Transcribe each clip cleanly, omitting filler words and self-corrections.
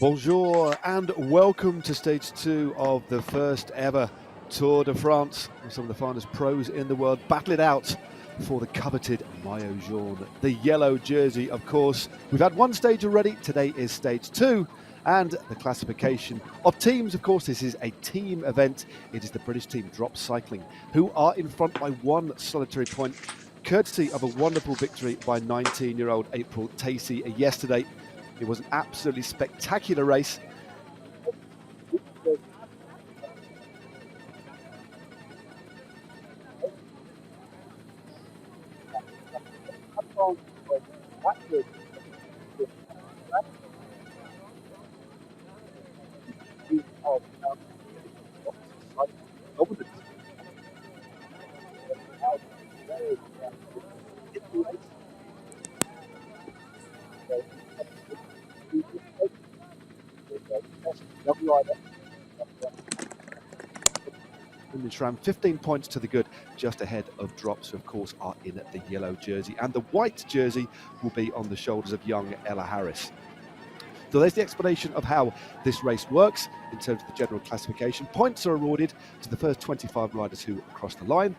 Bonjour and welcome to stage 2 of the first ever Tour de France. Some of the finest pros in the world battle it out for the coveted maillot jaune, the yellow jersey, of course. We've had one stage already. Today is stage 2 and the classification of teams. Of course, this is a team event. It is the British team Drop Cycling who are in front by one solitary point, courtesy of a wonderful victory by 19-year-old April Tacey yesterday. It was an absolutely spectacular race. SRAM 15 points to the good, just ahead of Drops, who of course are in the yellow jersey, and the white jersey will be on the shoulders of young Ella Harris. So there's the explanation of how this race works in terms of the general classification. Points are awarded to the first 25 riders who cross the line,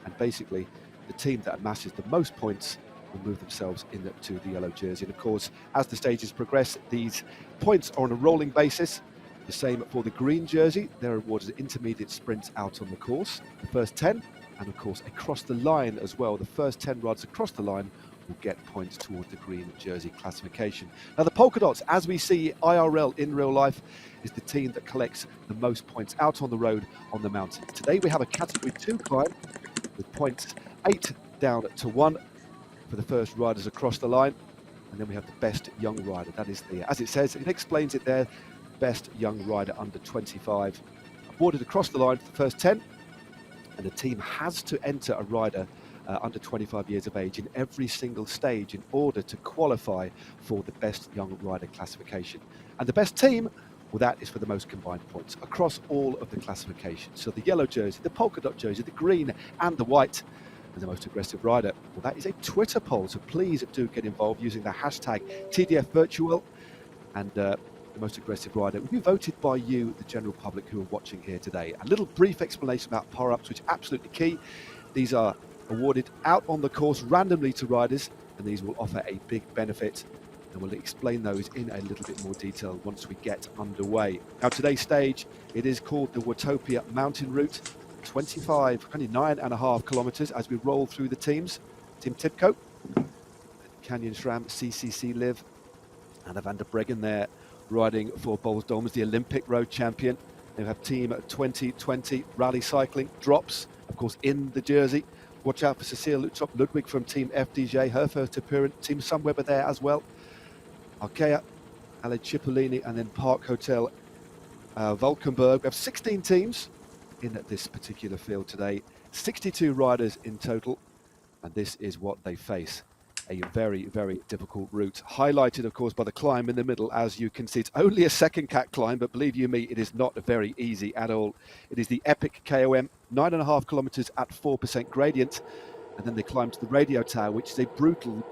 and basically the team that amasses the most points will move themselves into the yellow jersey. And of course, as the stages progress, these points are on a rolling basis. The same for the green jersey. They're awarded intermediate sprints out on the course, the first 10, and of course across the line as well. The first 10 riders across the line will get points toward the green jersey classification. Now the polka dots, as we see IRL in real life, is the team that collects the most points out on the road on the mountain. Today we have a category 2 climb with points 8 down to 1 for the first riders across the line, and then we have the best young rider. That is the, as it says, it explains it there, best young rider under 25, awarded across the line for the first 10, and the team has to enter a rider under 25 years of age in every single stage in order to qualify for the best young rider classification. And the best team, well, that is for the most combined points across all of the classifications. So the yellow jersey, the polka dot jersey, the green and the white, and the most aggressive rider. Well, that is a Twitter poll, so please do get involved using the hashtag TDFVirtual, and the most aggressive rider will be voted by you, the general public who are watching here today. A little brief explanation about power-ups, which are absolutely key. These are awarded out on the course randomly to riders, and these will offer a big benefit, and we'll explain those in a little bit more detail once we get underway. Now today's stage, it is called the Watopia mountain route, 29.5 kilometers as we roll through the teams. Team Tipco, Canyon SRAM, CCC Live, and Evander Breggen there riding for Bolsdom, the Olympic road champion. They have Team 2020 Rally Cycling, Drops, of course, in the jersey. Watch out for Cecile Ludwig from Team FDJ, her first appearance. Team Sunweb there as well. Arkea, Ale Cipollini, and then Park Hotel Valkenburg. We have 16 teams in this particular field today, 62 riders in total, and this is what they face. A very, very difficult route, highlighted of course by the climb in the middle. As you can see, it's only a second cat climb, but believe you me, it is not very easy at all. It is the epic KOM, 9.5 kilometers at 4% gradient, and then they climb to the radio tower, which is a brutal.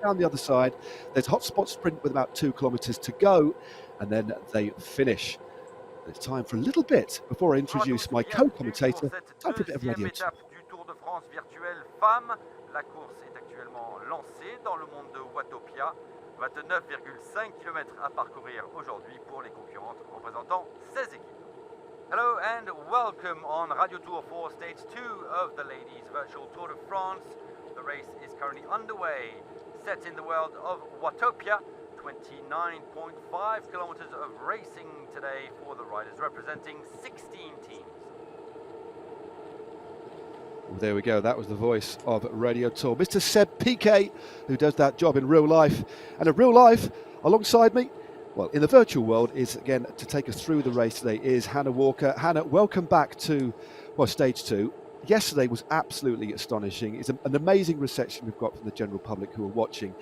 Down the other side, there's a hotspot sprint with about 2 kilometers to go, and then they finish. It's time for a little bit before I introduce my co-commentator. Time for a bit of radio talk. France virtuelle femmes. La course est actuellement lancée dans le monde de Watopia. 29,5 km à parcourir aujourd'hui pour les concurrentes représentant 16 équipes. Hello and welcome on Radio Tour for stage 2 of the Ladies Virtual Tour de France. The race is currently underway, set in the world of Watopia. 29.5 kilometers of racing today for the riders representing 16 teams. Well, there we go. That was the voice of Radio Tour, Mr. Seb Piquet, who does that job in real life. And in real life, alongside me, well, in the virtual world, is again to take us through the race today is Hannah Walker. Hannah, welcome back to, well, stage 2. Yesterday was absolutely astonishing. It's an amazing reception we've got from the general public who are watching.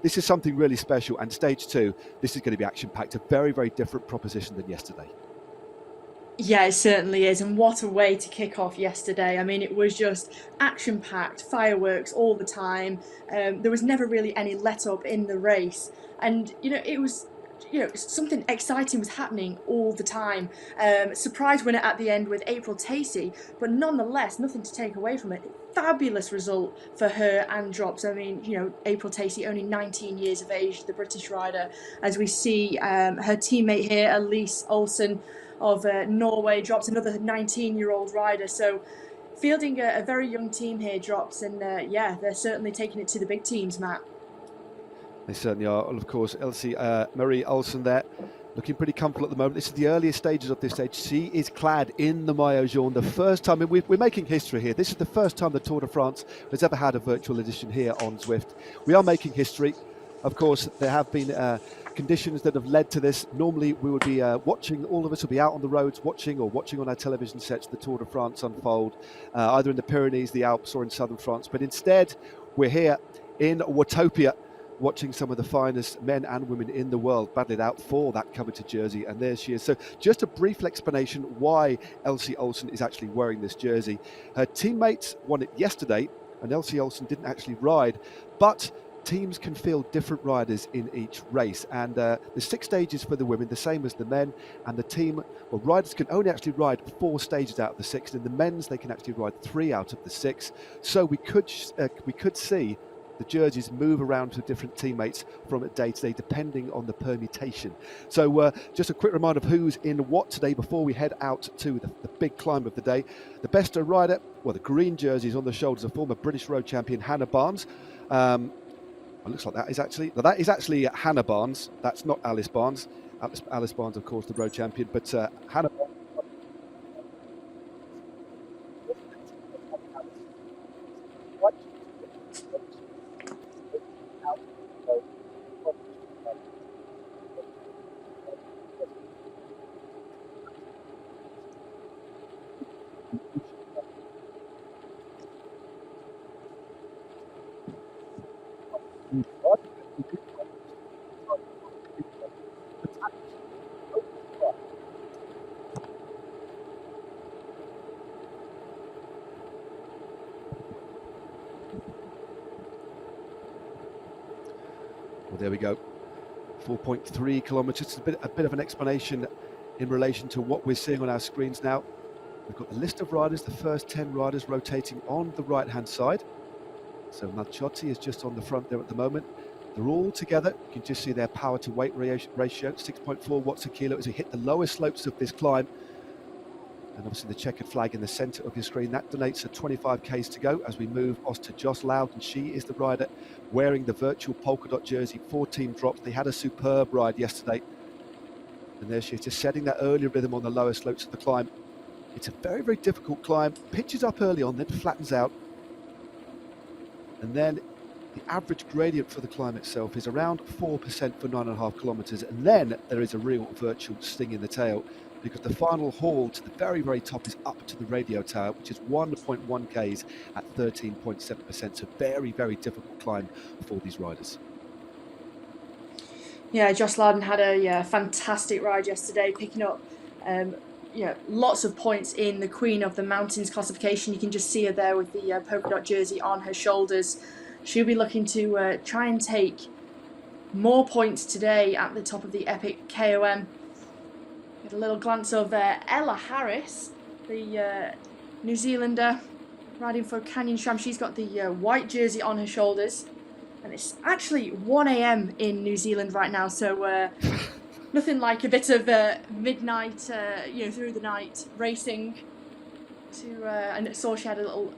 This is something really special, and stage 2, this is going to be action-packed, a very, very different proposition than yesterday. Yeah, it certainly is. And what a way to kick off yesterday. I mean, it was just action packed, fireworks all the time. There was never really any let up in the race. And, it was. Something exciting was happening all the time. Surprise winner at the end with April Tacey, but nonetheless, nothing to take away from it. Fabulous result for her and drops. I mean, April Tacey, only 19 years of age, the British rider, as we see her teammate here, Elise Olsen of Norway, drops another 19-year-old rider. So fielding a very young team here, drops, and yeah, they're certainly taking it to the big teams, Matt. They certainly are. And of course, Elsie Marie Olsen there, looking pretty comfortable at the moment. This is the earliest stages of this stage. She is clad in the maillot jaune. The first time, and we're making history here. This is the first time the Tour de France has ever had a virtual edition here on Zwift. We are making history. Of course, there have been conditions that have led to this. Normally, we would be watching, all of us would be out on the roads watching on our television sets the Tour de France unfold, either in the Pyrenees, the Alps, or in southern France. But instead, we're here in Watopia, watching some of the finest men and women in the world battle it out for that coveted jersey. And there she is. So just a brief explanation why Elsie Olsen is actually wearing this jersey. Her teammates won it yesterday, and Elsie Olsen didn't actually ride, but teams can field different riders in each race, and there's 6 stages for the women, the same as the men, and the riders can only actually ride 4 stages out of the 6. In the men's, they can actually ride 3 out of the 6. So we could see the jerseys move around to different teammates from day to day, depending on the permutation. So just a quick reminder of who's in what today before we head out to the big climb of the day. The best rider, well, the green jerseys on the shoulders of former British road champion Hannah Barnes. It looks like that is actually Hannah Barnes. That's not Alice Barnes. Alice Barnes, of course, the road champion, but Hannah Barnes. Well, there we go. 4.3 kilometres. A bit of an explanation in relation to what we're seeing on our screens now. We've got the list of riders, the first 10 riders rotating on the right-hand side. So Malchotti is just on the front there at the moment. They're all together. You can just see their power to weight ratio, 6.4 watts a kilo as we hit the lower slopes of this climb. And obviously the checkered flag in the centre of your screen, that denotes a 25 k's to go as we move us to Joss Loudon. She is the rider wearing the virtual polka dot jersey for Team Drops. They had a superb ride yesterday. And there she is, just setting that early rhythm on the lower slopes of the climb. It's a very, very difficult climb. Pitches up early on, then flattens out. And then the average gradient for the climb itself is around 4% for 9.5 kilometres. And then there is a real virtual sting in the tail, because the final haul to the very, very top is up to the radio tower, which is 1.1 k's at 13.7%. So very, very difficult climb for these riders. Yeah, Joss Loudon had a fantastic ride yesterday, picking up lots of points in the Queen of the Mountains classification. You can just see her there with the polka dot jersey on her shoulders. She'll be looking to try and take more points today at the top of the Epic KOM. Get a little glance of Ella Harris, the New Zealander riding for Canyon SRAM. She's got the white jersey on her shoulders, and it's actually 1 a.m. in New Zealand right now, so nothing like a bit of midnight, through the night racing. And saw she had a little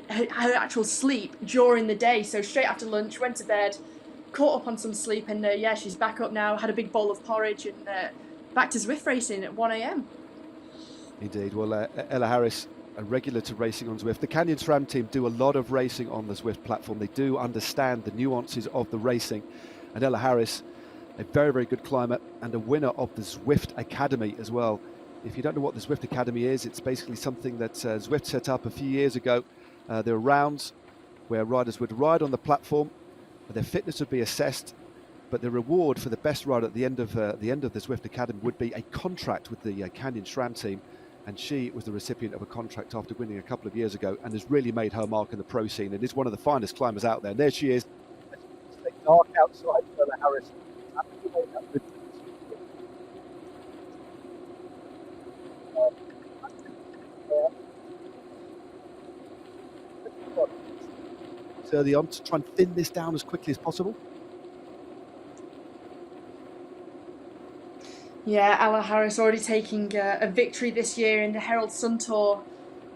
her actual sleep during the day, so straight after lunch went to bed, caught up on some sleep, and she's back up now. Had a big bowl of porridge and back to Zwift racing at 1 a.m. Indeed. Well, Ella Harris, a regular to racing on Zwift. The Canyon SRAM team do a lot of racing on the Zwift platform. They do understand the nuances of the racing. And Ella Harris, a very, very good climber and a winner of the Zwift Academy as well. If you don't know what the Zwift Academy is, it's basically something that Zwift set up a few years ago. There are rounds where riders would ride on the platform, their fitness would be assessed, But the reward for the best rider at the end of the Zwift Academy would be a contract with the Canyon SRAM team, and she was the recipient of a contract after winning a couple of years ago, and has really made her mark in the pro scene, and is one of the finest climbers out there. And there she is, dark outside Ella Harris. Early on to try and thin this down as quickly as possible. Yeah, Ella Harris already taking a victory this year in the Herald Sun Tour,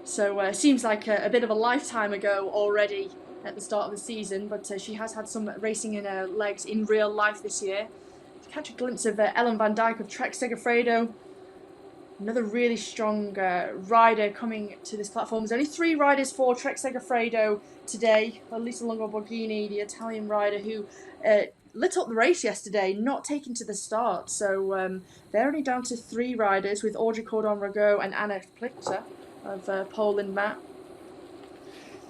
so it seems like a bit of a lifetime ago already at the start of the season, but she has had some racing in her legs in real life this year. To catch a glimpse of Ellen van Dijk of Trek Segafredo, another really strong rider coming to this platform. There's only 3 riders for Trek Segafredo today. Elisa Longo Borghini, the Italian rider who lit up the race yesterday, not taken to the start. So they're only down to 3 riders, with Audrey Cordon-Ragot and Anna Plichter of Poland, Matt.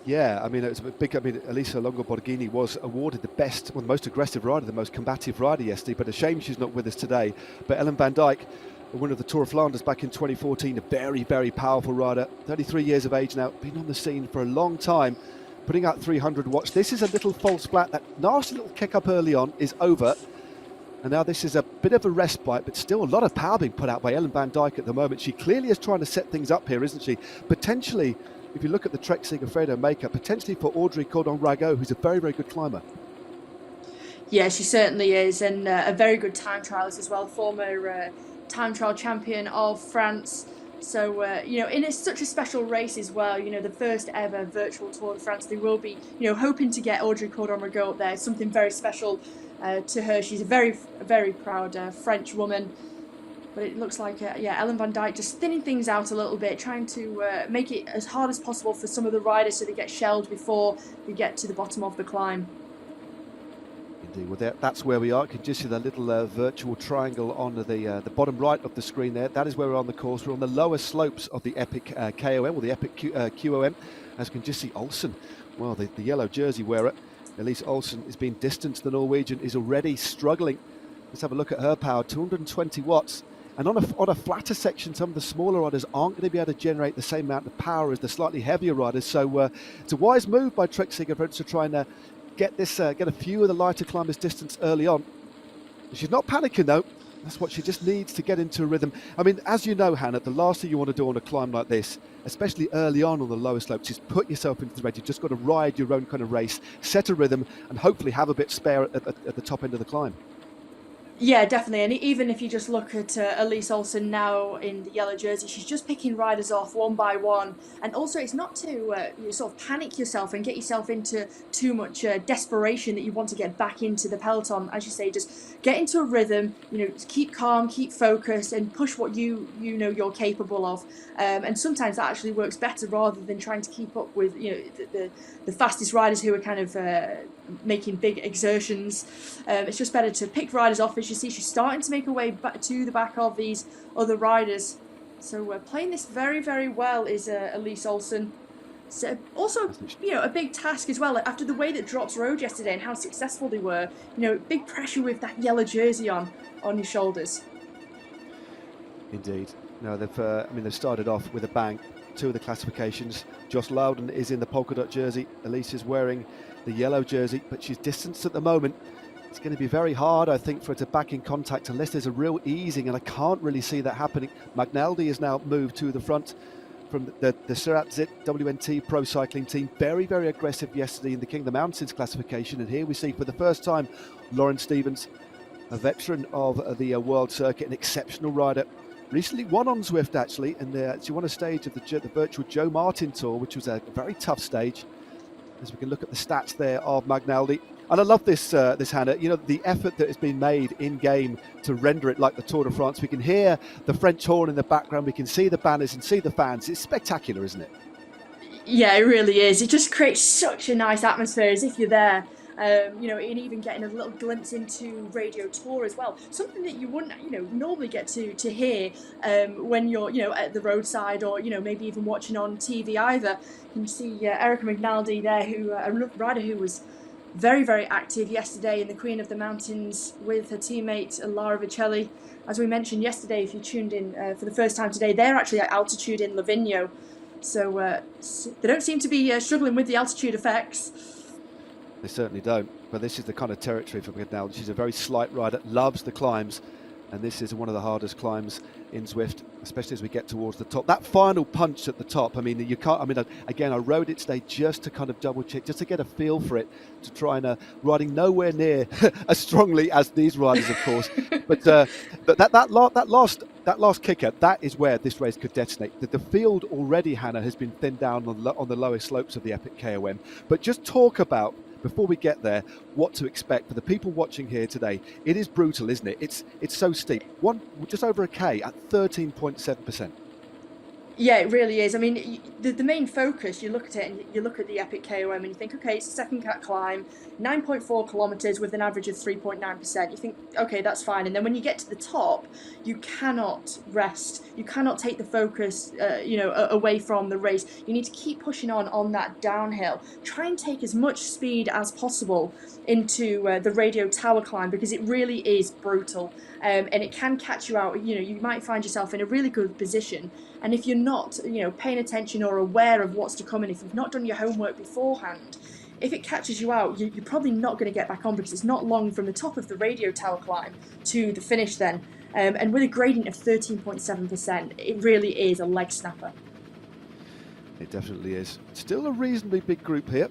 Yeah, I mean, it was a big. I mean, Elisa Longo Borghini was awarded the best, well, the most aggressive rider, the most combative rider yesterday. But a shame she's not with us today. But Ellen van Dijk, the winner of the Tour of Flanders back in 2014, a very, very powerful rider, 33 years of age now, been on the scene for a long time, putting out 300 watts. This is a little false flat. That nasty little kick up early on is over. And now this is a bit of a respite, but still a lot of power being put out by Ellen van Dijk at the moment. She clearly is trying to set things up here, isn't she? Potentially, if you look at the Trek Segafredo makeup, potentially for Audrey Cordon-Ragot, who's a very, very good climber. Yeah, she certainly is, and a very good time trialist as well, former time trial champion of France. So, in such a special race as well, the first ever virtual Tour de France, they will be, hoping to get Audrey Cordon-Ragot up there. It's something very special to her. She's a very, very proud French woman. But it looks like, Ellen van Dijk just thinning things out a little bit, trying to make it as hard as possible for some of the riders so they get shelled before they get to the bottom of the climb. Indeed, well, that's where we are. You can just see the little virtual triangle on the bottom right of the screen there. That is where we're on the course. We're on the lower slopes of the Epic KOM, or the Epic QOM. As you can just see, Olsen, well, the yellow jersey wearer, Elise Olsen, is being distanced. The Norwegian is already struggling. Let's have a look at her power, 220 watts. And on a flatter section, some of the smaller riders aren't going to be able to generate the same amount of power as the slightly heavier riders. So it's a wise move by Trek Segafredo to try and get a few of the lighter climbers distance early on. She's not panicking though. That's what she just needs to get into a rhythm. I mean, as you know, Hannah, the last thing you want to do on a climb like this, especially early on the lower slopes, is put yourself into the race. You've just got to ride your own kind of race, set a rhythm, and hopefully have a bit spare at the top end of the climb. Yeah, definitely. And even if you just look at Elise Olsen now in the yellow jersey, she's just picking riders off one by one. And also, it's not to sort of panic yourself and get yourself into too much desperation that you want to get back into the peloton. As you say, just get into a rhythm, keep calm, keep focused, and push what you know you're capable of. And sometimes that actually works better rather than trying to keep up with the fastest riders who are kind of making big exertions. It's just better to pick riders off. As you see, she's starting to make her way back to the back of these other riders. So playing this very, very well is Elise Olsen. So also, a big task as well. After the way that Drops rode yesterday and how successful they were, big pressure with that yellow jersey on your shoulders. Indeed. No, they've started off with a bang. 2 of the classifications. Joss Loudon is in the polka dot jersey. Elise is wearing the yellow jersey, but she's distanced at the moment. It's going to be very hard, I think, for her to back in contact unless there's a real easing, and I can't really see that happening. Magnaldi has now moved to the front from the Serat Zit WNT Pro Cycling team. Very, very aggressive yesterday in the King of the Mountains classification, and here we see for the first time Lauren Stevens, a veteran of the world circuit, an exceptional rider. Recently won on Zwift, actually, and she won a stage of the virtual Joe Martin Tour, which was a very tough stage. As we can look at the stats there of Magnaldi. And I love this, Hannah. The effort that has been made in-game to render it like the Tour de France. We can hear the French horn in the background. We can see the banners and see the fans. It's spectacular, isn't it? Yeah, it really is. It just creates such a nice atmosphere as if you're there. And even getting a little glimpse into Radio Tour as well. Something that you wouldn't, normally get to hear when you're, at the roadside or, maybe even watching on TV either. You can see Erica Magnaldi there, a rider who was very, very active yesterday in the Queen of the Mountains with her teammate Lara Vicelli. As we mentioned yesterday, if you tuned in for the first time today, they're actually at altitude in Livigno. So they don't seem to be struggling with the altitude effects. They certainly don't. But this is the kind of territory for Gnal. She's a very slight rider, loves the climbs. And this is one of the hardest climbs in Zwift, especially as we get towards the top. That final punch at the top, I mean, you can't, I mean, again, I rode it today just to kind of double check, just to get a feel for it, to try and riding nowhere near as strongly as these riders, of course. but that last kicker, that is where this race could detonate. The field already, Hannah, has been thinned down on the lowest slopes of the Epic KOM. But just talk about, before we get there, what to expect for the people watching here today. It is brutal, isn't it? It's so steep. Just over a K at 13.7%. Yeah, it really is. I mean, the main focus, you look at it and you look at the Epic KOM and you think, okay, it's a second cat climb, 9.4 kilometers with an average of 3.9%. You think, okay, that's fine. And then when you get to the top, you cannot rest. You cannot take the focus, away from the race. You need to keep pushing on that downhill. Try and take as much speed as possible into the radio tower climb, because it really is brutal. And it can catch you out. You might find yourself in a really good position. And if you're not, paying attention or aware of what's to come, and if you've not done your homework beforehand, if it catches you out, you're probably not going to get back on, because it's not long from the top of the radio tower climb to the finish then. And with a gradient of 13.7%, it really is a leg snapper. It definitely is. Still a reasonably big group here,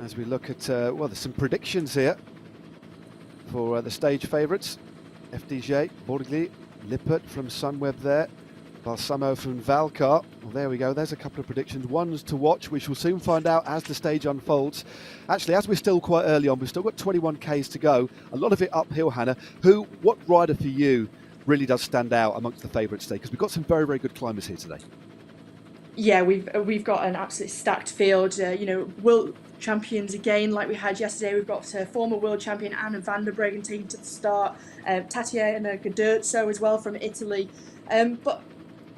as we look at, there's some predictions here for the stage favourites. FDJ, Borgli, Lippert from Sunweb there. Balsamo from Valcar. Well, there we go. There's a couple of predictions. Ones to watch. We shall soon find out as the stage unfolds. Actually, as we're still quite early on, we've still got 21 Ks to go. A lot of it uphill, Hannah. What rider for you really does stand out amongst the favourites today? Because we've got some very, very good climbers here today. Yeah, we've got an absolutely stacked field. World champions again, like we had yesterday. We've got former world champion Anna van der Breggen taking to the start. Tatiana Gadurzo as well from Italy. But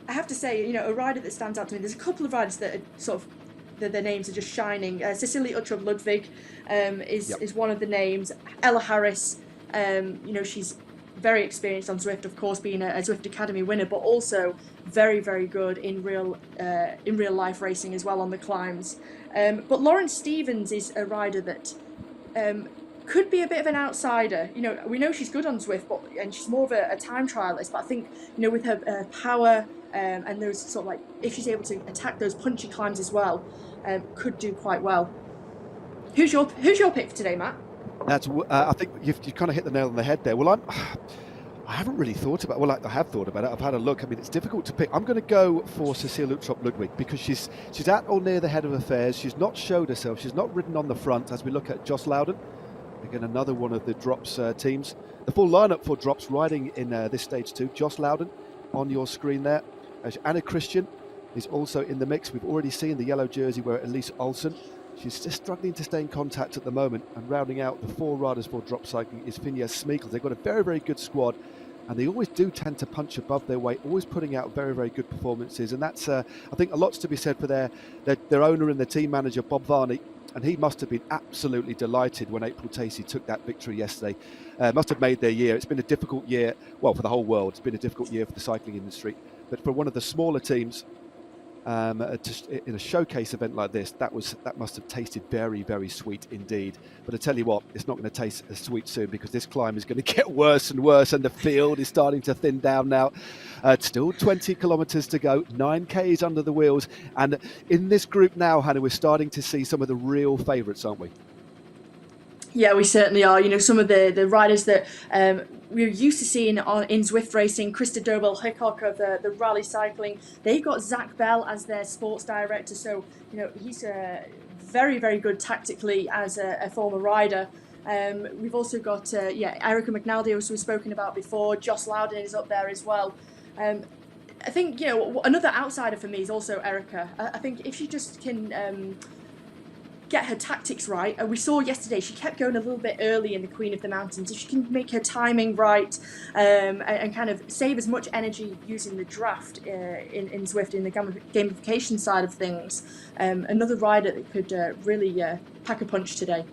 I have to say, a rider that stands out to me, there's a couple of riders that are sort of, their names are just shining. Cecilia Uttrup Ludwig is one of the names. Ella Harris, she's very experienced on Zwift, of course, being a Zwift Academy winner, but also very, very good in real life racing as well on the climbs. But Lauren Stevens is a rider that could be a bit of an outsider. We know she's good on Zwift, and she's more of a time trialist. But I think, with her power and those sort of like, if she's able to attack those punchy climbs as well, could do quite well. Who's your pick for today, Matt? That's. I think you've kind of hit the nail on the head there. Well, I haven't really thought about. Well, I have thought about it. I've had a look. I mean, it's difficult to pick. I'm going to go for Cecilia Uttrup Ludwig, because she's at or near the head of affairs. She's not showed herself. She's not ridden on the front. As we look at Joss Loudon, again another one of the Drops teams. The full lineup for Drops riding in this stage 2. Joss Loudon on your screen there. Anna Christian is also in the mix. We've already seen the yellow jersey wearer Elise Olsen. She's just struggling to stay in contact at the moment. And rounding out the 4 riders for Drop Cycling is Finja Smeekels. They've got a very, very good squad, and they always do tend to punch above their weight, always putting out very, very good performances. And that's, I think, a lot's to be said for their owner and their team manager, Bob Varney. And he must have been absolutely delighted when April Tacey took that victory yesterday. Must have made their year. It's been a difficult year, well, for the whole world. It's been a difficult year for the cycling industry. But for one of the smaller teams, in a showcase event like this, that must have tasted very, very sweet indeed. But I tell you what, it's not going to taste as sweet soon, because this climb is going to get worse and worse, and the field is starting to thin down now. Still 20 kilometres to go, 9 Ks under the wheels, and in this group now, Hannah, we're starting to see some of the real favourites, aren't we? Yeah, we certainly are. Some of the riders that we're used to seeing in Zwift racing, Krista Dobel-Hickok of the rally cycling, they've got Zach Bell as their sports director. So, he's very, very good tactically as a former rider. We've also got, Erica McNaldy, as we've spoken about before. Joss Loudon is up there as well. I think, another outsider for me is also Erica. I think if she just can get her tactics right. We saw yesterday she kept going a little bit early in the Queen of the Mountains. If she can make her timing right and kind of save as much energy using the draft in Zwift, in the gamification side of things, another rider that could really pack a punch today.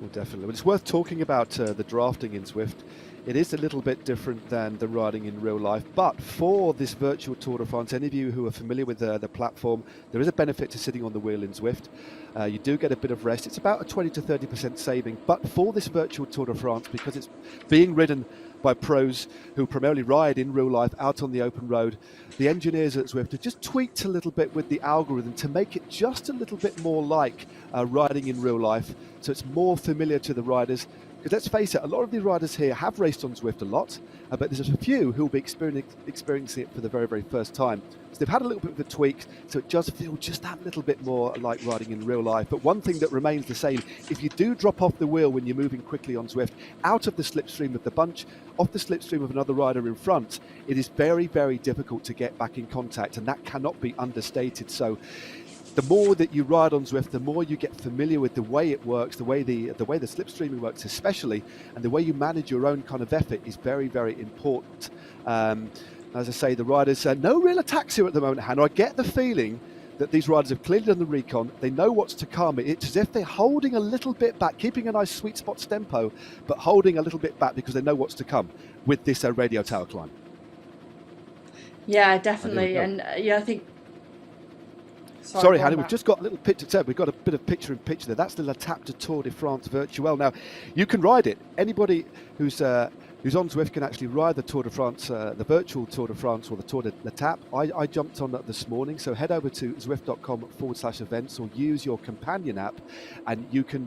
Well, definitely. But it's worth talking about the drafting in Zwift. It is a little bit different than the riding in real life, but for this virtual Tour de France, any of you who are familiar with the platform, there is a benefit to sitting on the wheel in Zwift. You do get a bit of rest. It's about a 20 to 30% saving, but for this virtual Tour de France, because it's being ridden by pros who primarily ride in real life out on the open road, the engineers at Zwift have just tweaked a little bit with the algorithm to make it just a little bit more like riding in real life, so it's more familiar to the riders. Because let's face it, a lot of the riders here have raced on Zwift a lot, but there's a few who will be experiencing it for the very, very first time. So they've had a little bit of a tweak, so it does feel just that little bit more like riding in real life. But one thing that remains the same, if you do drop off the wheel when you're moving quickly on Zwift, out of the slipstream of the bunch, off the slipstream of another rider in front, it is very, very difficult to get back in contact, and that cannot be understated. So the more that you ride on Zwift, the more you get familiar with the way it works, the way the slipstreaming works especially, and the way you manage your own kind of effort is very, very important. As I say, the riders, no real attacks here at the moment, Hannah. I get the feeling that these riders have clearly done the recon. They know what's to come. It's as if they're holding a little bit back, keeping a nice sweet spot tempo, but holding a little bit back because they know what's to come with this radio tower climb. Yeah, definitely. And I think... Sorry, Hannah, we've just got a little picture. We've got a bit of picture-in-picture there. That's the L'Etape de Tour de France Virtuelle. Now, you can ride it. Anybody who's on Zwift can actually ride the Tour de France, the virtual Tour de France or the Tour de l'Etape. I jumped on that this morning, so head over to zwift.com/events or use your companion app, and you can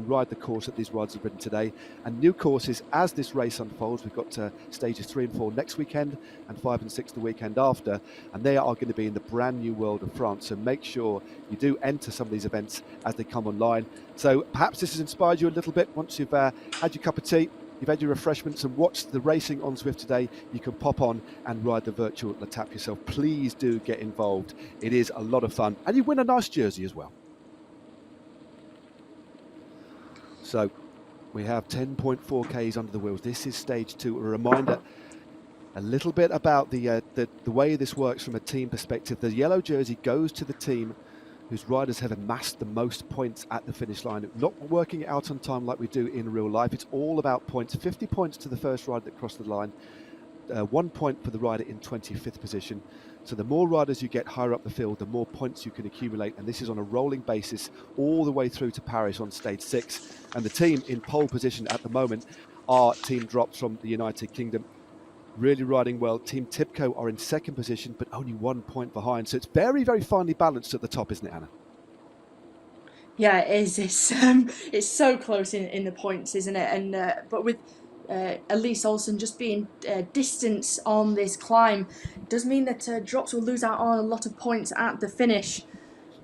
ride the course that these riders have ridden today. And new courses as this race unfolds. We've got stages 3 and 4 next weekend, and 5 and 6 the weekend after, and they are going to be in the brand new world of France. So make sure you do enter some of these events as they come online. So perhaps this has inspired you a little bit. Once you've had your cup of tea, you've had your refreshments and watched the racing on Zwift today, you can pop on and ride the virtual L'Etape yourself. Please do get involved. It is a lot of fun, and you win a nice jersey as well. So we have 10.4 Ks under the wheels. This is stage 2. A reminder a little bit about the way this works from a team perspective. The yellow jersey goes to the team whose riders have amassed the most points at the finish line. Not working it out on time like we do in real life. It's all about points. 50 points to the first rider that crossed the line. 1 point for the rider in 25th position. So the more riders you get higher up the field, the more points you can accumulate. And this is on a rolling basis all the way through to Paris on stage 6. And the team in pole position at the moment are Team Drops from the United Kingdom. Really riding well. Team Tipco are in second position, but only 1 point behind. So it's very, very finely balanced at the top, isn't it, Anna? Yeah, it is. It's so close in the points, isn't it? And but with Elise Olsen just being distance on this climb, does mean that Drops will lose out on a lot of points at the finish.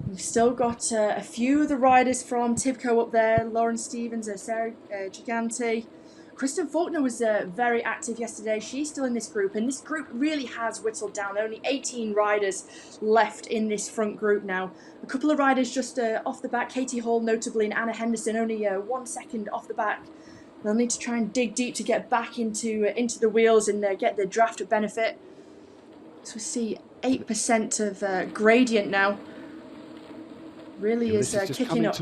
We've still got a few of the riders from Tipco up there. Lauren Stevens, Sarah Gigante. Kristen Faulkner was very active yesterday. She's still in this group, and this group really has whittled down. Only 18 riders left in this front group now. A couple of riders just off the back, Katie Hall notably, and Anna Henderson only 1 second off the back. They'll need to try and dig deep to get back into the wheels and get the draft benefit. So we see 8% of gradient now. Really is kicking up.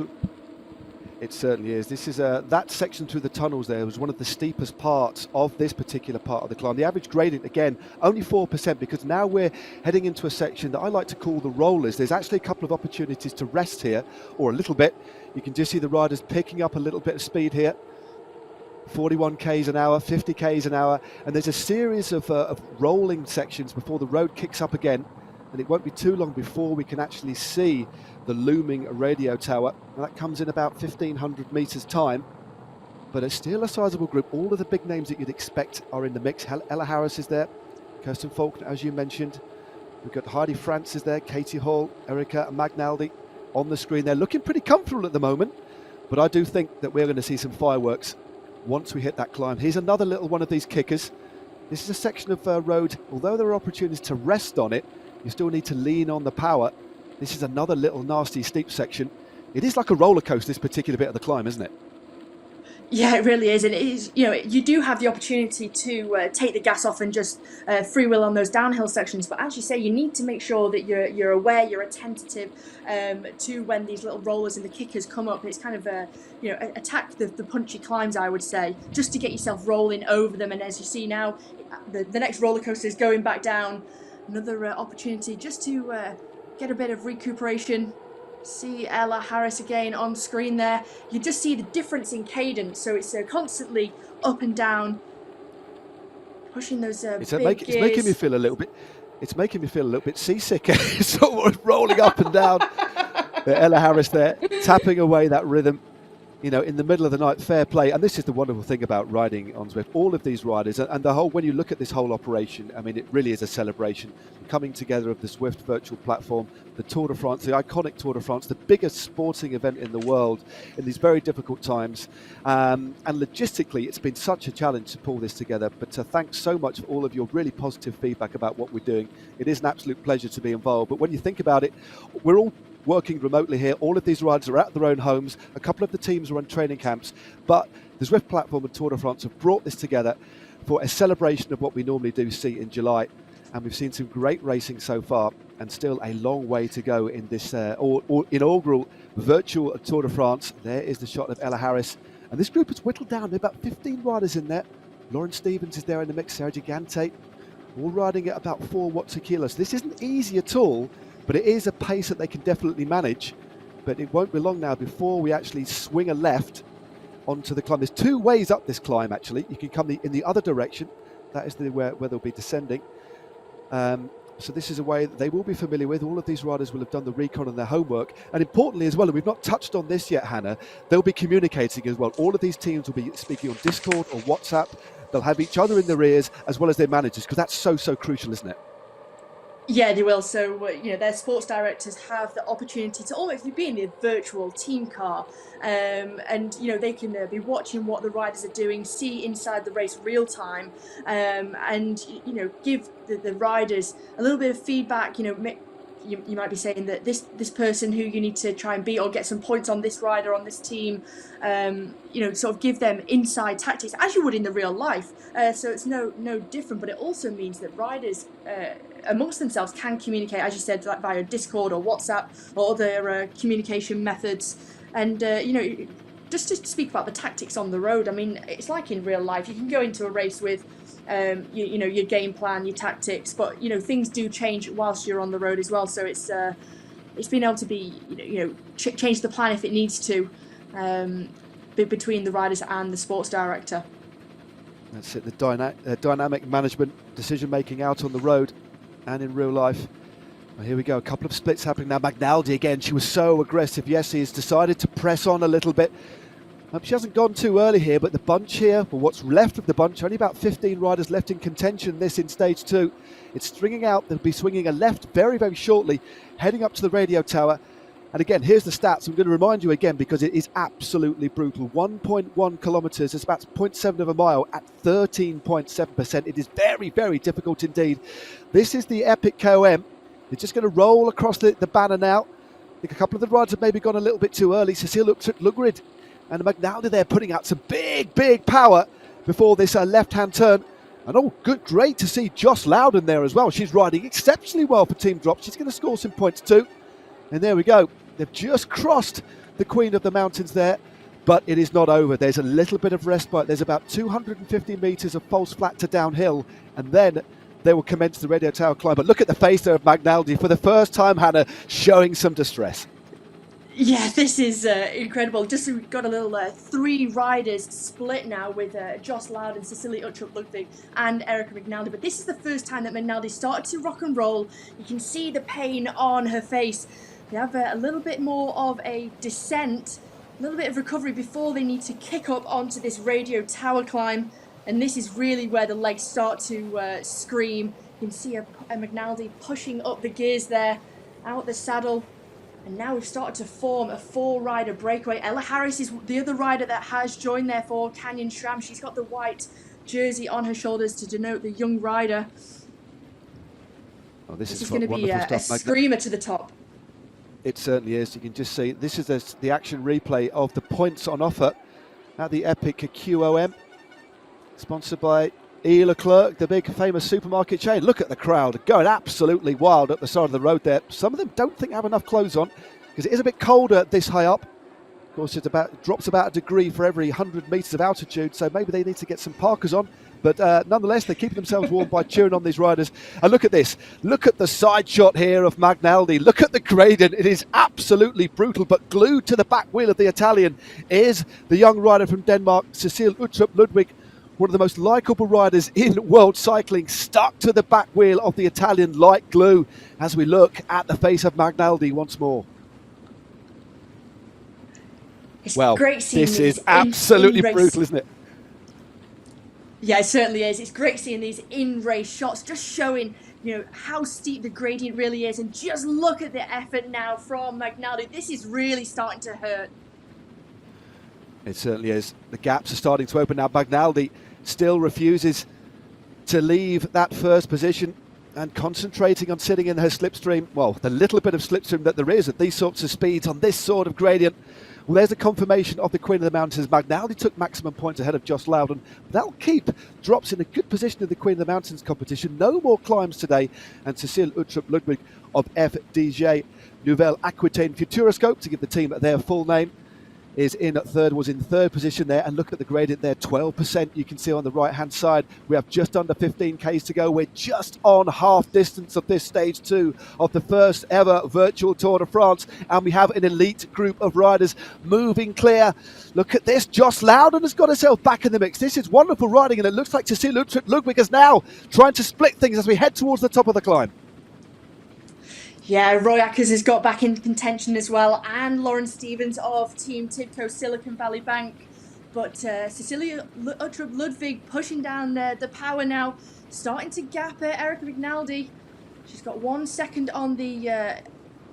It certainly is. This is that section through the tunnels there was one of the steepest parts of this particular part of the climb. The average gradient, again, only 4%, because now we're heading into a section that I like to call the rollers. There's actually a couple of opportunities to rest here, or a little bit. You can just see the riders picking up a little bit of speed here. 41 Ks an hour, 50 Ks an hour, and there's a series of rolling sections before the road kicks up again. And it won't be too long before we can actually see the looming radio tower. And that comes in about 1,500 metres time. But it's still a sizable group. All of the big names that you'd expect are in the mix. Ella Harris is there. Kirsten Faulkner, as you mentioned. We've got Heidi Francis there. Katie Hall, Erica Magnaldi on the screen there. Looking pretty comfortable at the moment. But I do think that we're going to see some fireworks once we hit that climb. Here's another little one of these kickers. This is a section of road. Although there are opportunities to rest on it, you still need to lean on the power. This is another little nasty steep section. It is like a roller coaster, this particular bit of the climb, isn't it? Yeah, it really is, and it is. You do have the opportunity to take the gas off and just freewheel on those downhill sections. But as you say, you need to make sure that you're aware, you're attentive to when these little rollers and the kickers come up. It's kind of attack the punchy climbs, I would say, just to get yourself rolling over them. And as you see now, the next roller coaster is going back down. Another opportunity just to get a bit of recuperation. See Ella Harris again on screen there. You just see the difference in cadence, so it's constantly up and down, pushing those It's big gears. making me feel a little bit. It's making me feel a little bit seasick. Sort of rolling up and down. Ella Harris there, tapping away that rhythm. In the middle of the night, fair play. And this is the wonderful thing about riding on Zwift. All of these riders, and when you look at this whole operation, I mean, it really is a celebration. Coming together of the Zwift virtual platform, the Tour de France, the iconic Tour de France, the biggest sporting event in the world in these very difficult times. And logistically, it's been such a challenge to pull this together. But thanks so much for all of your really positive feedback about what we're doing. It is an absolute pleasure to be involved. But when you think about it, we're all working remotely here. All of these riders are at their own homes. A couple of the teams are on training camps, but the Zwift platform and Tour de France have brought this together for a celebration of what we normally do see in July. And we've seen some great racing so far, and still a long way to go in this inaugural virtual Tour de France. There is the shot of Ella Harris, and this group has whittled down. There are about 15 riders in there. Lauren Stevens is there in the mix, Sarah Gigante, all riding at about 4 watts a kilo. So this isn't easy at all, but it is a pace that they can definitely manage. But it won't be long now before we actually swing a left onto the climb. There's 2 ways up this climb, actually. You can come in the other direction. That is where they'll be descending. So this is a way that they will be familiar with. All of these riders will have done the recon and their homework. And importantly as well, and we've not touched on this yet, Hannah, they'll be communicating as well. All of these teams will be speaking on Discord or WhatsApp. They'll have each other in their ears as well as their managers, because that's so crucial, isn't it? Yeah, they will. So, their sports directors have the opportunity to almost be in the virtual team car. And, they can be watching what the riders are doing, see inside the race real time, and, give the riders a little bit of feedback. You might be saying that this person who you need to try and beat or get some points on, this rider on this team, sort of give them inside tactics as you would in the real life. So it's no different, but it also means that riders amongst themselves can communicate, as you said, like via Discord or WhatsApp or other communication methods. And just to speak about the tactics on the road, I mean, it's like in real life. You can go into a race with your game plan, your tactics, but things do change whilst you're on the road as well. So it's been able to be change the plan if it needs to, between the riders and the sports director. That's it. The dynamic management, decision making out on the road and in real life. Well, here we go. A couple of splits happening now. McNaldy again. She was so aggressive. Yes, he has decided to press on a little bit. She hasn't gone too early here, but the bunch here, well, what's left of the bunch, only about 15 riders left in contention this in stage 2. It's stringing out. They'll be swinging a left very shortly, heading up to the radio tower. And again, here's the stats. I'm going to remind you again because it is absolutely brutal. 1.1 kilometres, it's about 0.7 of a mile at 13.7%. It is very difficult indeed. This is the epic KOM. They're just going to roll across the banner now. I think a couple of the riders have maybe gone a little bit too early. Cecile Lugrid and McNaldy there putting out some big power before this left-hand turn. And great to see Joss Loudon there as well. She's riding exceptionally well for Team Drop. She's going to score some points too. And there we go. They've just crossed the Queen of the Mountains there, but it is not over. There's a little bit of respite. There's about 250 metres of false flat to downhill, and then they will commence the radio tower climb. But look at the face there of McNaldy for the first time, Hannah, showing some distress. Yeah, this is incredible. Just we've got a little 3 riders split now with Joss Loudon, Cecilie Uttrup-Ludwig and Erica McNaldy. But this is the first time that McNaldy started to rock and roll. You can see the pain on her face. They have a little bit more of a descent, a little bit of recovery before they need to kick up onto this radio tower climb. And this is really where the legs start to scream. You can see a McNaldy pushing up the gears there, out the saddle. And now we've started to form a 4-rider breakaway. Ella Harris is the other rider that has joined there for Canyon SRAM. She's got the white jersey on her shoulders to denote the young rider. Oh, this is going to be a screamer to the top. It certainly is. You can just see this is the action replay of the points on offer. at the Epic QOM, sponsored by E. Leclerc, the big famous supermarket chain. Look at the crowd going absolutely wild up the side of the road there. Some of them don't think they have enough clothes on because it is a bit colder this high up. Of course, it drops about a degree for every 100 metres of altitude, so maybe they need to get some parkas on. But nonetheless, they're keeping themselves warm by cheering on these riders. And look at this. Look at the side shot here of Magnaldi. Look at the gradient. It is absolutely brutal. But glued to the back wheel of the Italian is the young rider from Denmark, Cecile Uttrup Ludwig, one of the most likeable riders in world cycling, stuck to the back wheel of the Italian like glue as we look at the face of Magnaldi once more. It's well, great seeing this is absolutely brutal, isn't it? Yeah, it certainly is. It's great seeing these in-race shots, just showing, you know, how steep the gradient really is. And just look at the effort now from Magnaldi. This is really starting to hurt. It certainly is. The gaps are starting to open now. Magnaldi still refuses to leave that first position and concentrating on sitting in her slipstream. Well, the little bit of slipstream that there is at these sorts of speeds on this sort of gradient. Well, there's a confirmation of the Queen of the Mountains. Magnaldi took maximum points ahead of Josh Loudon. That'll keep Drops in a good position in the Queen of the Mountains competition. No more climbs today. And Cecile Uttrup Ludwig of FDJ Nouvelle Aquitaine Futuroscope, to give the team their full name, was in third position there. And look at the gradient there, 12%. You can see on the right-hand side, we have just under 15 Ks to go. We're just on half distance of this stage 2 of the first ever virtual Tour de France. And we have an elite group of riders moving clear. Look at this. Josh Loudon has got herself back in the mix. This is wonderful riding, and it looks like Cecile Uttrup Ludwig is now trying to split things as we head towards the top of the climb. Yeah, Roy Ackers has got back in contention as well, and Lauren Stevens of Team Tibco Silicon Valley Bank. But Cecilia Uttrup Ludwig pushing down the power now, starting to gap Erica Magnaldi. She's got 1 second on the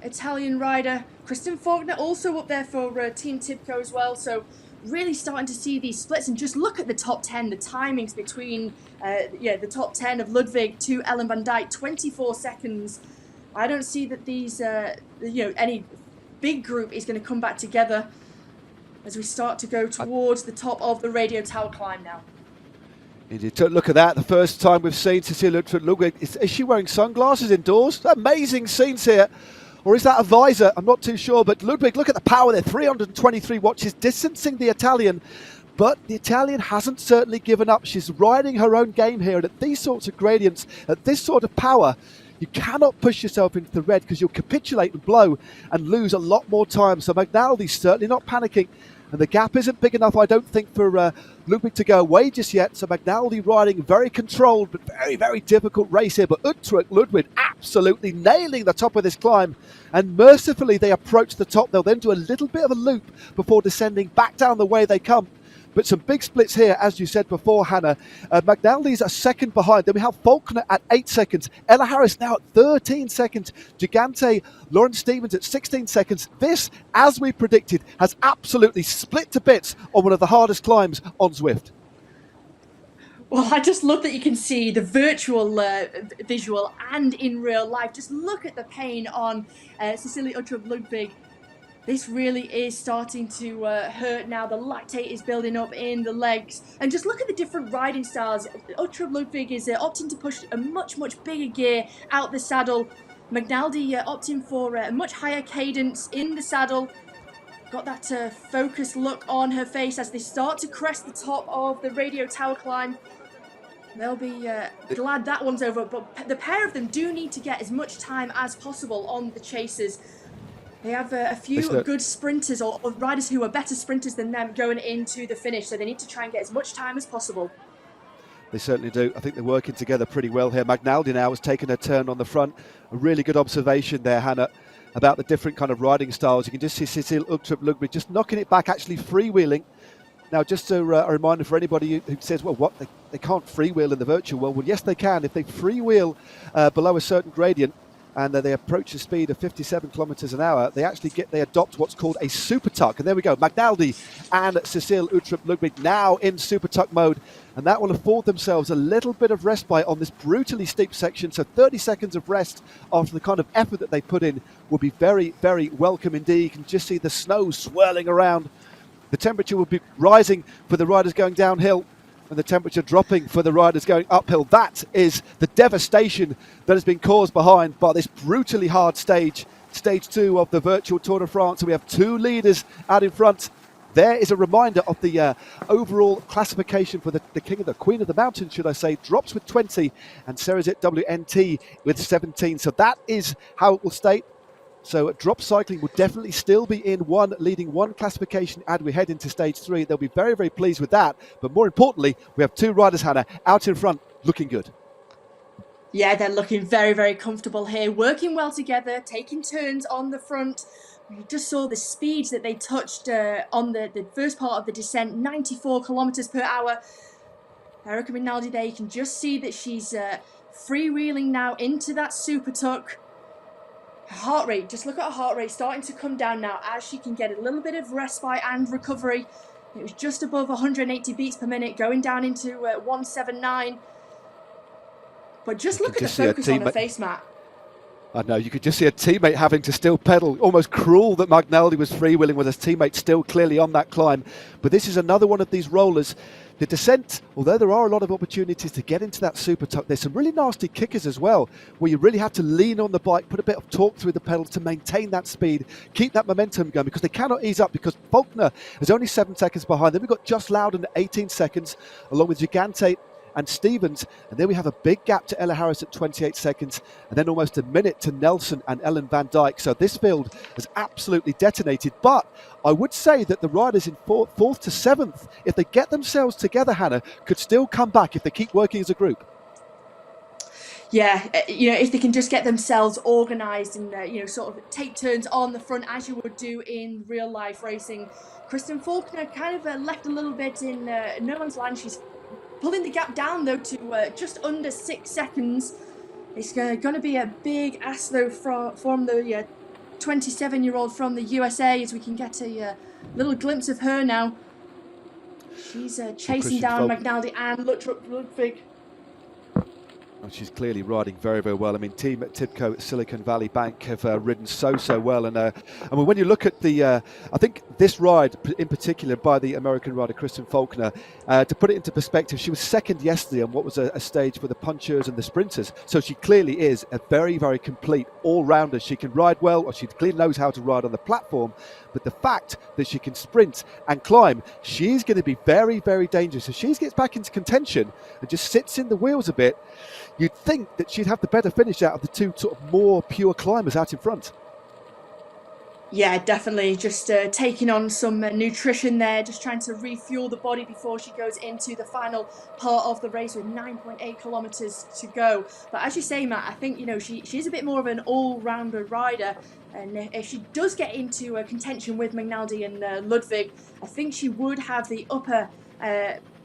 Italian rider. Kristen Faulkner also up there for Team Tibco as well. So really starting to see these splits, and just look at the top 10, the timings between the top 10 of Ludwig to Ellen van Dijk, 24 seconds. I don't see that these, any big group is going to come back together as we start to go towards the top of the radio tower climb now. Indeed. Look at that. The first time we've seen Cecilia Uttrup Ludwig. Is she wearing sunglasses indoors? Amazing scenes here. Or is that a visor? I'm not too sure. But Ludwig, look at the power there. 323 watches, distancing the Italian. But the Italian hasn't certainly given up. She's riding her own game here. And at these sorts of gradients, at this sort of power, you cannot push yourself into the red because you'll capitulate and blow and lose a lot more time. So Magnaldi's certainly not panicking. And the gap isn't big enough, I don't think, for Ludwig to go away just yet. So Magnaldi riding very controlled, but very, very difficult race here. But Uttrup Ludwig absolutely nailing the top of this climb. And mercifully, they approach the top. They'll then do a little bit of a loop before descending back down the way they come. But some big splits here, as you said before, Hannah. Magnaldi's a second behind. Then we have Faulkner at 8 seconds. Ella Harris now at 13 seconds. Gigante, Lauren Stevens at 16 seconds. This, as we predicted, has absolutely split to bits on one of the hardest climbs on Zwift. Well, I just love that you can see the virtual visual and in real life. Just look at the pain on Cecilia Uttrup Ludwig. This really is starting to hurt now. The lactate is building up in the legs. And just look at the different riding styles. Uttrup Ludwig is opting to push a much, much bigger gear out the saddle. Magnaldi opting for a much higher cadence in the saddle. Got that focused look on her face as they start to crest the top of the radio tower climb. They'll be glad that one's over. But the pair of them do need to get as much time as possible on the chasers. They have a few good sprinters or riders who are better sprinters than them going into the finish, so they need to try and get as much time as possible. They certainly do. I think they're working together pretty well here. Magnaldi now has taken a turn on the front. A really good observation there, Hannah, about the different kind of riding styles. You can just see Cecile Uttrup Ludwig just knocking it back, actually freewheeling. Now, just a reminder for anybody who says, well, what, they can't freewheel in the virtual world. Well, yes, they can. If they freewheel below a certain gradient, and they approach a speed of 57 kilometres an hour, they adopt what's called a super tuck. And there we go, Magnaldi and Cecile Uttrup Ludwig now in super tuck mode, and that will afford themselves a little bit of respite on this brutally steep section. So 30 seconds of rest after the kind of effort that they put in will be very, very welcome indeed. You can just see the snow swirling around The temperature will be rising for the riders going downhill and the temperature dropping for the riders going uphill. That is the devastation that has been caused behind by this brutally hard stage 2 of the virtual Tour de France. So we have 2 leaders out in front. There is a reminder of the overall classification for the Queen of the Mountains, should I say. Drops with 20 and Cerizet WNT with 17. So that is how it will stay. So drop cycling will definitely still be in leading one classification as we head into stage 3. They'll be very, very pleased with that. But more importantly, we have 2 riders, Hannah, out in front, looking good. Yeah, they're looking very, very comfortable here, working well together, taking turns on the front. We just saw the speeds that they touched on the first part of the descent, 94 kilometers per hour. Erica Rinaldi there, you can just see that she's freewheeling now into that super tuck. Her heart rate, just look at her heart rate starting to come down now as she can get a little bit of respite and recovery. It was just above 180 beats per minute, going down into 179. But just look at the focus on her face, Matt. I know, you could just see a teammate having to still pedal. Almost cruel that McNally was freewheeling with his teammate still clearly on that climb. But this is another one of these rollers. The descent, although there are a lot of opportunities to get into that super tuck, there's some really nasty kickers as well, where you really have to lean on the bike, put a bit of torque through the pedals to maintain that speed, keep that momentum going, because they cannot ease up, because Faulkner is only 7 seconds behind. Then we've got Just Loudon at 18 seconds, along with Gigante and Stevens, and then we have a big gap to Ella Harris at 28 seconds, and then almost a minute to Nelson and Ellen Van Dijk. So this field has absolutely detonated, but I would say that the riders in fourth to 7th, if they get themselves together, Hannah, could still come back if they keep working as a group. Yeah, if they can just get themselves organised and, sort of take turns on the front as you would do in real life racing. Kristen Faulkner kind of left a little bit in no man's land. She's pulling the gap down, though, to just under 6 seconds. It's going to be a big ask, though, from the 27-year-old from the USA, as we can get a little glimpse of her now. She's chasing down McNally and Ludwig. She's clearly riding very, very well. I mean, Team Tibco Silicon Valley Bank have ridden so well. And when you look at I think this ride in particular by the American rider Kristen Faulkner, to put it into perspective, she was second yesterday on what was a stage for the punchers and the sprinters. So she clearly is a very, very complete all-rounder. She can ride well, or she clearly knows how to ride on the platform. But the fact that she can sprint and climb, she's going to be very, very dangerous. If she gets back into contention and just sits in the wheels a bit, you'd think that she'd have the better finish out of the 2 sort of more pure climbers out in front. Yeah, definitely. Just taking on some nutrition there, just trying to refuel the body before she goes into the final part of the race with 9.8 kilometres to go. But as you say, Matt, I think, she's a bit more of an all-rounder rider. And if she does get into a contention with McNally and Ludwig, I think she would have the upper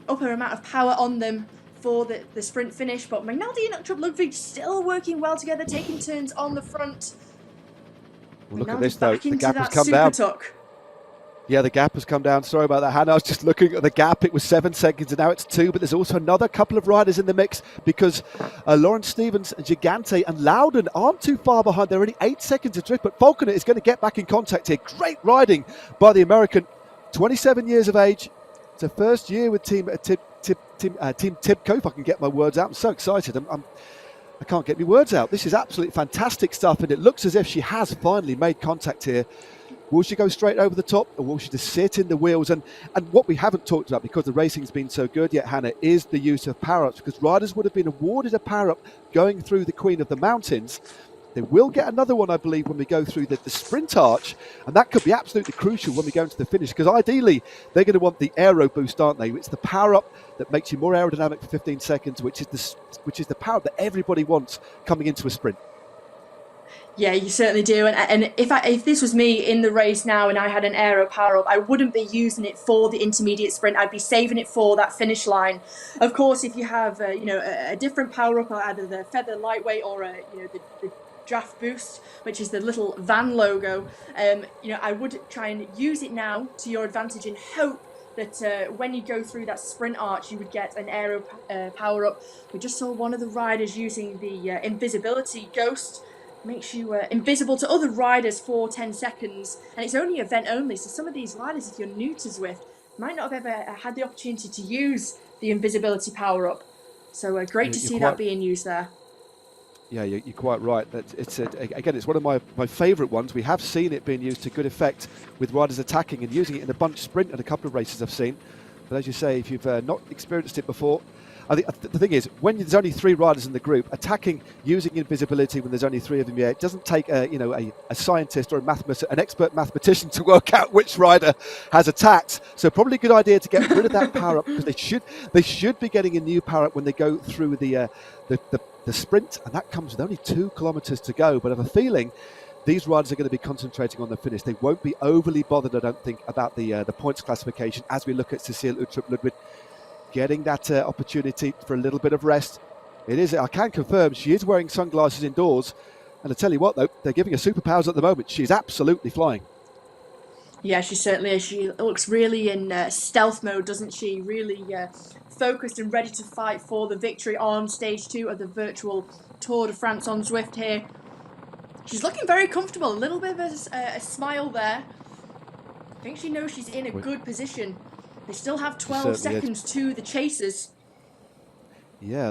amount of power on them for the sprint finish. But McNally and Uchtrup Ludwig still working well together, taking turns on the front. Well, look at this, though. The gap has come down. Tuck. Yeah, the gap has come down. Sorry about that, Hannah. I was just looking at the gap. It was 7 seconds, and now it's 2. But there's also another couple of riders in the mix, because Lawrence Stevens and Gigante and Loudon aren't too far behind. They're only 8 seconds adrift. But Faulkner is going to get back in contact here. Great riding by the American. 27 years of age. It's her first year with Team Tibco, if I can get my words out. I'm so excited. I can't get my words out. This is absolutely fantastic stuff, and it looks as if she has finally made contact here. Will she go straight over the top, or will she just sit in the wheels? And what we haven't talked about, because the racing's been so good yet, Hannah, is the use of power-ups, because riders would have been awarded a power-up going through the Queen of the Mountains. They will get another one, I believe, when we go through the sprint arch, and that could be absolutely crucial when we go into the finish, because ideally they're going to want the aero boost, aren't they? It's the power-up that makes you more aerodynamic for 15 seconds, which is the power that everybody wants coming into a sprint. Yeah, you certainly do. And if this was me in the race now and I had an aero power-up, I wouldn't be using it for the intermediate sprint. I'd be saving it for that finish line. Of course, if you have a different power-up, either the Feather Lightweight or the Draft Boost, which is the little van logo, I would try and use it now to your advantage and hope that when you go through that sprint arch, you would get an aero power-up. We just saw one of the riders using the invisibility ghost makes you invisible to other riders for 10 seconds, and it's only event only, so some of these riders, if you're new to Zwift, might not have ever had the opportunity to use the invisibility power-up. So great to see that being used there. Yeah, you're quite right. That again, it's one of my favourite ones. We have seen it being used to good effect with riders attacking and using it in a bunch sprint at a couple of races I've seen. But as you say, if you've not experienced it before, I think the thing is, when there's only 3 riders in the group, attacking using invisibility when there's only 3 of them, it doesn't take a scientist or an expert mathematician to work out which rider has attacked. So probably a good idea to get rid of that power up, because they should be getting a new power up when they go through the sprint, and that comes with only 2 kilometers to go. But I have a feeling these riders are going to be concentrating on the finish. They won't be overly bothered, I don't think, about the points classification as we look at Cecile Uttrup-Ludwig getting that opportunity for a little bit of rest. I can confirm she is wearing sunglasses indoors, and I tell you what though, they're giving her superpowers at the moment. She's absolutely flying. Yeah, she certainly is. She looks really in stealth mode, doesn't she? Really focused and ready to fight for the victory on stage 2 of the virtual Tour de France on Zwift here. She's looking very comfortable, a little bit of a smile there. I think she knows she's in a good position. They still have 12 seconds to the chasers. Yeah,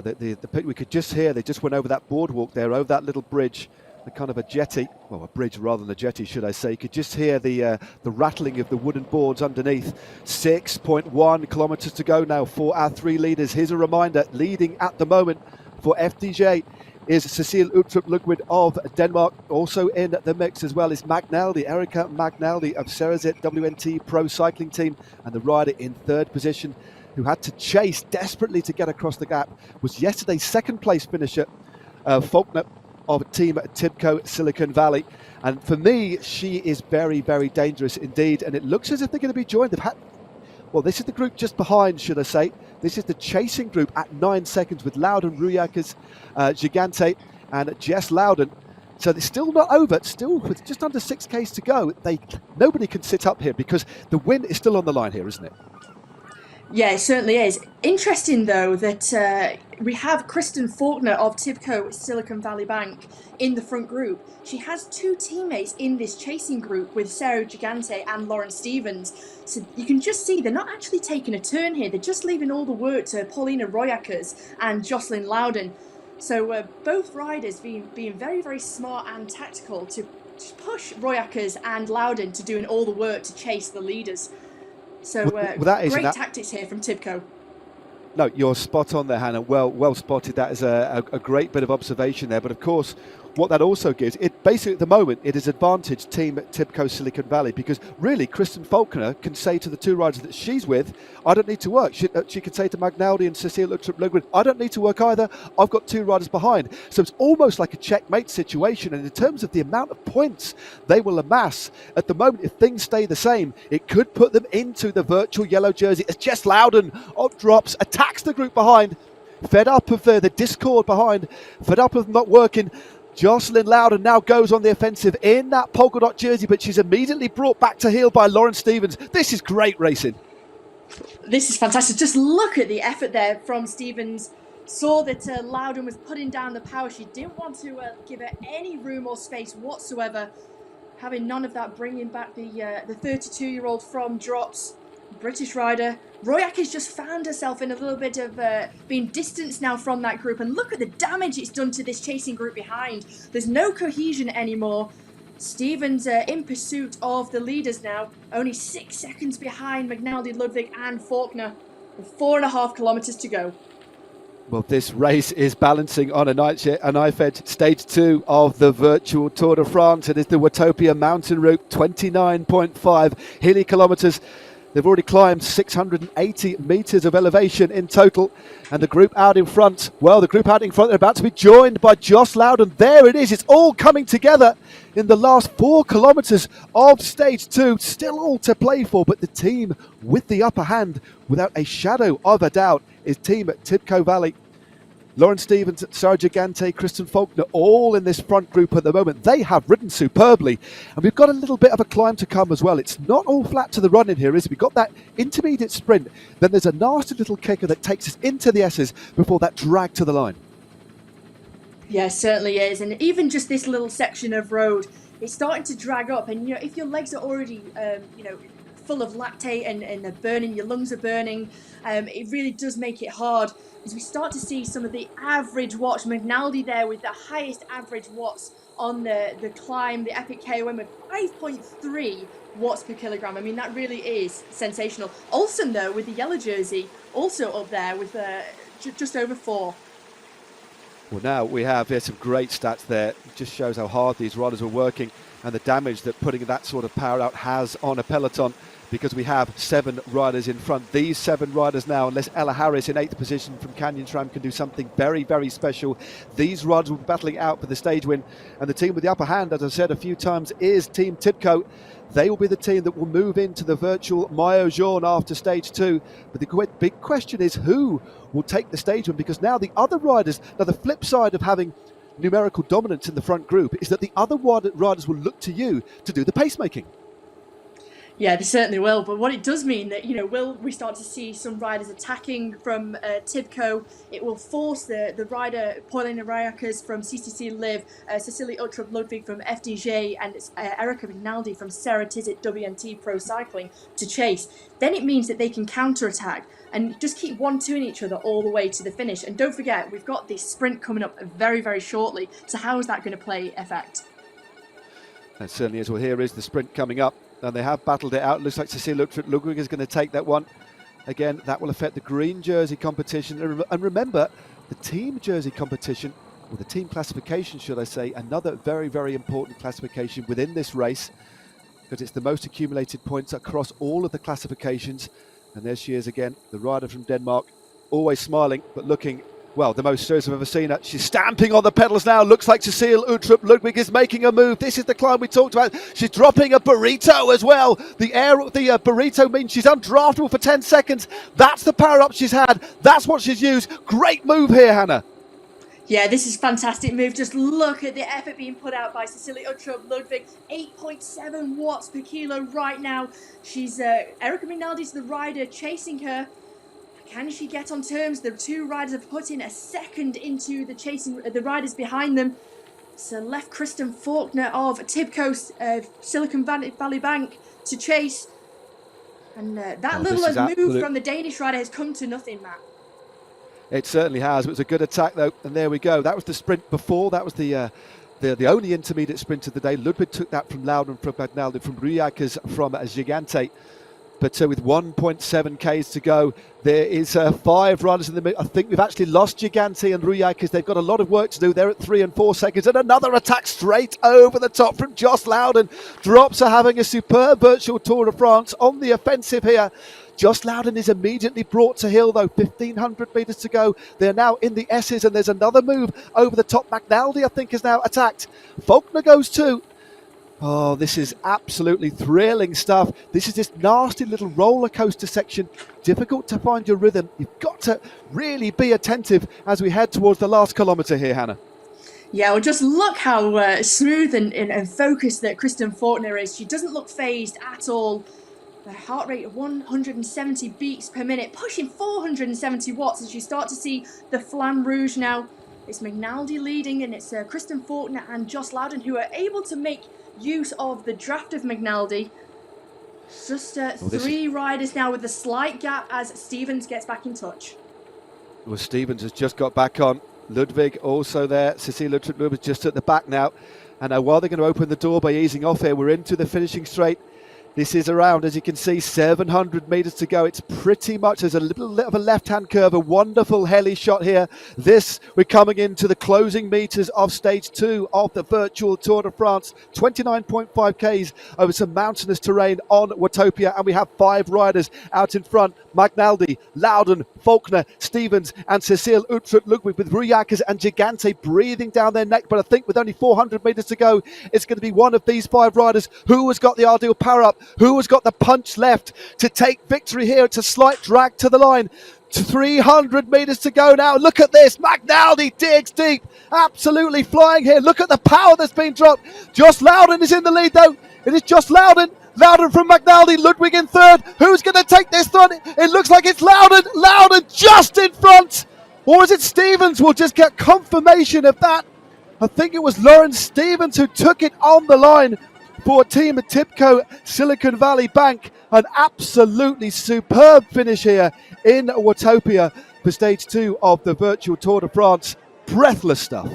we could just hear, they just went over that boardwalk there, over that little bridge, the kind of a jetty, well, a bridge rather than a jetty, should I say. You could just hear the rattling of the wooden boards underneath. 6.1 kilometers to go now for our 3 leaders. Here's a reminder, leading at the moment for FDJ is Cecile Uttrup-Ludwig of Denmark. Also in the mix as well is Erika Magnaldi of Cerazet WNT Pro Cycling Team, and the rider in 3rd position who had to chase desperately to get across the gap was yesterday's 2nd place finisher, Faulkner of Team Tibco Silicon Valley. And for me, she is very, very dangerous indeed, and it looks as if they're going to be joined. This is the group just behind, should I say. This is the chasing group at 9 seconds with Loudon, Rujakers, Gigante and Jess Loudon. So it's still not over, still with just under 6Ks to go. Nobody can sit up here because the win is still on the line here, isn't it? Yeah, it certainly is. Interesting, though, that we have Kristen Faulkner of Tibco Silicon Valley Bank in the front group. She has 2 teammates in this chasing group with Sarah Gigante and Lauren Stevens. So you can just see they're not actually taking a turn here. They're just leaving all the work to Paulina Rojakers and Jocelyn Loudon. So both riders being very, very smart and tactical to push Rojakers and Loudon to doing all the work to chase the leaders. So great tactics here from Tibco. No, you're spot on there, Hannah. Well spotted. That is a great bit of observation there. But of course, what that also gives, it basically at the moment, it is advantage Team Tibco Silicon Valley, because really Kristen Faulkner can say to the 2 riders that she's with, I don't need to work. She can say to Magnaldi and Cecile Uttrup-Ludwig, I don't need to work either. I've got 2 riders behind. So it's almost like a checkmate situation. And in terms of the amount of points they will amass at the moment, if things stay the same, it could put them into the virtual yellow jersey as Jess Loudon drops, attacks the group behind, fed up of the discord behind, fed up of not working. Jocelyn Loudon now goes on the offensive in that polka dot jersey, but she's immediately brought back to heel by Lauren Stevens. This is great racing. This is fantastic. Just look at the effort there from Stevens. Saw that Loudon was putting down the power. She didn't want to give her any room or space whatsoever. Having none of that, bringing back the 32-year-old from drops. British rider. Rojakers just found herself in a little bit of being distanced now from that group, and look at the damage it's done to this chasing group behind. There's no cohesion anymore. Stevens in pursuit of the leaders now, only 6 seconds behind Magnaldi, Ludwig and Faulkner, with 4.5 kilometers to go. Well, this race is balancing on a knife-edge stage 2 of the virtual Tour de France. It is the Watopia mountain route, 29.5 hilly kilometers. They've already climbed 680 metres of elevation in total. And the group out in front, they're about to be joined by Joss Loudon. There it is. It's all coming together in the last 4 kilometres of stage 2. Still all to play for, but the team with the upper hand, without a shadow of a doubt, is Team Tibco Valley. Lauren Stevens, Sarah Gigante, Kristen Faulkner, all in this front group at the moment. They have ridden superbly. And we've got a little bit of a climb to come as well. It's not all flat to the run in here, is it? We've got that intermediate sprint. Then there's a nasty little kicker that takes us into the S's before that drag to the line. Yeah, certainly is. And even just this little section of road, it's starting to drag up. And, if your legs are already, full of lactate and they're burning, your lungs are burning, it really does make it hard as we start to see some of the average watts. McNaldy there with the highest average watts on the climb, the epic KOM of 5.3 watts per kilogram. I mean, that really is sensational. Olsen, though, with the yellow jersey, also up there with just over 4. Well, now we have some great stats there. It just shows how hard these riders were working and the damage that putting that sort of power out has on a peloton, because we have 7 riders in front. These 7 riders now, unless Ella Harris in 8th position from Canyon SRAM can do something very, very special, these riders will be battling out for the stage win. And the team with the upper hand, as I've said a few times, is Team Tipco. They will be the team that will move into the virtual Maillot Jaune after stage 2. But the big question is who will take the stage win, because now the other riders, now the flip side of having numerical dominance in the front group is that the other riders will look to you to do the pacemaking. Yeah, they certainly will. But what it does mean that, will we start to see some riders attacking from Tibco? It will force the rider Pauline Rayakas from CCC Liv, Cecilia Uttrup Ludwig from FDJ, and Erica McNaldy from Sarah Tizet WNT Pro Cycling to chase. Then it means that they can counterattack and just keep 1-2ing each other all the way to the finish. And don't forget, we've got this sprint coming up very, very shortly. So how is that going to play effect? That certainly is. Well, here is the sprint coming up. And they have battled it out. Looks like Cecilia Ludwig is going to take that one. Again, that will affect the green jersey competition. And remember, the team jersey competition, or the team classification, should I say, another very, very important classification within this race, because it's the most accumulated points across all of the classifications. And there she is again, the rider from Denmark, always smiling, but looking, well, the most serious I've ever seen her. She's stamping on the pedals now. Looks like Cecile Uttrup Ludwig is making a move. This is the climb we talked about. She's dropping a burrito as well. The burrito means she's undraftable for 10 seconds. That's the power up she's had. That's what she's used. Great move here, Hannah. Yeah, this is a fantastic move. Just look at the effort being put out by Cecilia Uttrup Ludwig. 8.7 watts per kilo right now. She's Erica McNaldy's the rider chasing her. Can she get on terms? The 2 riders have put in a second into the riders behind them. So left Kristen Faulkner of Tibco Silicon Valley Bank to chase. And that little move from the Danish rider has come to nothing, Matt. It certainly has. It was a good attack, though. And there we go. That was the sprint before. That was the only intermediate sprint of the day. Ludwig took that from Loudon, from McNaldy, from Ruyakers, from Gigante. But with 1.7 Ks to go, there is 5 riders in the middle. I think we've actually lost Gigante and Ruyakers. They've got a lot of work to do. They're at 3 and 4 seconds. And another attack straight over the top from Joss Loudon. Drops are having a superb virtual Tour de France on the offensive here. Joss Loudon is immediately brought to heel, though. 1,500 metres to go. They're now in the S's, and there's another move over the top. McNaldy, I think, is now attacked. Faulkner goes too. Oh, this is absolutely thrilling stuff. This is this nasty little roller coaster section. Difficult to find your rhythm. You've got to really be attentive as we head towards the last kilometre here, Hannah. Yeah, well, just look how smooth and focused that Kristen Faulkner is. She doesn't look phased at all. Her heart rate of 170 beats per minute, pushing 470 watts as you start to see the Flamme Rouge now. It's McNaldy leading, and it's Kristen Faulkner and Joss Loudon who are able to make use of the draft of McNaldy. Just 3 riders now with a slight gap as Stevens gets back in touch. Well, Stevens has just got back on. Ludwig also there. Cecilia Ludwig is just at the back now. And now while they're going to open the door by easing off here, we're into the finishing straight. This is around, as you can see, 700 metres to go. It's pretty much, there's a little bit of a left-hand curve, a wonderful heli shot here. We're coming into the closing metres of stage 2 of the virtual Tour de France. 29.5 Ks over some mountainous terrain on Watopia, and we have 5 riders out in front. McNaldy, Loudon, Faulkner, Stevens, and Cecile Uttrup Ludwig with Ruyakers and Gigante breathing down their neck. But I think with only 400 metres to go, it's going to be one of these 5 riders who has got the ideal power-up, who has got the punch left to take victory here. It's a slight drag to the line. 300 metres to go now. Look at this. McNaldy digs deep. Absolutely flying here. Look at the power that's been dropped. Joss Loudon is in the lead, though. It is Joss Loudon. Loudon from McNaldy. Ludwig in third. Who's going to take this one? It looks like it's Loudon. Loudon just in front. Or is it Stevens? We'll just get confirmation of that I think it was Lauren Stevens who took it on the line for Team Tipco Silicon Valley Bank. An absolutely superb finish here in Watopia for stage 2 of the virtual Tour de France. Breathless stuff.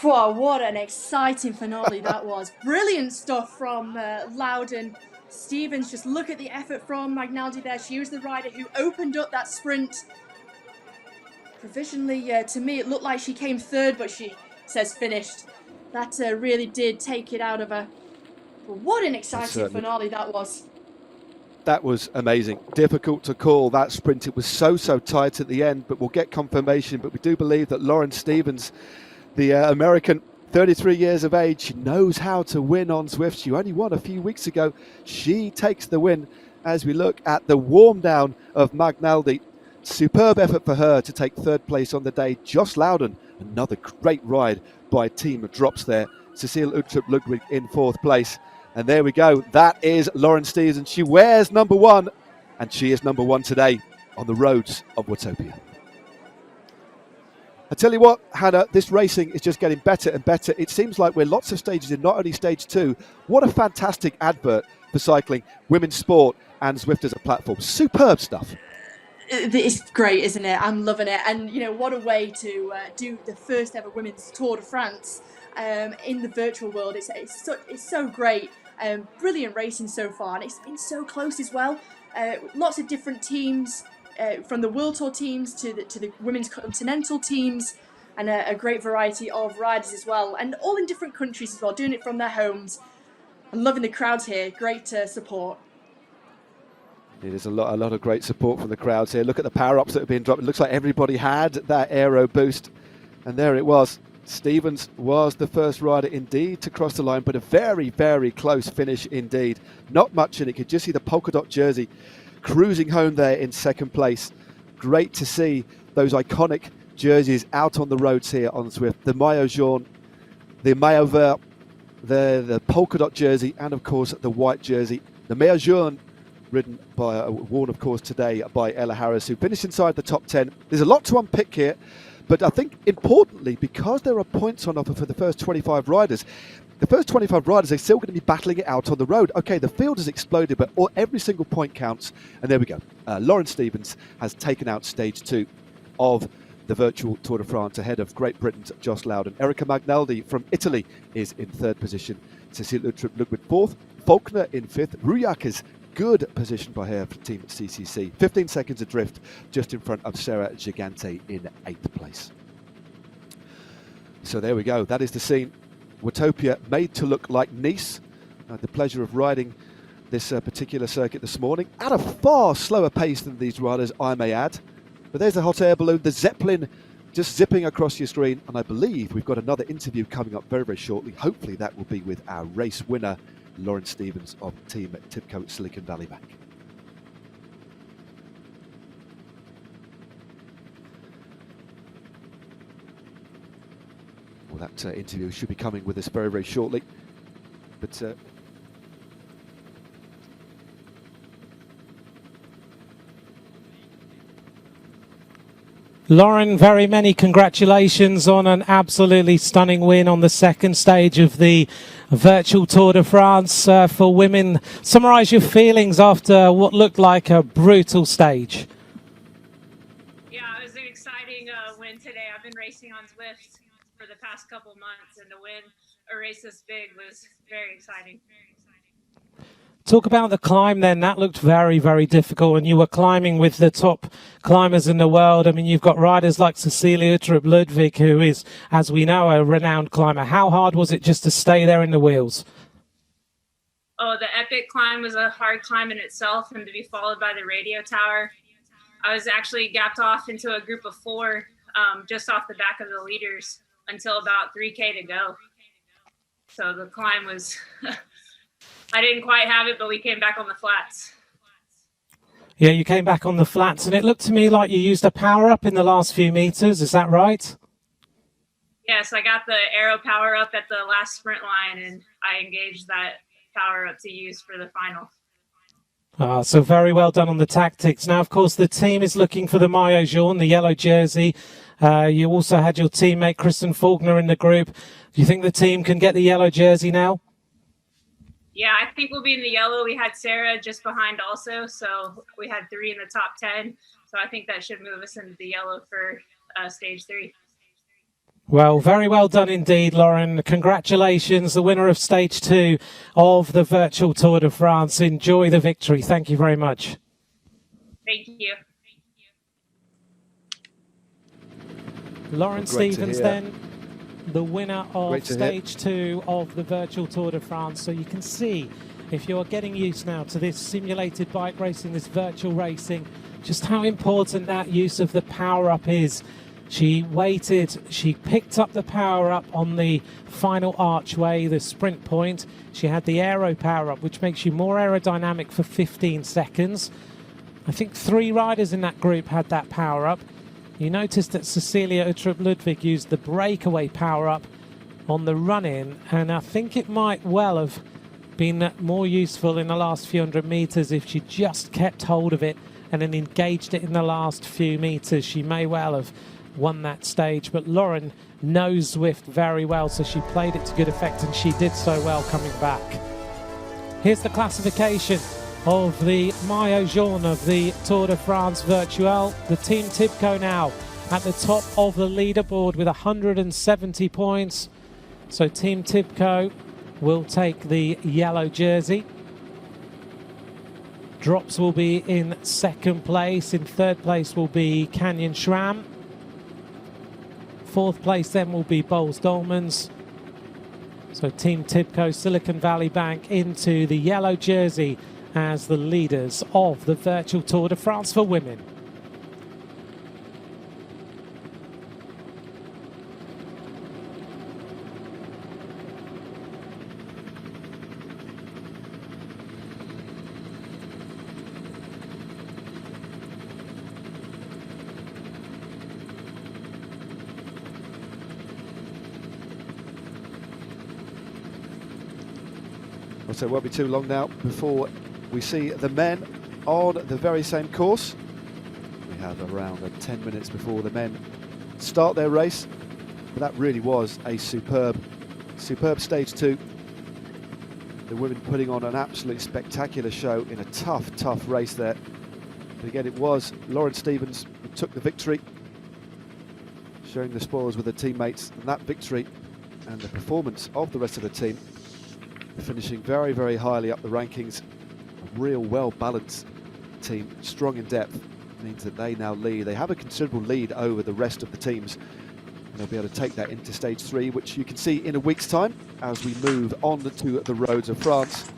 Wow, what an exciting finale that was. Brilliant stuff from Loudon. Stevens, just look at the effort from Magnaldi there. She was the rider who opened up that sprint. Provisionally, to me, it looked like she came third, but she says finished. That really did take it out of her. But what an exciting finale that was. That was amazing. Difficult to call that sprint. It was so tight at the end, but we'll get confirmation. But we do believe that Lauren Stevens, the American, 33 years of age, she knows how to win on Zwift. She only won a few weeks ago. She takes the win as we look at the warm down of Magnaldi. Superb effort for her to take third place on the day. Josh Loudon, another great ride by Team Drops there. Cecile Uttrup Ludwig in fourth place. And there we go. That is Lauren Stevens. She wears number 1, and she is number 1 today on the roads of Watopia. I tell you what, Hannah, this racing is just getting better and better. It seems like we're lots of stages in, not only stage 2. What a fantastic advert for cycling, women's sport, and Zwift as a platform. Superb stuff. It's great, isn't it? I'm loving it. And, you know, what a way to do the first ever women's Tour de France in the virtual world. It's so great. Brilliant racing so far, and it's been so close as well. Lots of different teams, from the World Tour teams to the women's continental teams, and a great variety of riders as well, and all in different countries as well, doing it from their homes. I'm loving the crowds here. Great support. It is a lot of great support from the crowds here. Look at the power-ups that have been dropped. It looks like everybody had that aero boost, and there it was. Stevens was the first rider indeed to cross the line, but a very close finish indeed. Not much in it. You could just see the polka dot jersey cruising home there in second place. Great to see those iconic jerseys out on the roads here on Zwift. The maillot jaune, the maillot vert, the polka dot jersey, and of course the white jersey. The maillot jaune worn of course today by Ella Harris, who finished inside the top 10. There's a lot to unpick here, but I think importantly, because there are points on offer for the first 25 riders, the first 25 riders are still going to be battling it out on the road. Okay, the field has exploded, but every single point counts. And there we go. Lauren Stevens has taken out stage 2 of the virtual Tour de France ahead of Great Britain's Josh Loudon. Erika Magnaldi from Italy is in third position. Cecile Uttrup Ludwig fourth. Faulkner in fifth. Ruyak is good position by her for Team CCC. 15 seconds adrift, just in front of Sarah Gigante in 8th place. So there we go. That is the scene. Watopia made to look like Nice. I had the pleasure of riding this particular circuit this morning at a far slower pace than these riders, I may add. But there's the hot air balloon, the Zeppelin just zipping across your screen. And I believe we've got another interview coming up very shortly. Hopefully that will be with our race winner, Lauren Stevens of Team Tipco Silicon Valley Bank. Well, that interview should be coming with us very shortly. But Lauren, very many congratulations on an absolutely stunning win on the second stage of the virtual Tour de France for women. Summarise your feelings after what looked like a brutal stage. Yeah, it was an exciting win today. I've been racing on Zwift for the past couple months, and to win a race this big was very exciting. Talk about the climb then. That looked very difficult, and you were climbing with the top climbers in the world. I mean, you've got riders like Cecilia Uttrup Ludwig, who is, as we know, a renowned climber. How hard was it just to stay there in the wheels? Oh, the epic climb was a hard climb in itself, and to be followed by the radio tower. I was actually gapped off into a group of 4 just off the back of the leaders until about 3K to go. So the climb was... I didn't quite have it, but we came back on the flats. Yeah, you came back on the flats, and it looked to me like you used a power-up in the last few meters. Is that right? Yes, I got the aero power-up at the last sprint line, and I engaged that power-up to use for the final. So very well done on the tactics. Now, of course, the team is looking for the maillot jaune, the yellow jersey. You also had your teammate Kristen Faulkner in the group. Do you think the team can get the yellow jersey now? Yeah, I think we'll be in the yellow. We had Sarah just behind also, so we had 3 in the top 10. So I think that should move us into the yellow for stage 3. Well, very well done indeed, Lauren. Congratulations, the winner of stage 2 of the virtual Tour de France. Enjoy the victory. Thank you very much. Thank you. Lauren Stevens then, the winner of stage 2 of the virtual Tour de France. So you can see, if you're getting used now to this simulated bike racing, this virtual racing, just how important that use of the power-up is. She waited, she picked up the power-up on the final archway, the sprint point. She had the aero power-up, which makes you more aerodynamic for 15 seconds. I think 3 riders in that group had that power-up. You noticed that Cecilia Uttrup-Ludwig used the breakaway power-up on the run-in, and I think it might well have been more useful in the last few hundred meters if she just kept hold of it and then engaged it in the last few meters. She may well have won that stage, but Lauren knows Zwift very well, so she played it to good effect, and she did so well coming back. Here's the classification of the Maillot Jaune of the Tour de France Virtuelle. The Team Tibco now at the top of the leaderboard with 170 points. So Team Tibco will take the yellow jersey. Drops will be in second place. In third place will be Canyon Schramm. Fourth place then will be Bowles Dolmans. So Team Tibco, Silicon Valley Bank into the yellow jersey as the leaders of the virtual Tour de France for women. So it won't be too long now before we see the men on the very same course. We have around 10 minutes before the men start their race. But that really was a superb stage 2. The women putting on an absolutely spectacular show in a tough race there. But again, it was Lauren Stevens who took the victory, sharing the spoils with her teammates, and that victory and the performance of the rest of the team, finishing very highly up the rankings. A real well-balanced team, strong in depth, means that they now lead. They have a considerable lead over the rest of the teams, and they'll be able to take that into stage 3, which you can see in a week's time as we move on to the roads of France.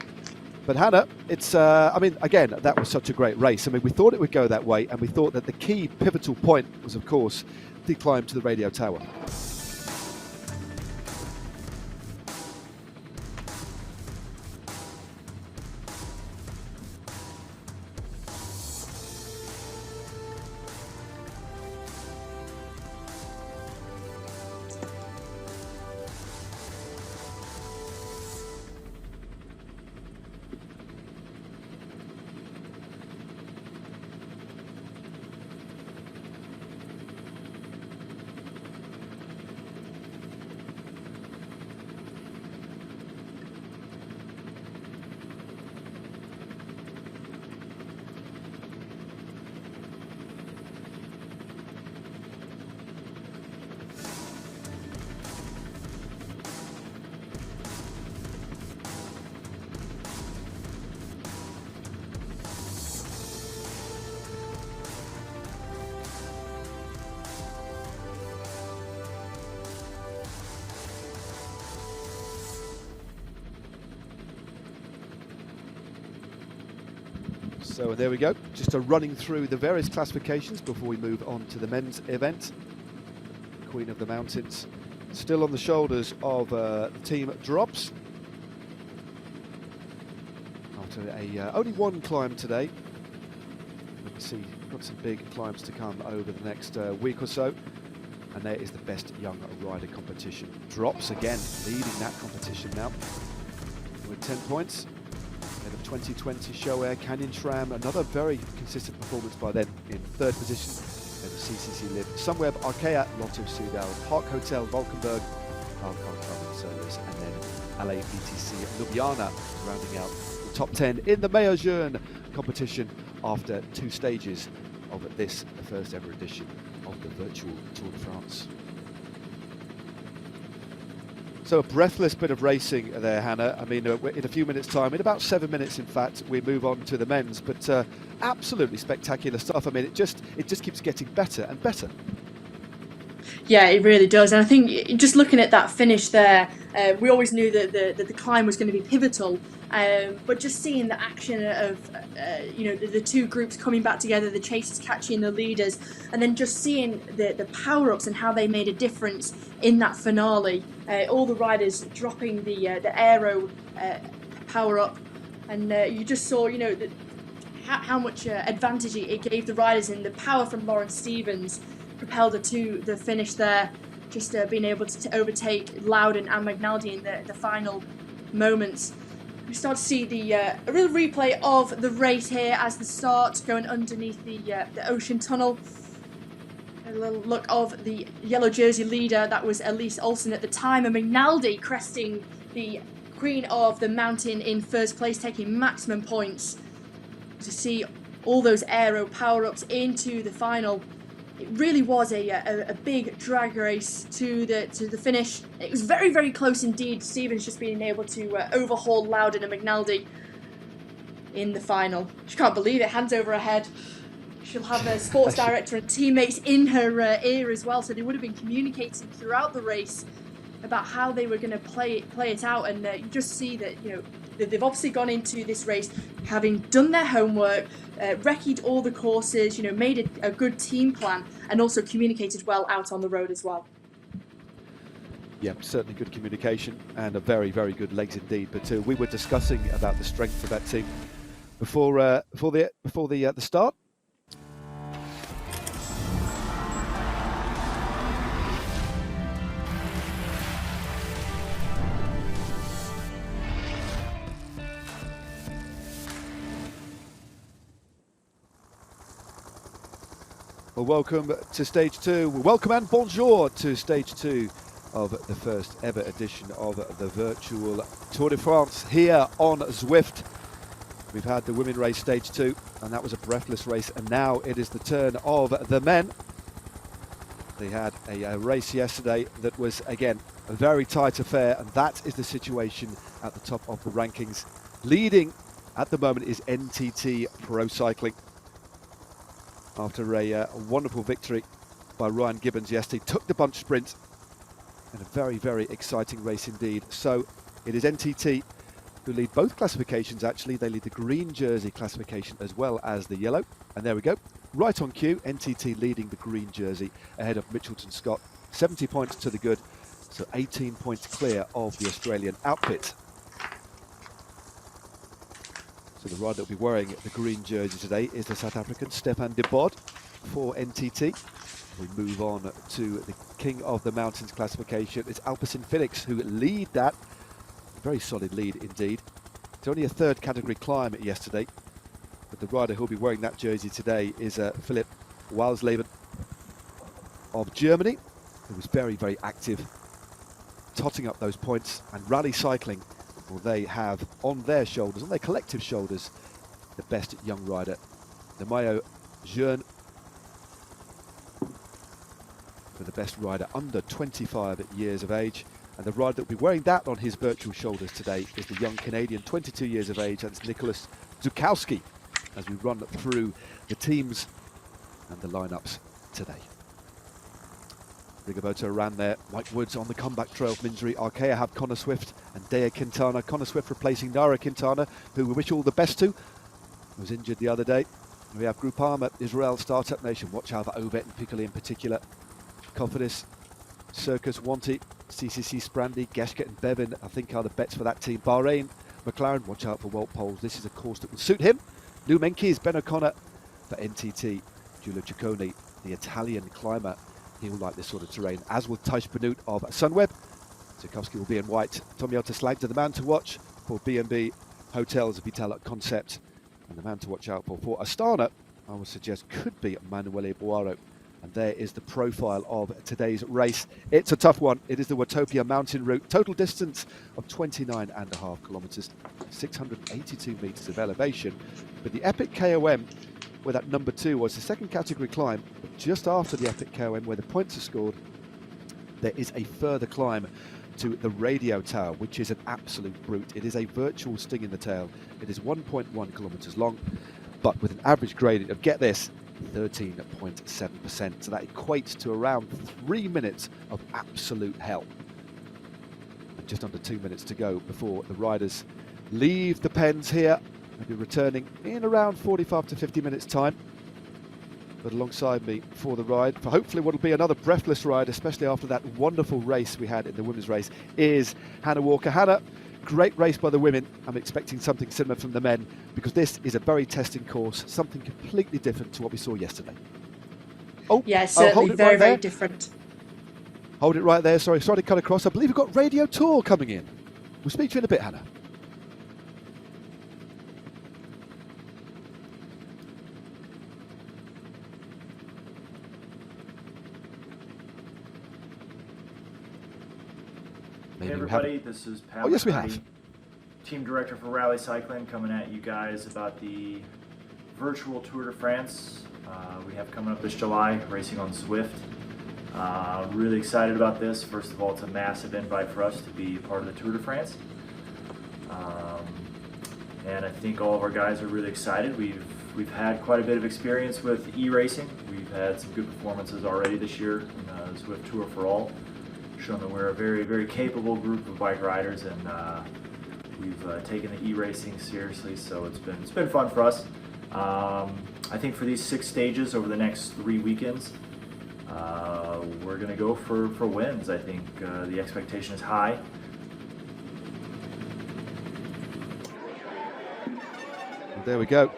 But Hannah, it's I mean, again, that was such a great race. I mean, we thought it would go that way, and we thought that the key pivotal point was, of course, the climb to the radio tower. So there we go, just running through the various classifications before we move on to the men's event. Queen of the Mountains still on the shoulders of the team Drops. After only one climb today. You can see got some big climbs to come over the next week or so. And there is the best young rider competition. Drops again, leading that competition now with 10 points. Of 2020 Show Air, Canyon Schramm, another very consistent performance by them in third position. Then the CCC Live, Sunweb, Arkea, Lotto Soudal, Park Hotel, Valkenburg, Alcon Travel Service, and then LA BTC Ljubljana, rounding out the top 10 in the Maillot Jaune competition after 2 stages of this, the first ever edition of the virtual Tour de France. So a breathless bit of racing there, Hannah. I mean, in a few minutes' time, in about 7 minutes, in fact, we move on to the men's. But absolutely spectacular stuff. I mean, it just keeps getting better and better. Yeah, it really does. And I think just looking at that finish there, we always knew that the climb was going to be pivotal. But just seeing the action of, the 2 groups coming back together, the chasers catching the leaders, and then just seeing the power-ups and how they made a difference in that finale. All the riders dropping the aero power-up, and you just saw, how much advantage it gave the riders, and the power from Lauren Stevens propelled her to the finish there, just being able to overtake Loudon and McNulty in the final moments. We start to see a real replay of the race here as the start going underneath the ocean tunnel. A little look of the yellow jersey leader, that was Elise Olsen at the time, and McNulty cresting the Queen of the Mountain in first place, taking maximum points. To see all those aero power-ups into the final. It really was a big drag race to the finish. It was very, very close indeed. Stevens just being able to overhaul Loudon and McNulty in the final. She can't believe it, hands over her head. She'll have a sports director and teammates in her ear as well, so they would have been communicating throughout the race about how they were going to play it out. And you just see that, that they've obviously gone into this race having done their homework, recce'd all the courses, made a good team plan, and also communicated well out on the road as well. Yeah, certainly good communication and a very, very good legs indeed. But we were discussing about the strength of that team before the start. Well, welcome to stage 2. Welcome and bonjour to stage 2 of the first ever edition of the virtual Tour de France here on Zwift. We've had the women race stage 2, and that was a breathless race, and now it is the turn of the men. They had a race yesterday that was, again, a very tight affair, and that is the situation at the top of the rankings. Leading at the moment is NTT Pro Cycling. After a wonderful victory by Ryan Gibbons yesterday, took the bunch sprint, and a very, very exciting race indeed. So it is NTT who lead both classifications actually. They lead the green jersey classification as well as the yellow. And there we go, right on cue, NTT leading the green jersey ahead of Mitchelton Scott. 70 points to the good, so 18 points clear of the Australian outfit. So the rider that will be wearing the green jersey today is the South African Stefan de Bod for NTT. We move on to the King of the Mountains classification. It's Alpecin Felix who lead that. A very solid lead indeed. It's only a 3rd category climb yesterday, but the rider who will be wearing that jersey today is Philipp Walsleben of Germany, who was very, very active, totting up those points. And Rally Cycling, well, they have on their shoulders, on their collective shoulders, the best young rider, the Maillot Jaune, for the best rider under 25 years of age. And the rider that will be wearing that on his virtual shoulders today is the young Canadian, 22 years of age, that's Nicholas Zukowski, as we run through the teams and the lineups today. Rigoberto ran there, Mike Woods on the comeback trail from injury. Arkea have Connor Swift and Dea Quintana. Connor Swift replacing Nara Quintana, who we wish all the best to, who was injured the other day. We have Groupama, Israel, Startup Nation. Watch out for Ovet and Piccoli in particular. Cofidis, Circus, Wanty, CCC, Sprandy, Geschke and Bevin, I think are the bets for that team. Bahrain, McLaren, watch out for Walt Poles. This is a course that will suit him. Lou Menkes, Ben O'Connor for NTT. Giulio Ciccone, the Italian climber. He will like this sort of terrain, as will Thijs Benoot of Sunweb. Zukowski will be in white. Tomiota Slagter, the man to watch for B&B Hotels, Vital Concept. And the man to watch out for Astana, I would suggest, could be Manuele Boaro And there is the profile of today's race. It's a tough one. It is the Watopia mountain route. Total distance of 29.5 kilometers, 682 meters of elevation. But the epic KOM, where that number 2 was, the second category climb, but just after the epic KOM where the points are scored, there is a further climb to the radio tower, which is an absolute brute. It is a virtual sting in the tail. It is 1.1 kilometers long, but with an average gradient of, get this, 13.7%. So that equates to around 3 minutes of absolute hell. And just under 2 minutes to go before the riders leave the pens here. They'll be returning in around 45 to 50 minutes time. But alongside me for the ride, for hopefully what will be another breathless ride, especially after that wonderful race we had in the women's race, is Hannah Walker. Hannah, great race by the women. I'm expecting something similar from the men, because this is a very testing course, something completely different to what we saw yesterday. Oh, yeah, certainly very, very different. Hold it right there. Sorry to cut across. I believe we've got Radio Tour coming in. We'll speak to you in a bit, Hannah. Hey everybody, this is Pat. Oh, yes, we have. Team Director for Rally Cycling, coming at you guys about the virtual Tour de France we have coming up this July, racing on Zwift. Really excited about this. First of all, it's a massive invite for us to be part of the Tour de France. And I think all of our guys are really excited. We've had quite a bit of experience with e-racing. We've had some good performances already this year in the Zwift Tour for All, shown that we're a very, very capable group of bike riders, and we've taken the e-racing seriously, so it's been fun for us. I think for these 6 stages over the next 3 weekends, we're going to go for wins. I think the expectation is high. Well, there we go.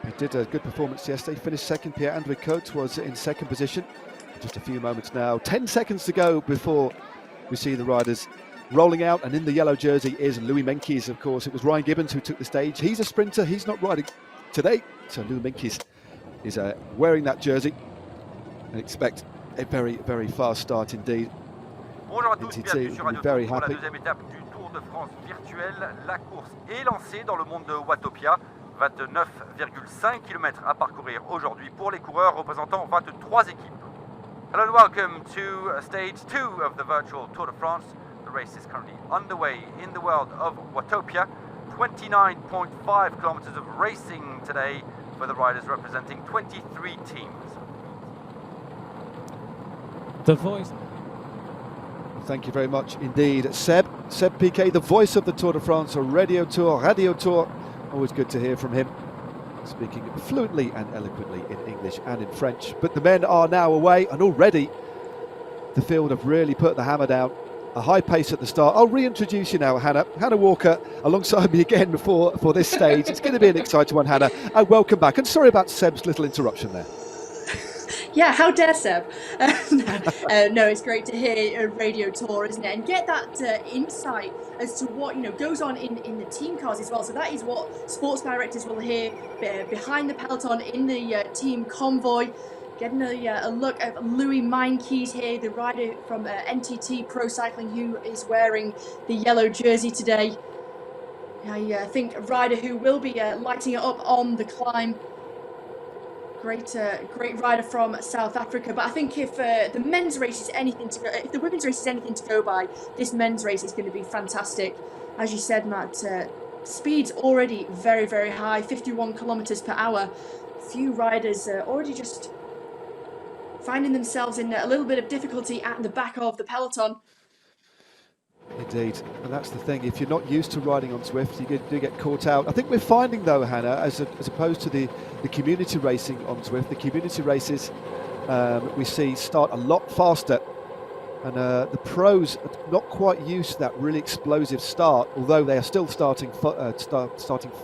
He did a good performance yesterday. Finished second. Pierre-André Cote was in second position. Just a few moments now. 10 seconds to go before we see the riders rolling out, and in the yellow jersey is Louis Meintjes, of course. It was Ryan Gibbons who took the stage. He's a sprinter. He's not riding today, so Louis Meintjes is wearing that jersey, and expect a very, very fast start indeed. Bonjour à tous, bienvenue sur Radio very Tour pour la happy. deuxième étape du Tour de France virtuel. La course est lancée dans le monde de Watopia. 29,5 km à parcourir aujourd'hui pour les coureurs représentant 23 équipes. Hello and welcome to stage 2 of the virtual Tour de France. The race is currently underway in the world of Watopia. 29.5 kilometers of racing today for the riders representing 23 teams. The voice. Thank you very much indeed, Seb Piquet, the voice of the Tour de France, or Radio Tour. Always good to hear from him, speaking fluently and eloquently in English and in French. But the men are now away, and already the field have really put the hammer down. A high pace at the start. I'll reintroduce you now, Hannah. Hannah Walker alongside me again for this stage. It's going to be an exciting one, Hannah. And welcome back. And sorry about Seb's little interruption there. Yeah, how dare Seb? No, it's great to hear a Radio Tour, isn't it? And get that insight as to what goes on in the team cars as well. So that is what sports directors will hear behind the peloton in the team convoy. Getting a look at Louis Meintjes here, the rider from NTT Pro Cycling, who is wearing the yellow jersey today. I think a rider who will be lighting it up on the climb. Great rider from South Africa. But I think if the men's race is anything to go, if the women's race is anything to go by, this men's race is going to be fantastic. As you said, Matt, speed's already very, very high, 51 kilometers per hour. Few riders already just finding themselves in a little bit of difficulty at the back of the peloton. Indeed, and that's the thing. If you're not used to riding on Zwift, you do get caught out. I think we're finding, though, Hannah, as opposed to the community racing on Zwift, the community races we see start a lot faster, and the pros are not quite used to that really explosive start, although they are still starting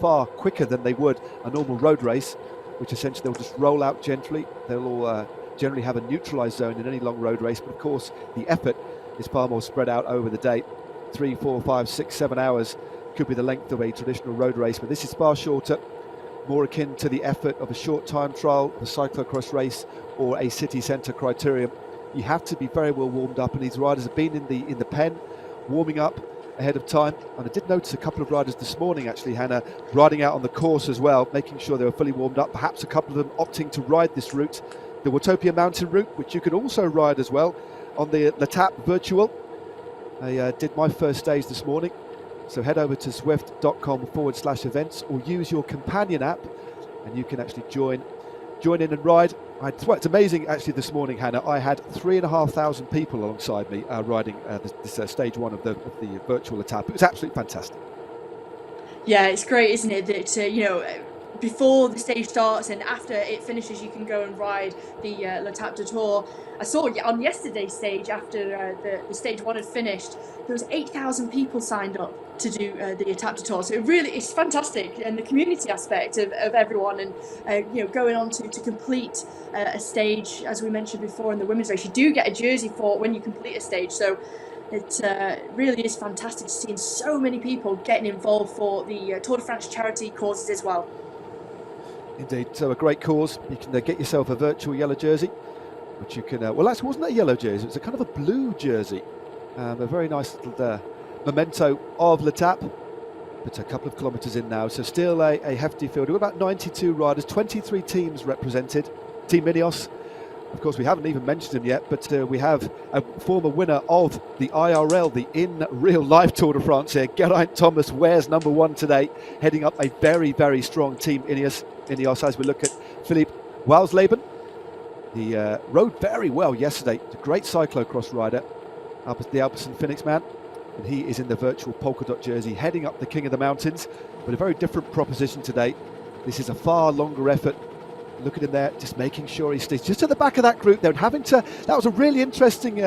far quicker than they would a normal road race, which essentially they'll just roll out gently. They'll all generally have a neutralised zone in any long road race, but of course the effort is far more spread out over the day. 3, 4, 5, 6, 7 hours could be the length of a traditional road race, but this is far shorter. more akin to the effort of a short time trial, a cyclocross race, or a city centre criterium. You have to be very well warmed up, and these riders have been in the pen, warming up ahead of time. And I did notice a couple of riders this morning, actually, Hannah, riding out on the course as well, making sure they were fully warmed up. Perhaps a couple of them opting to ride this route, the Watopia mountain route, which you can also ride as well on the L'Etape virtual. I did my first stage this morning, so head over to zwift.com/events or use your companion app, and you can actually join in and ride. It's amazing actually this morning, Hannah. I had 3,500 people alongside me riding this stage one of the virtual L'Etape. It was absolutely fantastic. Yeah, it's great, isn't it? That before the stage starts and after it finishes, you can go and ride the L'Etape du Tour. I saw on yesterday's stage, after the stage one had finished, there was 8,000 people signed up to do the L'Etape du Tour. So it's fantastic, and the community aspect of everyone, and going on to complete a stage, as we mentioned before in the women's race, you do get a jersey for when you complete a stage. So it really is fantastic seeing so many people getting involved for the Tour de France charity causes as well. Indeed, so a great cause. You can get yourself a virtual yellow jersey, which you can, well, actually wasn't a yellow jersey, it was a kind of a blue jersey. A very nice little memento of L'Etape, but a couple of kilometres in now, so still a hefty field. We've got about 92 riders, 23 teams represented. Team Ineos, of course, we haven't even mentioned him yet, but we have a former winner of the IRL, the in real life Tour de France here. Geraint Thomas wears number one today, heading up a very, very strong Team Ineos as we look at Philippe Walsleben. He rode very well yesterday. He's a great cyclocross rider, the Alpecin Phoenix man, and he is in the virtual polka dot jersey, heading up the King of the Mountains, but a very different proposition today. This is a far longer effort. Look at him there, just making sure he stays just at the back of that group there, and that was a really interesting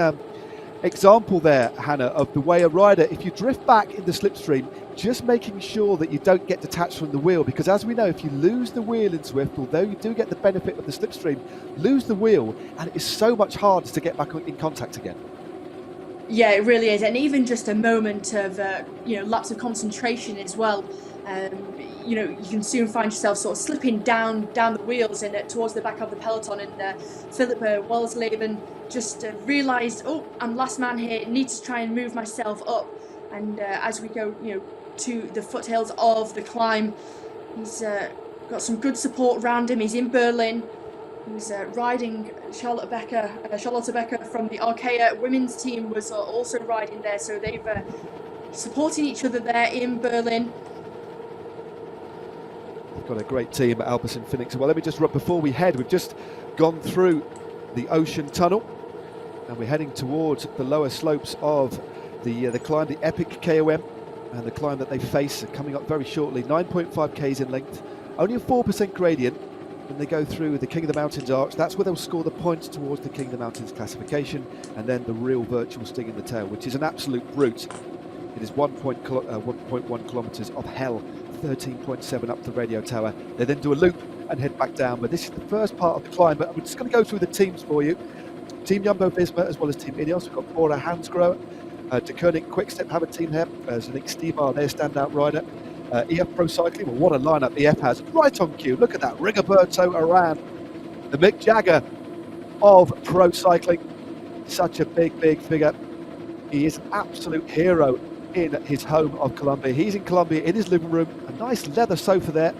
example there, Hannah, of the way a rider, if you drift back in the slipstream, just making sure that you don't get detached from the wheel, because as we know, if you lose the wheel in Zwift, although you do get the benefit of the slipstream, lose the wheel and it is so much harder to get back in contact again. Yeah, it really is, and even just a moment of lapse of concentration as well. You can soon find yourself sort of slipping down the wheels and towards the back of the peloton. And Philipp Walsleben just realised, I'm last man here. Need to try and move myself up. And as we go, to the foothills of the climb, he's got some good support around him. He's in Berlin. He's riding Charlotte Becker from the Arkea women's team was also riding there. So they've supporting each other there in Berlin. We've got a great team at Alpecin Phoenix. Well, let me just, before we head, we've just gone through the ocean tunnel and we're heading towards the lower slopes of the climb, the epic KOM, and the climb that they face coming up very shortly. 9.5 k's in length, only a 4% gradient. When they go through the King of the Mountains arch, that's where they'll score the points towards the King of the Mountains classification, and then the real virtual sting in the tail, which is an absolute brute. It is 1.1 kilometres of hell, 13.7 up to the radio tower. They then do a loop and head back down, but this is the first part of the climb. But I'm just going to go through the teams for you. Team Jumbo-Visma as well as Team Ineos. We've got Bora Hansgrohe, De Koning Quickstep have a team here. Zanik Stibar, their standout rider. EF Pro Cycling, well, what a lineup EF has, right on cue. Look at that, Rigoberto Urán, the Mick Jagger of pro cycling. Such a big figure. He is an absolute hero in his home of Colombia. He's in Colombia in his living room, a nice leather sofa there.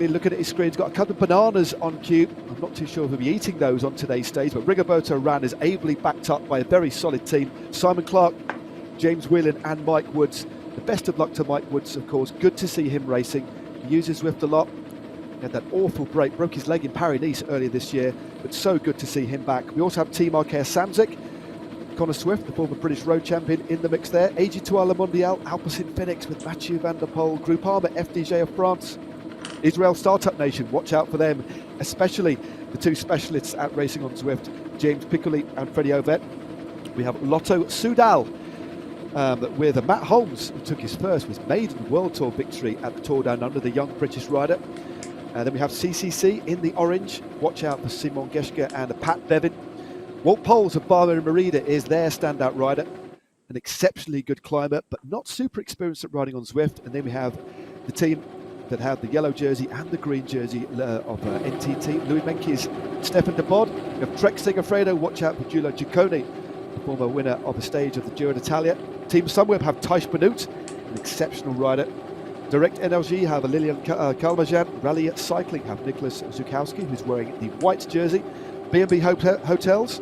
Looking at his screen, he's got a couple of bananas on cue. I'm not too sure if he'll be eating those on today's stage, but Rigoberto Urán is ably backed up by a very solid team. Simon Clark, James Whelan and Mike Woods. The best of luck to Mike Woods, of course. Good to see him racing. He uses Zwift a lot. He had that awful break, broke his leg in Paris-Nice earlier this year, but so good to see him back. We also have Team Arkea Samsic, Connor Swift, the former British road champion, in the mix there. AG2R Le Mondial, Alpecin Phoenix with Mathieu van der Poel, Groupama FDJ of France, Israel Startup Nation, watch out for them, especially the two specialists at Racing on Zwift, James Piccoli and Freddie Ovett. We have Lotto Soudal, with Matt Holmes, who took his maiden World Tour victory at the Tour Down Under, the young British rider. Then we have CCC in the orange. Watch out for Simon Geschke and Pat Bevin. Walt Poles of Barber and Merida is their standout rider. An exceptionally good climber, but not super experienced at riding on Zwift. And then we have the team that have the yellow jersey and the green jersey of NTT. Louis Menkes, Stefan de Bod. We have Trek Segafredo. Watch out for Giulio Ciccone, the former winner of a stage of the Giro d'Italia. Team Sunweb have Thijs Benoot, an exceptional rider. Direct Energy have Lilian Kalmajan. Rally Cycling have Nicholas Zukowski, who's wearing the white jersey. B&B Hotels,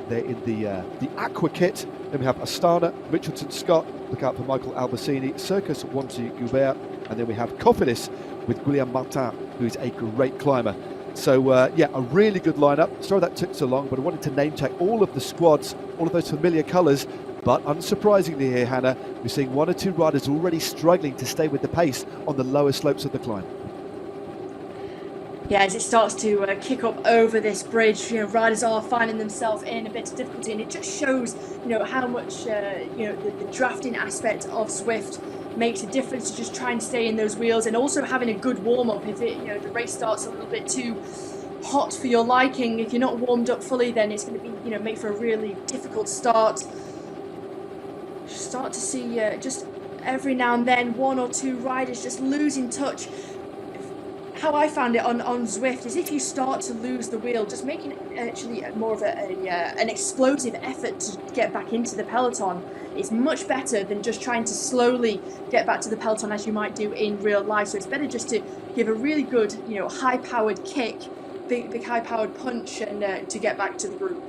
they're in the aqua kit. Then we have Astana, Richardson Scott. Look out for Michael Albacini, Circus Wanty Goubert. And then we have Cofidis with Guillaume Martin, who is a great climber. So, yeah, a really good lineup. Sorry that took so long, but I wanted to name check all of the squads, all of those familiar colours. But unsurprisingly here, Hannah, we're seeing one or two riders already struggling to stay with the pace on the lower slopes of the climb. Yeah, as it starts to kick up over this bridge, riders are finding themselves in a bit of difficulty, and it just shows, how much, the drafting aspect of Zwift makes a difference to just trying to stay in those wheels, and also having a good warm-up. If the race starts a little bit too hot for your liking, if you're not warmed up fully, then it's going to be, make for a really difficult start. Start to see just every now and then one or two riders just losing touch. How I found it on Zwift is if you start to lose the wheel, just making it actually more of an explosive effort to get back into the peloton is much better than just trying to slowly get back to the peloton as you might do in real life. So it's better just to give a really good, high-powered kick, big high-powered punch, and to get back to the group.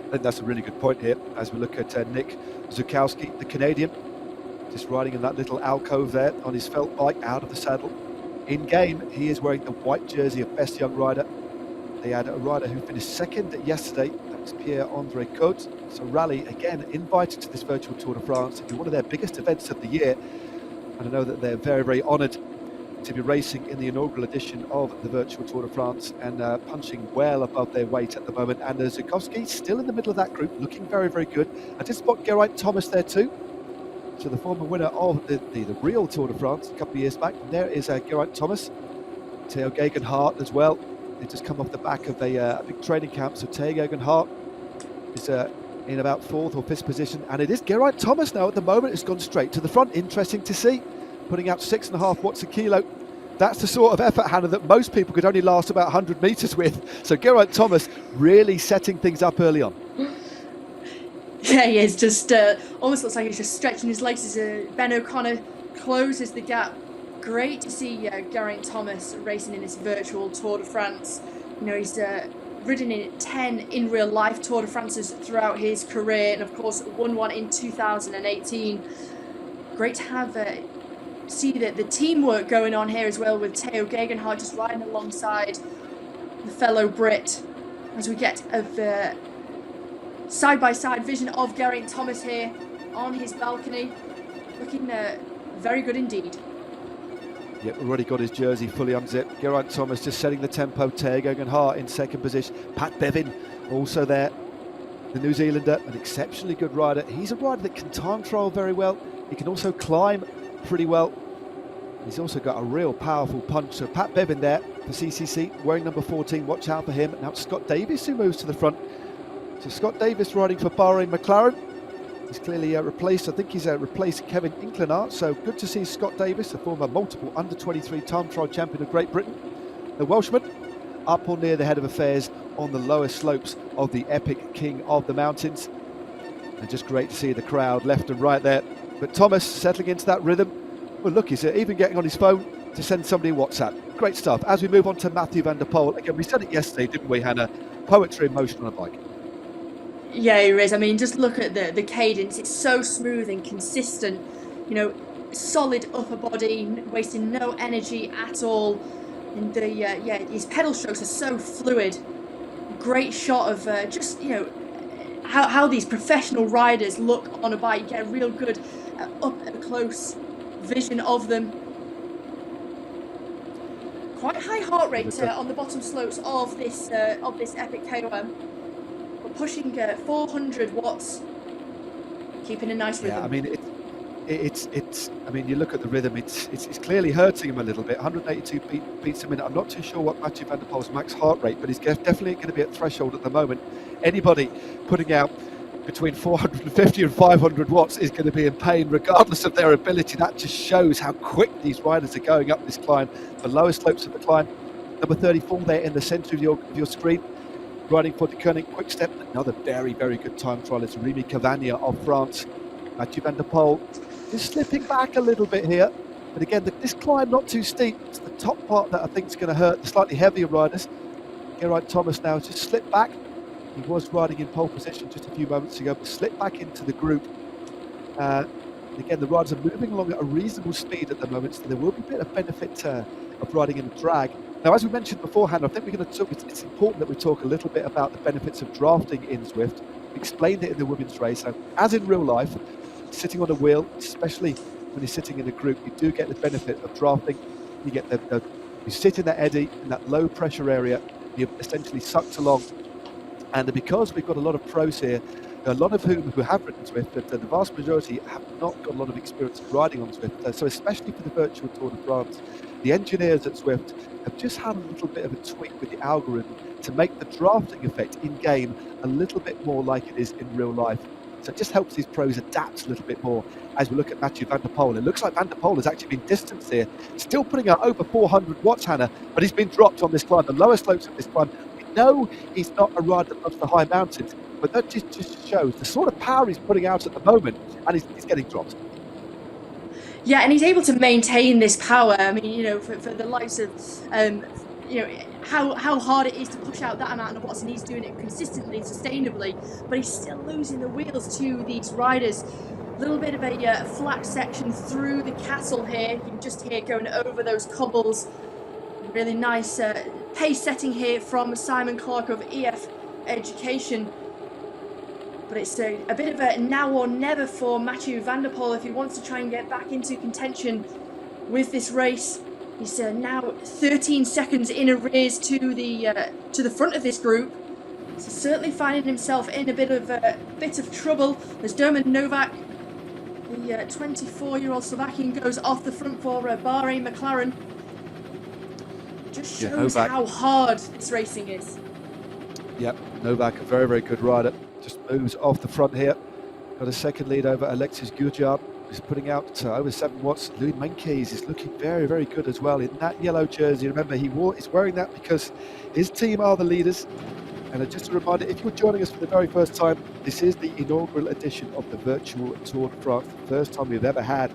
I think that's a really good point here as we look at Nick Zukowski, the Canadian, just riding in that little alcove there on his felt bike out of the saddle. In game, he is wearing the white jersey of Best Young Rider. They had a rider who finished second yesterday. That was Pierre-André Cote. So Rally, again, invited to this virtual Tour de France. It'll be one of their biggest events of the year. And I know that they're very, very honoured to be racing in the inaugural edition of the virtual Tour de France and punching well above their weight at the moment. And Zukowski still in the middle of that group, looking very, very good. I did spot Geraint Thomas there too. So the former winner of the real Tour de France a couple of years back. And there is Geraint Thomas, Theo Gegenhardt as well. They just come off the back of a big training camp. So Theo Gegenhardt is in about 4th or 5th position. And it is Geraint Thomas now at the moment. It's gone straight to the front. Interesting to see. Putting out 6.5 watts a kilo. That's the sort of effort, Hannah, that most people could only last about 100 metres with. So Geraint Thomas really setting things up early on. Yeah, he is. Just almost looks like he's just stretching his legs as Ben O'Connor closes the gap. Great to see Geraint Thomas racing in this virtual Tour de France. He's ridden in 10 in real life Tour de France's throughout his career, and of course won one in 2018. Great to have see the teamwork going on here as well, with Theo Gegenhardt just riding alongside the fellow Brit, as we get a side-by-side vision of Geraint Thomas here on his balcony, looking very good indeed. Yep, already got his jersey fully unzipped. Geraint Thomas just setting the tempo. Theo Gegenhardt in second position. Pat Bevin also there, the New Zealander, an exceptionally good rider. He's a rider that can time trial very well. He can also climb pretty well. He's also got a real powerful punch. So Pat Bevin there for CCC, wearing number 14. Watch out for him. Now it's Scott Davis who moves to the front. So Scott Davis riding for Bahrain McLaren. He's clearly replaced. I think he's replaced Kevin Inclinart. So good to see Scott Davis, a former multiple under-23 time trial champion of Great Britain. The Welshman up or near the head of affairs on the lower slopes of the epic King of the Mountains. And just great to see the crowd left and right there. But Thomas settling into that rhythm. Well, look, he's even getting on his phone to send somebody a WhatsApp. Great stuff. As we move on to Mathieu van der Poel, again, we said it yesterday, didn't we, Hannah? Poetry in motion on a bike. Yeah, it is. I mean, just look at the cadence. It's so smooth and consistent. Solid upper body, wasting no energy at all. And his pedal strokes are so fluid. Great shot of how these professional riders look on a bike. You get a real good up close vision of them. Quite high heart rate on the bottom slopes of this epic KOM. We're pushing 400 watts, keeping a nice rhythm. Yeah, I mean it's. I mean, you look at the rhythm. It's clearly hurting him a little bit. 182 beats a minute. I'm not too sure what Mathieu van der Poel's max heart rate, but he's definitely going to be at threshold at the moment. Anybody putting out between 450 and 500 watts is going to be in pain regardless of their ability. That just shows how quick these riders are going up this climb, the lower slopes of the climb. Number 34 there in the centre of your screen, riding for the Koenig Quick Step. Another very, very good time trialist, Remy Cavagna of France. Mathieu van der Poel is slipping back a little bit here. But again, this climb not too steep. It's the top part that I think is going to hurt the slightly heavier riders. Geraint Thomas now has just slipped back. He was riding in pole position just a few moments ago, but slipped back into the group. Again, the riders are moving along at a reasonable speed at the moment, so there will be a bit of benefit of riding in a drag. Now, as we mentioned beforehand, I think we're going to talk. It's important that we talk a little bit about the benefits of drafting in Zwift. We explained it in the women's race. So, as in real life, sitting on a wheel, especially when you're sitting in a group, you do get the benefit of drafting. You get you sit in that eddy, in that low pressure area, you're essentially sucked along. And because we've got a lot of pros here, a lot of whom who have ridden Zwift, but the vast majority have not got a lot of experience riding on Zwift. So especially for the virtual Tour de France, the engineers at Zwift have just had a little bit of a tweak with the algorithm to make the drafting effect in-game a little bit more like it is in real life. So it just helps these pros adapt a little bit more as we look at Mathieu van der Poel. It looks like van der Poel has actually been distanced here, still putting out over 400 watts, Hannah, but he's been dropped on this climb, the lower slopes of this climb. We know he's not a rider that loves the high mountains, but that just shows the sort of power he's putting out at the moment, and he's getting dropped. Yeah, and he's able to maintain this power. I mean, you know, for the likes of, you know, how hard it is to push out that amount of watts, and he's doing it consistently, sustainably, but he's still losing the wheels to these riders. A little bit of a flat section through the castle here. You can just hear going over those cobbles. Really nice pace setting here from Simon Clark of EF Education. But it's a bit of a now or never for Mathieu van der Poel if he wants to try and get back into contention with this race. He's now 13 seconds in arrears to the front of this group. So certainly finding himself in a bit of trouble. There's Domen Novak, the 24-year-old Slovakian, goes off the front for Bahrain McLaren. Just shows how hard this racing is. Yep, Novak, a very, very good rider. Just moves off the front here. Got a second lead over Alexis Gurjard, who's putting out over 7 watts. Louis Meintjes is looking very, very good as well in that yellow jersey. Remember, he's wearing that because his team are the leaders. And just a reminder, if you're joining us for the very first time, this is the inaugural edition of the virtual Tour de France, the first time we've ever had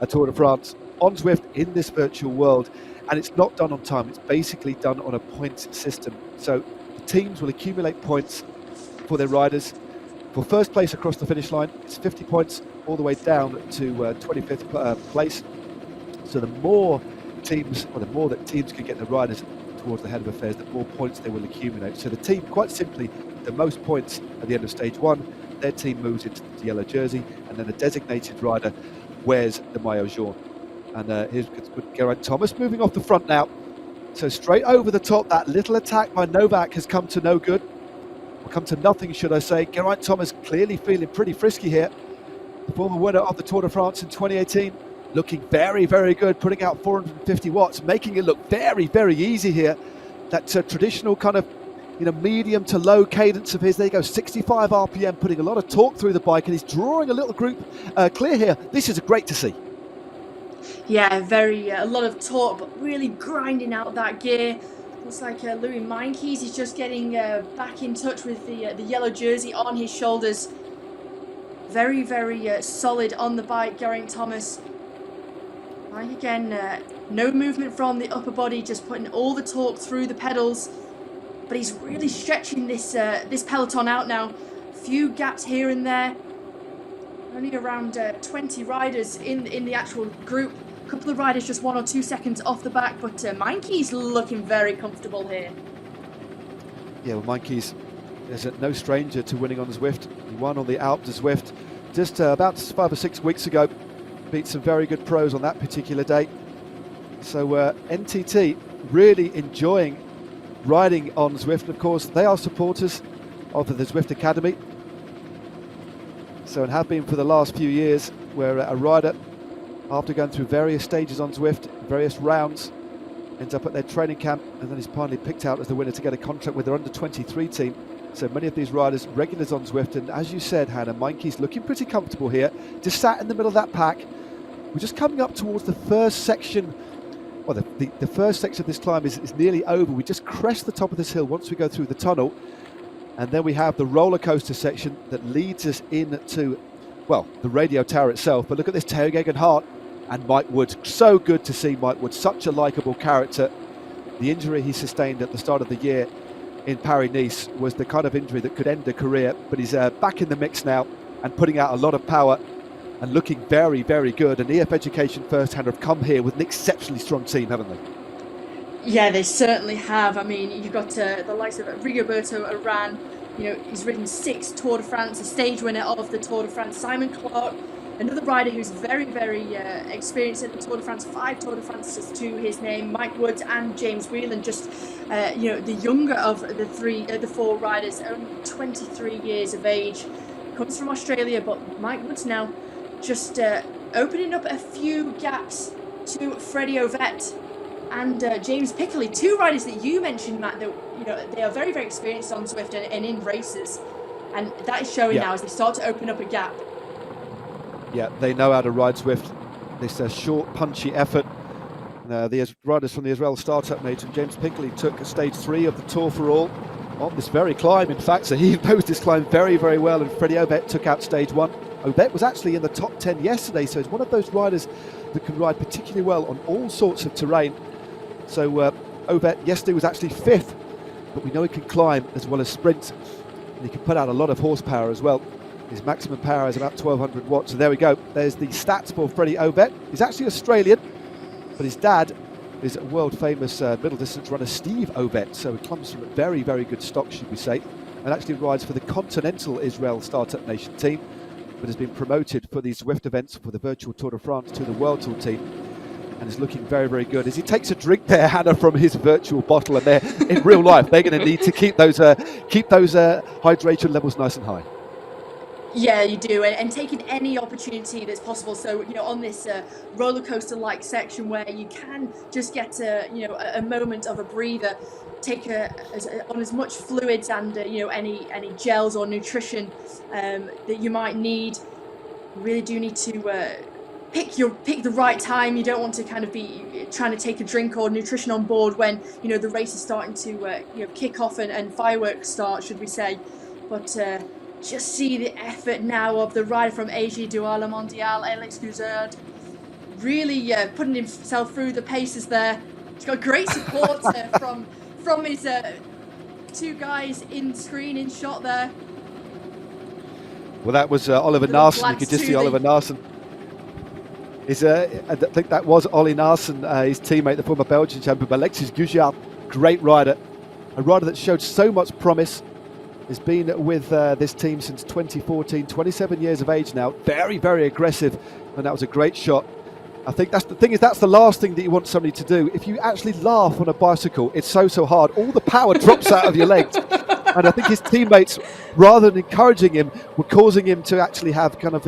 a Tour de France on Zwift in this virtual world. And it's not done on time, it's basically done on a points system. So the teams will accumulate points for their riders. For first place across the finish line, it's 50 points all the way down to 25th place. So the more teams, or the more that teams can get the riders towards the head of affairs, the more points they will accumulate. So the team, quite simply, the most points at the end of stage 1, their team moves into the yellow jersey, and then a designated rider wears the maillot jaune. And here's Geraint Thomas moving off the front now. So straight over the top, that little attack by Novak has come to no good. Or come to nothing, should I say. Geraint Thomas clearly feeling pretty frisky here. The former winner of the Tour de France in 2018. Looking very, very good, putting out 450 watts, making it look very, very easy here. That traditional kind of, you know, medium to low cadence of his. There you go, 65 RPM, putting a lot of torque through the bike, and he's drawing a little group clear here. This is great to see. Yeah, a lot of torque, but really grinding out that gear. Looks like Louis Meintjes is just getting back in touch with the yellow jersey on his shoulders. Very, very solid on the bike, Geraint Thomas. Like again, no movement from the upper body, just putting all the torque through the pedals. But he's really stretching this peloton out now. Few gaps here and there. Only around 20 riders in the actual group. A couple of riders just 1 or 2 seconds off the back, but Meintjes looking very comfortable here. Yeah, well, Meintjes is no stranger to winning on Zwift. He won on the Alpe d'Huez just about 5 or 6 weeks ago. Beat some very good pros on that particular day. So NTT really enjoying riding on Zwift. Of course, they are supporters of the Zwift Academy. So, and have been for the last few years, where a rider, after going through various stages on Zwift, various rounds, ends up at their training camp, and then is finally picked out as the winner to get a contract with their under-23 team. So many of these riders regulars on Zwift, and as you said, Hannah, Meinke's looking pretty comfortable here, just sat in the middle of that pack. We're just coming up towards the first section. Well, the first section of this climb is nearly over. We just crest the top of this hill once we go through the tunnel, and then we have the roller coaster section that leads us into, well, the radio tower itself. But look at this, Theo Gegenhardt and Mike Wood. So good to see Mike Wood, such a likeable character. The injury he sustained at the start of the year in Paris-Nice was the kind of injury that could end a career, but he's back in the mix now and putting out a lot of power and looking very, very good. And EF Education First Hand have come here with an exceptionally strong team, haven't they? Yeah, they certainly have. I mean, you've got the likes of Rigoberto Urán. You know, he's ridden 6 Tour de France, a stage winner of the Tour de France. Simon Clark, another rider who's very, very experienced in the Tour de France, 5 Tour de France's to his name. Mike Woods and James Whelan, just you know, the younger of the 4 riders, only 23 years of age, comes from Australia. But Mike Woods now just opening up a few gaps to Freddie Ovett and James Pickley, 2 riders that you mentioned, Matt, that, you know, they are very, very experienced on Zwift and in races, and that is showing now as they start to open up a gap. Yeah, they know how to ride Zwift. This short, punchy effort. The riders from the Israel Startup Nation, James Pickley took stage 3 of the Tour for All on this very climb, in fact, so he knows this climb very, very well, and Freddie Ovett took out stage 1. Ovett was actually in the top 10 yesterday, so he's one of those riders that can ride particularly well on all sorts of terrain. So Ovett yesterday was actually 5th, but we know he can climb as well as sprint, and he can put out a lot of horsepower as well. His maximum power is about 1200 watts. So there we go. There's the stats for Freddie Ovett. He's actually Australian, but his dad is a world-famous middle distance runner, Steve Ovett. So he comes from a very, very good stock, should we say, and actually rides for the Continental Israel Startup Nation team, but has been promoted for these Zwift events for the Virtual Tour de France to the World Tour team, and is looking very, very good. As he takes a drink there, Hannah, from his virtual bottle, and they're in real life, they're going to need to keep those hydration levels nice and high. Yeah, you do, and taking any opportunity that's possible. So, you know, on this roller coaster-like section where you can just get a moment of a breather, take on as much fluids and you know, any gels or nutrition that you might need. You really do need to pick the right time. You don't want to kind of be trying to take a drink or nutrition on board when, you know, the race is starting to you know, kick off and fireworks start, should we say. But just see the effort now of the rider from AG Dual Mondial, Alex Guzard, really putting himself through the paces there. He's got great support from his 2 guys in shot there. Well, that was Oliver Narsson. You could just see Oliver Narsson. I think that was Ollie Narsson, his teammate, the former Belgian champion. But Alexis Gujard, great rider, a rider that showed so much promise. Has been with this team since 2014, 27 years of age now. Very, very aggressive, and that was a great shot. I think that's the thing, is that's the last thing that you want somebody to do. If you actually laugh on a bicycle, it's so hard. All the power drops out of your legs. And I think his teammates, rather than encouraging him, were causing him to actually have kind of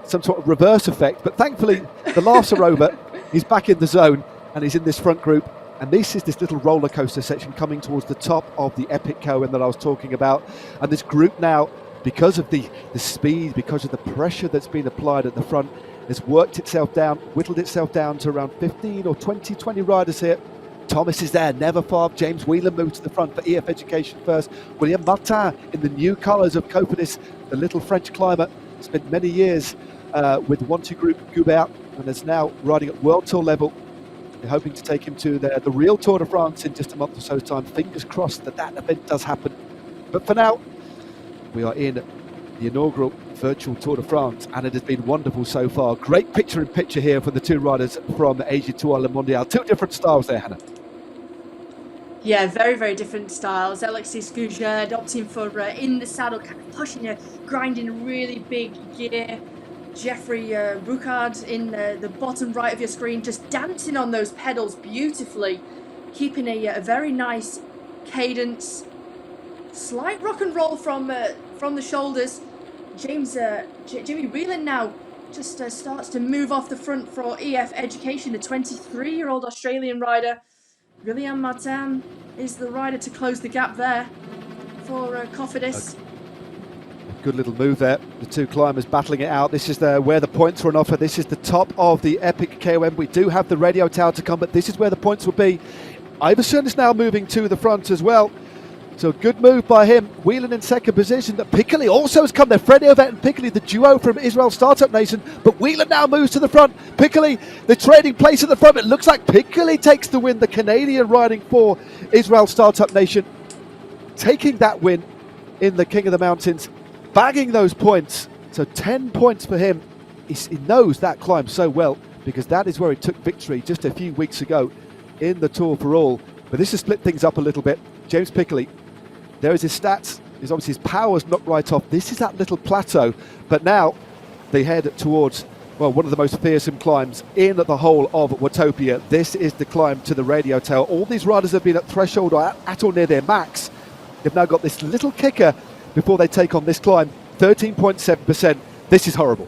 some sort of reverse effect. But thankfully, the laughs are over. He's back in the zone, and he's in this front group. And this is this little roller coaster section coming towards the top of the epic Cohen that I was talking about. And this group now, because of the speed, because of the pressure that's been applied at the front, has worked itself down, whittled itself down to around 15 or 20 riders here. Thomas is there, never far. James Whelan moves to the front for EF Education First. William Martin in the new colours of Cofidis, the little French climber, spent many years with the 1-2 group Goubert, and is now riding at World Tour level. They're hoping to take him to the real Tour de France in just a month or so's time. Fingers crossed that event does happen. But for now, we are in the inaugural Virtual Tour de France, and it has been wonderful so far. Great picture-in-picture here for the 2 riders from Asia Tour Le Mondial. 2 different styles there, Hannah. Yeah, very, very different styles. Alexis Gujard opting for in the saddle, kind of pushing, grinding really big gear. Jeffrey Boucard in the bottom right of your screen, just dancing on those pedals beautifully, keeping a very nice cadence. Slight rock and roll from the shoulders. Jimmy Whelan now just starts to move off the front for EF Education, the 23-year-old Australian rider. William Martin is the rider to close the gap there. for Cofidis. Good little move there. The two climbers battling it out. This is where the points are on offer. This is the top of the Epic KOM. We do have the radio tower to come, but this is where the points will be. Iverson is now moving to the front as well. So good move by him. Whelan in second position. Piccoli also has come there. Freddie Ovett and Piccoli, the duo from Israel Startup Nation. But Whelan now moves to the front. Piccoli, the trading place at the front. It looks like Piccoli takes the win. The Canadian riding for Israel Startup Nation, taking that win in the King of the Mountains, bagging those points. So 10 points for him. He knows that climb so well, because that is where he took victory just a few weeks ago in the Tour for All. But this has split things up a little bit. James Piccoli, there is his stats. There's obviously his power's knocked right off. This is that little plateau. But now they head towards, well, one of the most fearsome climbs in the whole of Watopia. This is the climb to the radio tower. All these riders have been at threshold or at or near their max. They've now got this little kicker before they take on this climb. 13.7%. This is horrible.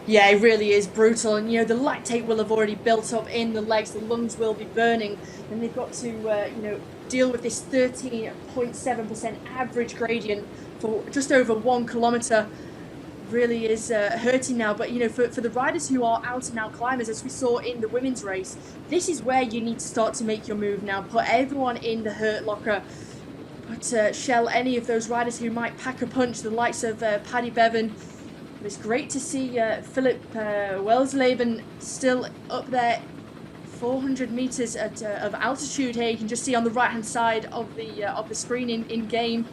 Yeah, it really is brutal. And, the lactate will have already built up in the legs. The lungs will be burning. And they've got to, deal with this 13.7% average gradient for just over 1 kilometre. Really is hurting now. But, for the riders who are out and out climbers, as we saw in the women's race, this is where you need to start to make your move now. Put everyone in the hurt locker. But shell any of those riders who might pack a punch, the likes of Paddy Bevan. But it's great to see Philip Welsleben still up there, 400 meters of altitude here. You can just see on the right-hand side of the screen in game.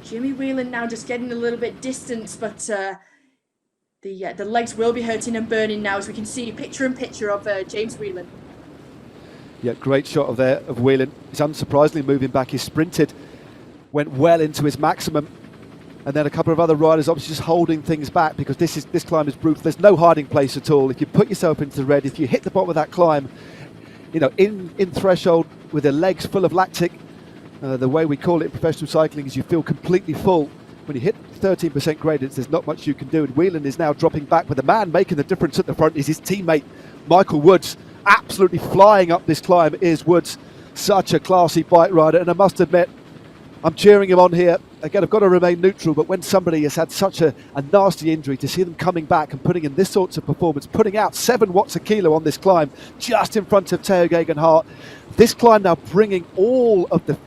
Jimmy Whelan now just getting a little bit distant, but the legs will be hurting and burning now, as we can see picture-in-picture of James Whelan. Yeah, great shot of Whelan. He's unsurprisingly moving back. He sprinted, went well into his maximum. And then a couple of other riders obviously just holding things back, because this climb is brutal. There's no hiding place at all. If you put yourself into the red, if you hit the bottom of that climb, in threshold with the legs full of lactic, the way we call it in professional cycling is you feel completely full. When you hit 13% gradients, there's not much you can do. And Whelan is now dropping back, but the man making the difference at the front is his teammate, Michael Woods. Absolutely flying up this climb is Woods. Such a classy bike rider, and I must admit, I'm cheering him on here. Again, I've got to remain neutral, but when somebody has had such a nasty injury, to see them coming back and putting in this sort of performance, putting out 7 watts a kilo on this climb, just in front of Theo Gegenhardt. This climb now bringing all of the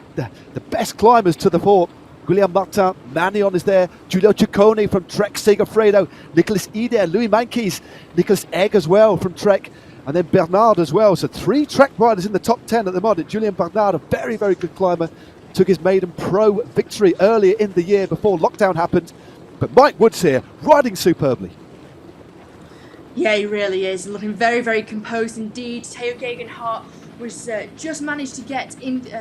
best climbers to the fore. Guillaume Martin, Manion is there, Giulio Ciccone from Trek Segafredo, Nicolas Eder, Louis Mankis, Nicolas Egg as well from Trek, and then Bernard as well. So 3 Trek riders in the top 10 at the moment. Julien Bernard, a very, very good climber, took his maiden pro victory earlier in the year before lockdown happened. But Mike Woods here, riding superbly. Yeah, he really is. Looking very, very composed indeed. Theo Gegenhardt was just managed to get in,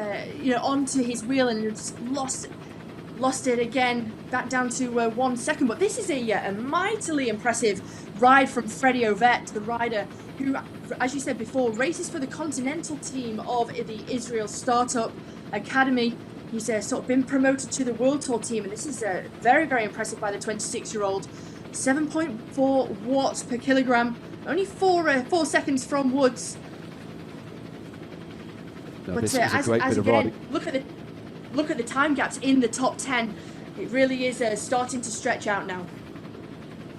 onto his wheel and just lost it again, back down to 1 second. But this is a mightily impressive ride from Freddie Ovett, the rider who, as you said before, races for the continental team of the Israel Startup Academy. He's sort of been promoted to the World Tour team, and this is very, very impressive by the 26-year-old. 7.4 watts per kilogram, only 4 seconds from Woods. No, but this is a great bit of riding. Look at the time gaps in the top 10. It really is starting to stretch out now.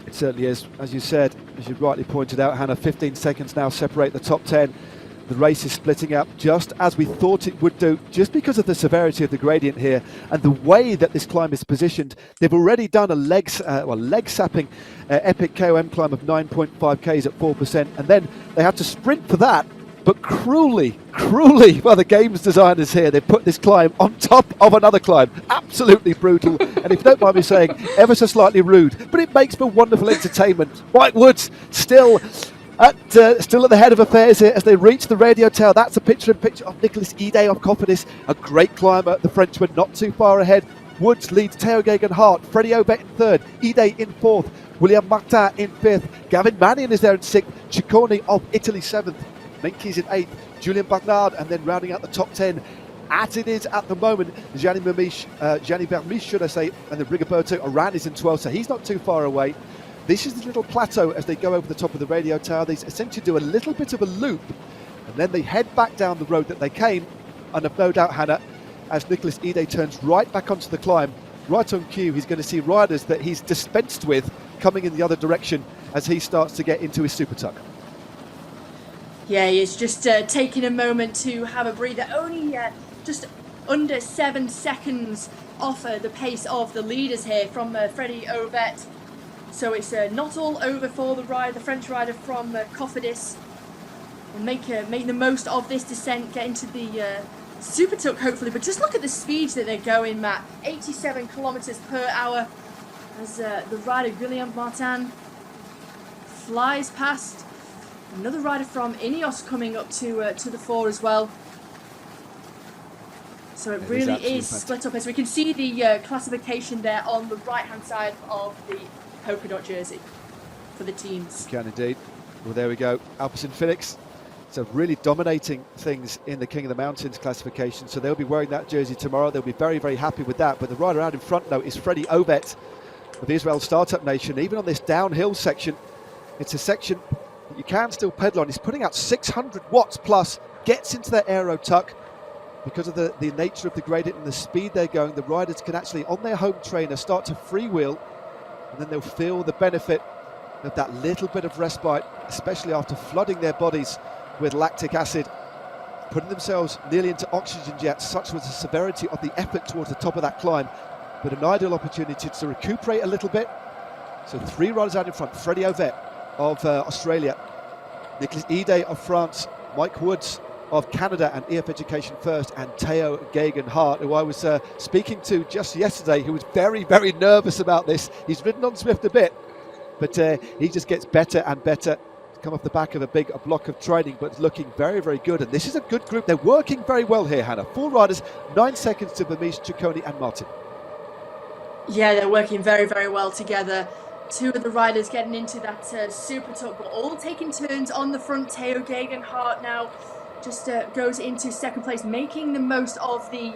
It certainly is. As you said, as you rightly pointed out, Hannah, 15 seconds now separate the top 10. The race is splitting up just as we thought it would do, just because of the severity of the gradient here and the way that this climb is positioned. They've already done a leg-sapping epic KOM climb of 9.5 Ks at 4%, and then they had to sprint for that. But cruelly by the games designers here, they put this climb on top of another climb. Absolutely brutal, and if you don't mind me saying, ever so slightly rude, but it makes for wonderful entertainment. White Woods still at the head of affairs here as they reach the radio tower. That's a picture-in-picture of Nicolas Eder of Cofidis, a great climber, the Frenchman, not too far ahead. Woods leads Theo Gegenhardt, Freddie Ovett in 3rd, Eder in 4th, William Martin in 5th, Gavin Manion is there in 6th, Ciccone of Italy 7th, Menkes in 8th, Julien Bernard, and then rounding out the top 10, as it is at the moment, Gianni Vermiche, should I say, and then Rigoberto Urán is in 12th, so he's not too far away. This is the little plateau as they go over the top of the radio tower. They essentially do a little bit of a loop, and then they head back down the road that they came. And I've no doubt, Hannah, as Nicholas Ide turns right back onto the climb. Right on cue, he's going to see riders that he's dispensed with coming in the other direction as he starts to get into his super tuck. Yeah, he is just taking a moment to have a breather. Only just under 7 seconds off the pace of the leaders here from Freddie Ovet. So it's not all over for the French rider from Cofidis. Will make the most of this descent, get into the super tuck hopefully. But just look at the speeds that they're going, Matt. 87 kilometers per hour as the rider Guillaume Martin flies past. Another rider from Ineos coming up to the fore as well. So it really is split up, as we can see the classification there on the right-hand side of the polka dot jersey for the teams. Can indeed. Well, there we go. Alpecin Phoenix. So really dominating things in the King of the Mountains classification. So they'll be wearing that jersey tomorrow. They'll be very, very happy with that. But the rider out in front now is Freddie Ovet of the Israel Startup Nation. Even on this downhill section, it's a section that you can still pedal on. He's putting out 600 watts plus, gets into that aero tuck. Because of the nature of the gradient and the speed they're going, the riders can actually, on their home trainer, start to freewheel, and then they'll feel the benefit of that little bit of respite, especially after flooding their bodies with lactic acid, putting themselves nearly into oxygen jets. Such was the severity of the effort towards the top of that climb, but an ideal opportunity to recuperate a little bit. So 3 riders out in front: Freddie Ovet of Australia, Nicholas Ide of France, Mike Woods of Canada and EF Education First, and Theo Geoghegan-Hart, who I was speaking to just yesterday, who was very, very nervous about this. He's ridden on Zwift a bit, but he just gets better and better. Come off the back of a block of training, but looking very, very good. And this is a good group. They're working very well here, Hannah. 4 riders, 9 seconds to Bamish, Ciccone and Martin. Yeah, they're working very, very well together. 2 of the riders getting into that super tuck, but all taking turns on the front. Theo Geoghegan-Hart now just goes into 2nd place, making the most of the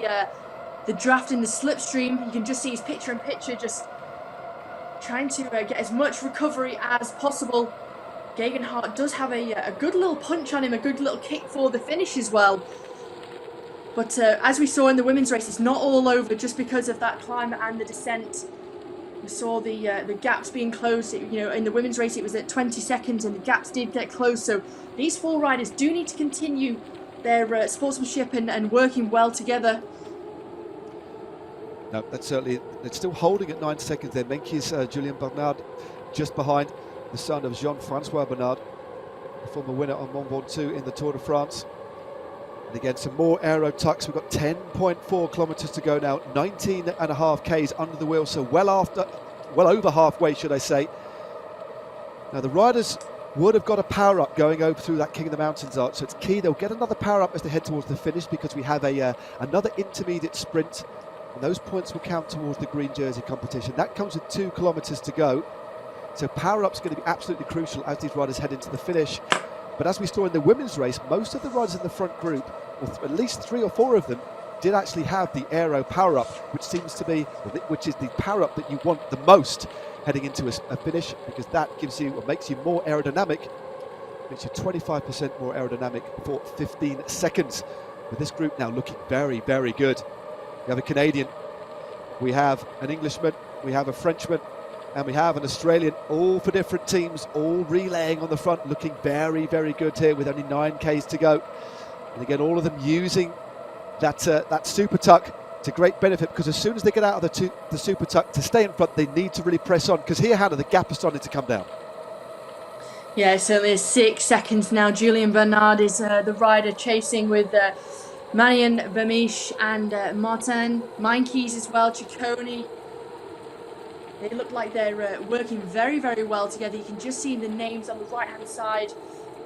draft in the slipstream. You can just see his picture-in-picture, just trying to get as much recovery as possible. Geoghegan-Hart does have a good little punch on him, a good little kick for the finish as well. But as we saw in the women's race, it's not all over just because of that climb and the descent. We saw the gaps being closed. In the women's race, it was at 20 seconds, and the gaps did get closed. So these 4 riders do need to continue their sportsmanship and working well together. No, that's certainly, they're still holding at 9 seconds there. Menkes Julien Bernard just behind, the son of Jean-Francois Bernard, the former winner on Mont Ventoux in the Tour de France. And again, some more aero tucks. We've got 10.4 kilometers to go now, 19.5 Ks under the wheel, so well over halfway, should I say. Now the riders would have got a power up going over through that King of the Mountains arch, so it's key they'll get another power up as they head towards the finish, because we have another intermediate sprint, and those points will count towards the green jersey competition. That comes with 2 kilometers to go, so power up's going to be absolutely crucial as these riders head into the finish. But as we saw in the women's race, most of the riders in the front group, or at least 3 or 4 of them, did actually have the aero power up, which is the power up that you want the most heading into a finish, because that gives you, or makes you more aerodynamic, makes you 25% more aerodynamic for 15 seconds. With this group now looking very, very good. We have a Canadian, we have an Englishman, we have a Frenchman, and we have an Australian, all for different teams, all relaying on the front, looking very, very good here with only 9 Ks to go. And again, all of them using that super tuck to great benefit, because as soon as they get out of the super tuck to stay in front, they need to really press on, because here, Hannah, the gap is starting to come down. Yeah, it certainly is 6 seconds now. Julien Bernard is the rider chasing with Marion Bamish and Martin Menkes as well, Ciccone. They look like they're working very, very well together. You can just see the names on the right-hand side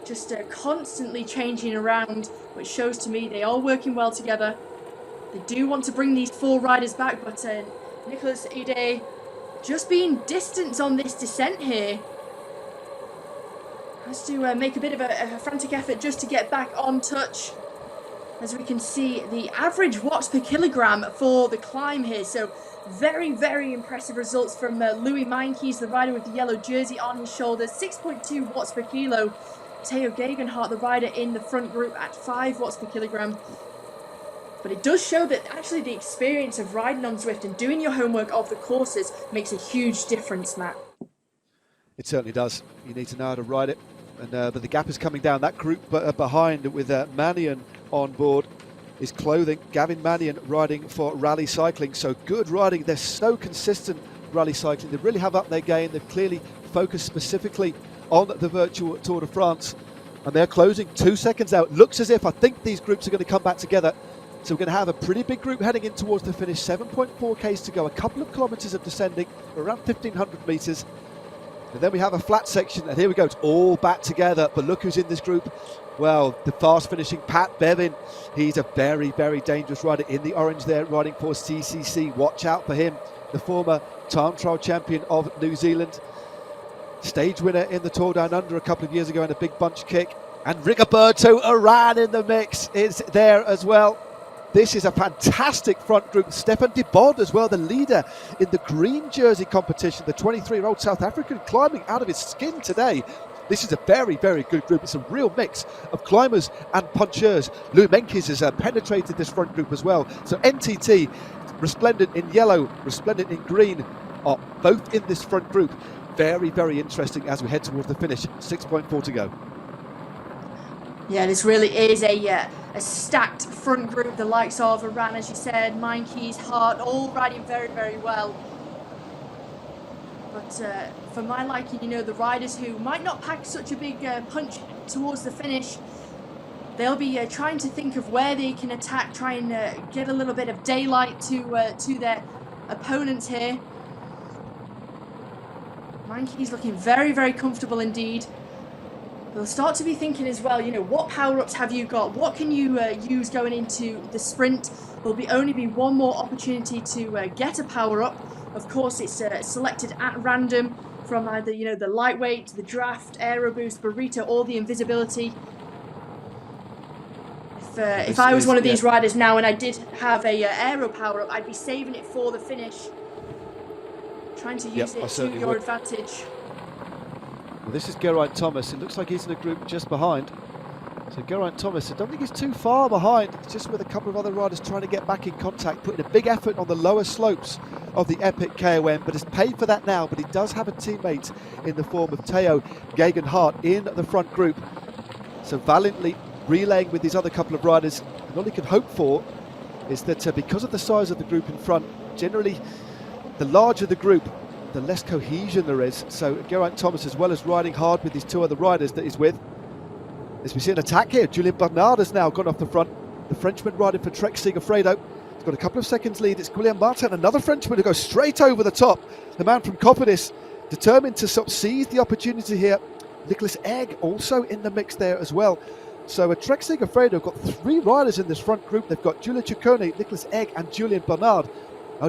just constantly changing around, which shows to me they are working well together. They do want to bring these 4 riders back, but Nicholas Ide just being distant on this descent here. Has to make a bit of a frantic effort just to get back on touch. As we can see, the average watts per kilogram for the climb here. So very, very impressive results from Louis Menkes, the rider with the yellow jersey on his shoulders, 6.2 watts per kilo. Theo Geoghegan-Hart, the rider in the front group, at 5 watts per kilogram. But it does show that actually the experience of riding on Zwift and doing your homework of the courses makes a huge difference, Matt. It certainly does. You need to know how to ride it. And but the gap is coming down. That group behind with Mannion on board is Clothing. Gavin Mannion riding for Rally Cycling. So good riding. They're so consistent, Rally Cycling. They really have upped their game. They've clearly focused specifically on the virtual Tour de France. And they're closing 2 seconds out. Looks as if, I think these groups are going to come back together. So we're going to have a pretty big group heading in towards the finish. 7.4 Ks to go. A couple of kilometres of descending, around 1,500 metres. And then we have a flat section, and here we go, it's all back together. But look who's in this group. Well, the fast finishing Pat Bevan. He's a very, very dangerous rider in the orange there, riding for CCC. Watch out for him, the former time trial champion of New Zealand. Stage winner in the Tour Down Under a couple of years ago in a big bunch kick. And Rigoberto Urán in the mix is there as well. This is a fantastic front group. Stefan de Bod as well, the leader in the green jersey competition. The 23-year-old South African climbing out of his skin today. This is a very, very good group. It's a real mix of climbers and puncheurs. Lou Menkes has penetrated this front group as well. So NTT, resplendent in yellow, resplendent in green, are both in this front group. Very, very interesting as we head towards the finish. 6.4 to go. Yeah, this really is a stacked front group. The likes of Urán, as you said, Menkes, Hart, all riding very, very well. But for my liking, you know, the riders who might not pack such a big punch towards the finish, they'll be trying to think of where they can attack, try and get a little bit of daylight to their opponents here. Menkes looking very, very comfortable indeed. They'll start to be thinking as well, you know, what power-ups have you got? What can you use going into the sprint? There'll only be one more opportunity to get a power-up. Of course, it's selected at random from either, you know, the lightweight, the draft, aero boost, burrito, or the invisibility. If I was one of these riders now and I did have a aero power-up, I'd be saving it for the finish. Trying to use it to your advantage. Well, this is Geraint Thomas. It looks like he's in a group just behind. So Geraint Thomas, I don't think he's too far behind. It's just with a couple of other riders trying to get back in contact, putting a big effort on the lower slopes of the epic KOM, but has paid for that now. But he does have a teammate in the form of Theo Geoghegan-Hart in the front group. So valiantly relaying with these other couple of riders. And all he can hope for is that because of the size of the group in front, generally the larger the group, the less cohesion there is. So Geraint Thomas, as well as riding hard with these two other riders that he's with, as we see an attack here, Julien Bernard has now gone off the front. The Frenchman riding for Trek Segafredo. He's got a couple of seconds lead. It's Guillaume Martin, another Frenchman who goes straight over the top. The man from Cofidis, determined to sort of seize the opportunity here. Nicholas Egg also in the mix there as well. So Trek Segafredo have got three riders in this front group. They've got Giulio Ciccone, Nicholas Egg and Julien Bernard.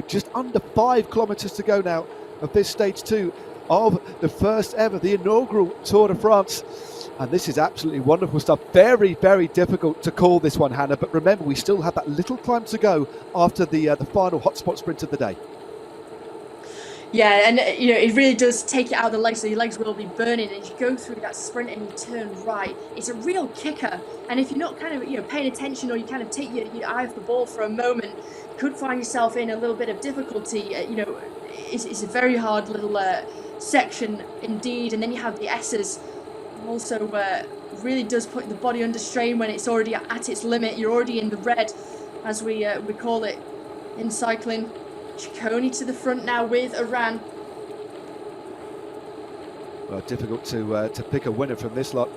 Just under 5 kilometres to go now of this stage 2 of the first ever, the inaugural Tour de France. And this is absolutely wonderful stuff. Very, very difficult to call this one, Hannah. But remember, we still have that little climb to go after the final hotspot sprint of the day. Yeah, and you know, it really does take it out of the legs, so your legs will be burning. And as you go through that sprint and you turn right, it's a real kicker. And if you're not kind of, you know, paying attention, or you kind of take your eye off the ball for a moment, you could find yourself in a little bit of difficulty. You know, it's a very hard little section indeed. And then you have the S's. Also, really does put the body under strain when it's already at its limit. You're already in the red, as we call it in cycling. Ciccone to the front now with Urán. Well, difficult to pick a winner from this lot.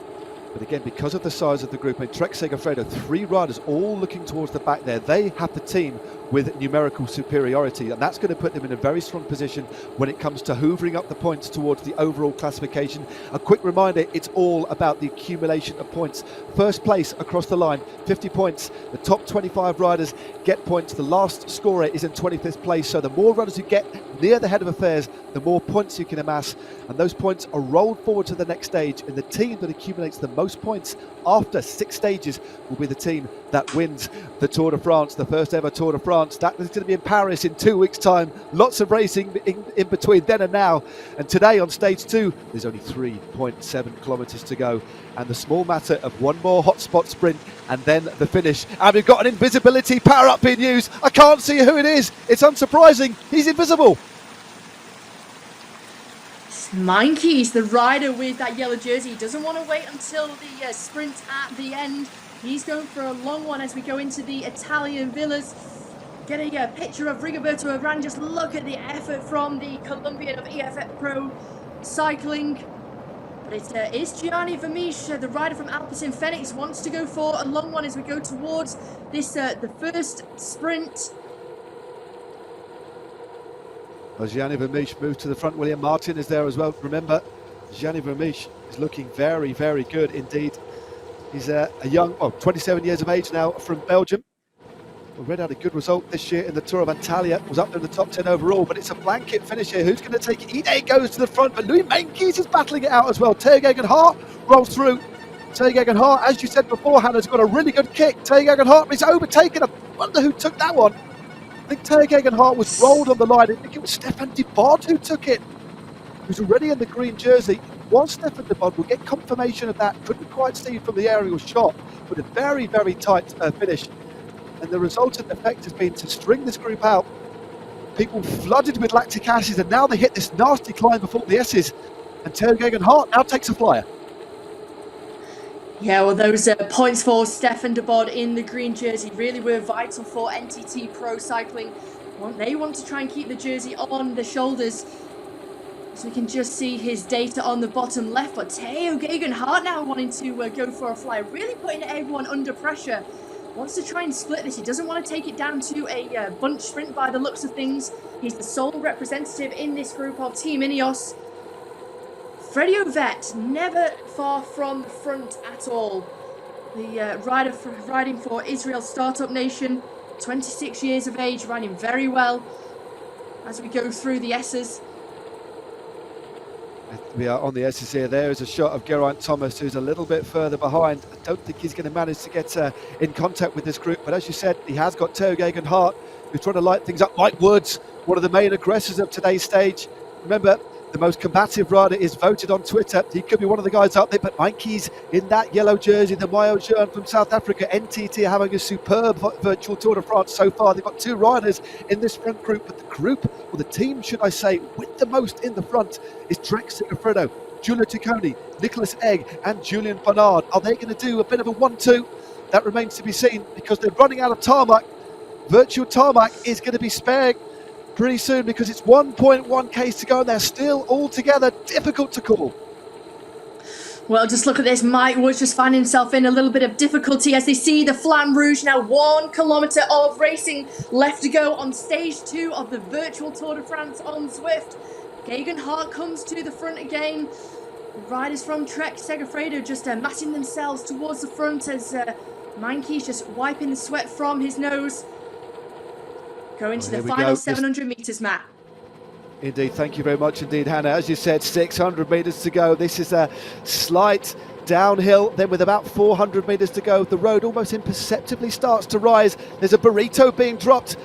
But again, because of the size of the group, and Trek Segafredo, 3 riders all looking towards the back there. They have the team with numerical superiority, and that's going to put them in a very strong position when it comes to hoovering up the points towards the overall classification. A quick reminder, it's all about the accumulation of points. First place across the line, 50 points. The top 25 riders get points. The last scorer is in 25th place. So the more riders you get near the head of affairs, the more points you can amass. And those points are rolled forward to the next stage. And the team that accumulates the most points after 6 stages will be the team that wins the Tour de France, the first ever Tour de France. That is going to be in Paris in 2 weeks' time. Lots of racing in between then and now. And today on stage 2, there's only 3.7 kilometres to go. And the small matter of one more hotspot sprint and then the finish. And we've got an invisibility power-up being used. I can't see who it is. It's unsurprising. He's invisible. Meinke's the rider with that yellow jersey. He doesn't want to wait until the sprint at the end. He's going for a long one as we go into the Italian villas. Getting a picture of Rigoberto Urán. Just look at the effort from the Colombian of EFF Pro Cycling. But it is Gianni Vermeersch, the rider from Alpecin Fenix, wants to go for a long one as we go towards this the first sprint. Well, Gianni Vermeersch moves to the front. William Martin is there as well. Remember, Gianni Vermeersch is looking very, very good indeed. He's a young, 27 years of age now from Belgium. We read out a good result this year in the Tour of Antalya. Was up there in the top 10 overall, but it's a blanket finish here. Who's going to take it? Ide goes to the front, but Louis Meintjes is battling it out as well. Teo Geoghegan Hart rolls through. Teo Geoghegan Hart, as you said before, Hannah's got a really good kick. Teo Geoghegan Hart is overtaken. I wonder who took that one. I think Teo Geoghegan Hart was rolled on the line. I think it was Stefan de Bod who took it, who's already in the green jersey. Was Stefan de Bod? We'll get confirmation of that. Couldn't quite see from the aerial shot, but a very, very tight finish. And the resultant effect has been to string this group out. People flooded with lactic acid, and now they hit this nasty climb before the S's. And Teo Geoghegan Hart now takes a flyer. Yeah, well, those points for Stefan de Bod in the green jersey really were vital for NTT Pro Cycling. They want to try and keep the jersey on the shoulders. So we can just see his data on the bottom left. But Teo Geoghegan Hart now wanting to go for a flyer, really putting everyone under pressure. Wants to try and split this. He doesn't want to take it down to a bunch sprint by the looks of things. He's the sole representative in this group of Team Ineos. Freddie Ovett, never far from the front at all. The rider riding for Israel Startup Nation, 26 years of age, riding very well as we go through the S's. We are on the S's here. There is a shot of Geraint Thomas, who's a little bit further behind. I don't think he's going to manage to get in contact with this group. But as you said, he has got Teo Geoghegan Hart, who's trying to light things up. Mike Woods, one of the main aggressors of today's stage. Remember, the most combative rider is voted on Twitter. He could be one of the guys up there, but Meintjes in that yellow jersey, the Maillot jaune from South Africa. NTT having a superb virtual Tour de France so far. They've got 2 riders in this front group, but the group, or the team, should I say, with the most in the front is Trek Segafredo, Giulio Ciccone, Nicholas Egg, and Julian Bernard. Are they going to do a bit of a 1-2? That remains to be seen, because they're running out of tarmac. Virtual tarmac is going to be spared pretty soon, because it's 1.1 k's to go and they're still all together. Difficult to call. Well, just look at this. Mike Woods just finding himself in a little bit of difficulty as they see the Flamme Rouge. Now 1 kilometre of racing left to go on stage 2 of the virtual Tour de France on Zwift. Geoghegan Hart comes to the front again. The riders from Trek Segafredo just massing themselves towards the front as Meintjes just wiping the sweat from his nose. Going to the final 700 metres, Matt. Indeed, thank you very much indeed, Hannah. As you said, 600 metres to go. This is a slight downhill. Then with about 400 metres to go, the road almost imperceptibly starts to rise. There's a burrito being dropped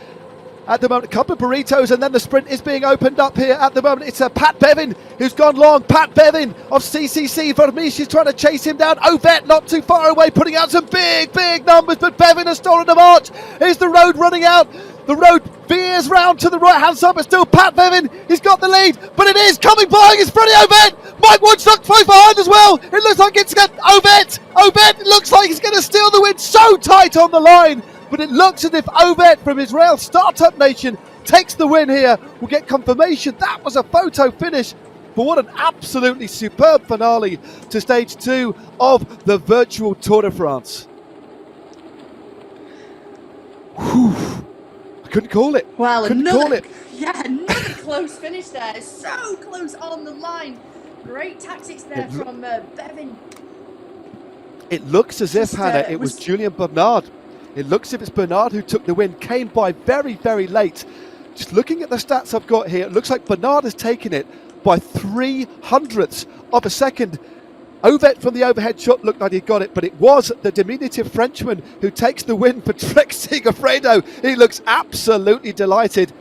at the moment, a couple of burritos, and then the sprint is being opened up here at the moment. It's Pat Bevin who's gone long. Pat Bevin of CCC. Vermeersch is trying to chase him down. Ovett not too far away, putting out some big numbers, but Bevin has stolen the march. Is the road running out? The road veers round to the right-hand side, but still Pat Bevin, he's got the lead, but it is coming by, it's Freddie Ovett. Mike Woods stuck close behind as well. It looks like it's got Ovett. Ovett looks like he's going to steal the win, so tight on the line. But it looks as if Ovett from Israel Startup Nation takes the win here. We'll get confirmation. That was a photo finish. But what an absolutely superb finale to stage 2 of the virtual Tour de France. Whew. I couldn't call it. Well, another close finish there. So close on the line. Great tactics there from Bevin. It looks as if, Hannah, it was Julian Bernard. It looks as if it's Bernard who took the win, came by very, very late. Just looking at the stats I've got here, it looks like Bernard has taken it by 0.03 of a second. Ovet from the overhead shot looked like he got it, but it was the diminutive Frenchman who takes the win for Trek Segafredo. He looks absolutely delighted.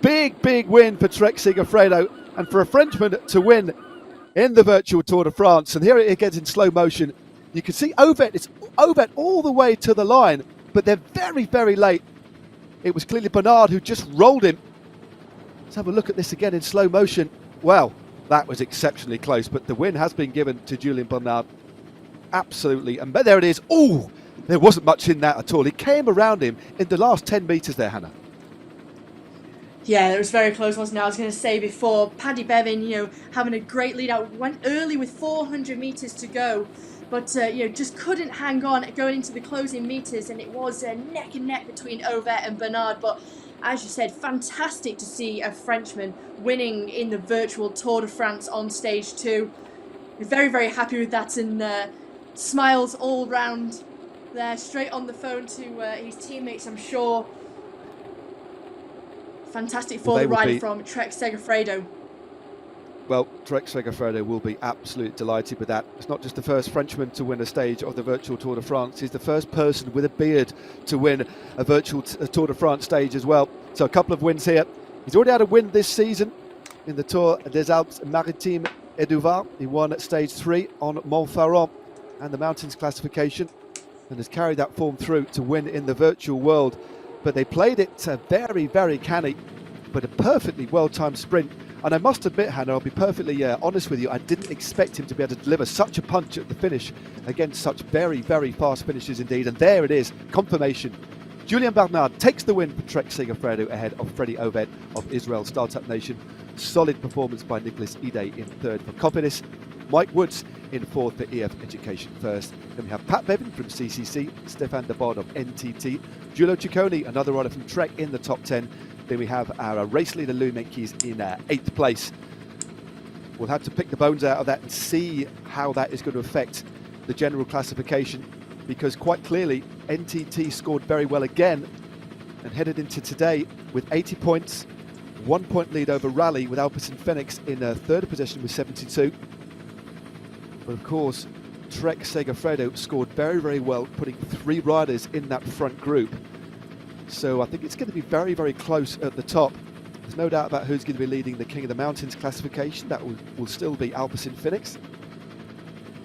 Big, big win for Trek Segafredo, and for a Frenchman to win in the virtual Tour de France. And here it gets in slow motion. You can see Ovet, it's Ovet all the way to the line, but they're very, very late. It was clearly Bernard who just rolled him. Let's have a look at this again in slow motion. Well, that was exceptionally close, but the win has been given to Julien Bernard. Absolutely. And there it is. Oh, there wasn't much in that at all. He came around him in the last 10 metres there, Hannah. Yeah, it was very close, wasn't it? I was going to say before, Paddy Bevin, having a great lead out, went early with 400 metres to go, but just couldn't hang on going into the closing metres, and it was neck and neck between Ovet and Bernard. But as you said, fantastic to see a Frenchman winning in the virtual Tour de France on stage 2. Very, very happy with that, and smiles all round there, straight on the phone to his teammates, I'm sure. Fantastic for the rider from Trek Segafredo. Well, Trek Segafredo will be absolutely delighted with that. It's not just the first Frenchman to win a stage of the virtual Tour de France. He's the first person with a beard to win a virtual Tour de France stage as well. So a couple of wins here. He's already had a win this season in the Tour des Alpes Maritimes et du Var. He won at stage 3 on Montferrand and the mountains classification, and has carried that form through to win in the virtual world. But they played it very, very canny, but a perfectly well-timed sprint. And I must admit, Hannah, I'll be perfectly honest with you, I didn't expect him to be able to deliver such a punch at the finish against such very, very fast finishes indeed. And there it is, confirmation. Julien Bernard takes the win for Trek Segafredo ahead of Freddie Ovet of Israel Startup Nation. Solid performance by Nicholas Ide in third for Coppice. Mike Woods in fourth for EF Education First. Then we have Pat Bevin from CCC, Stefan de Bod of NTT, Giulio Ciccone, another rider from Trek, in the top 10. Then we have our race leader Louis Meintjes in 8th place. We'll have to pick the bones out of that and see how that is going to affect the general classification, because quite clearly NTT scored very well again and headed into today with 80 points, 1 point lead over Rally, with Alpecin Fenix in third position with 72. But of course, Trek Segafredo scored very, very well, putting 3 riders in that front group. So I think it's going to be very, very close at the top. There's no doubt about who's going to be leading the King of the Mountains classification. That will still be Alpecin Fenix.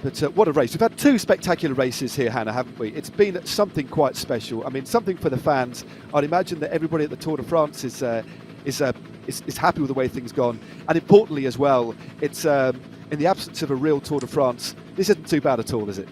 But what a race. We've had 2 spectacular races here, Hannah, haven't we? It's been something quite special. I mean, something for the fans. I'd imagine that everybody at the Tour de France is happy with the way things gone. And importantly as well, it's in the absence of a real Tour de France, this isn't too bad at all, is it?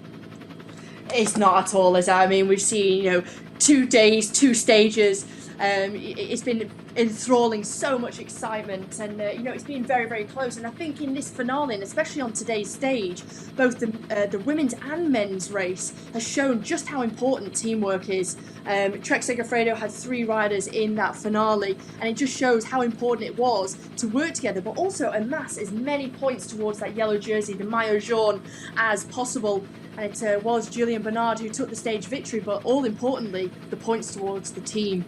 It's not at all, is it? I mean, we've seen, 2 days, 2 stages. It's been enthralling, so much excitement, and it's been very, very close. And I think in this finale, and especially on today's stage, both the women's and men's race has shown just how important teamwork is. Trek Segafredo had 3 riders in that finale, and it just shows how important it was to work together, but also amass as many points towards that yellow jersey, the maillot jaune, as possible. And it was Julien Bernard who took the stage victory, but all importantly, the points towards the team.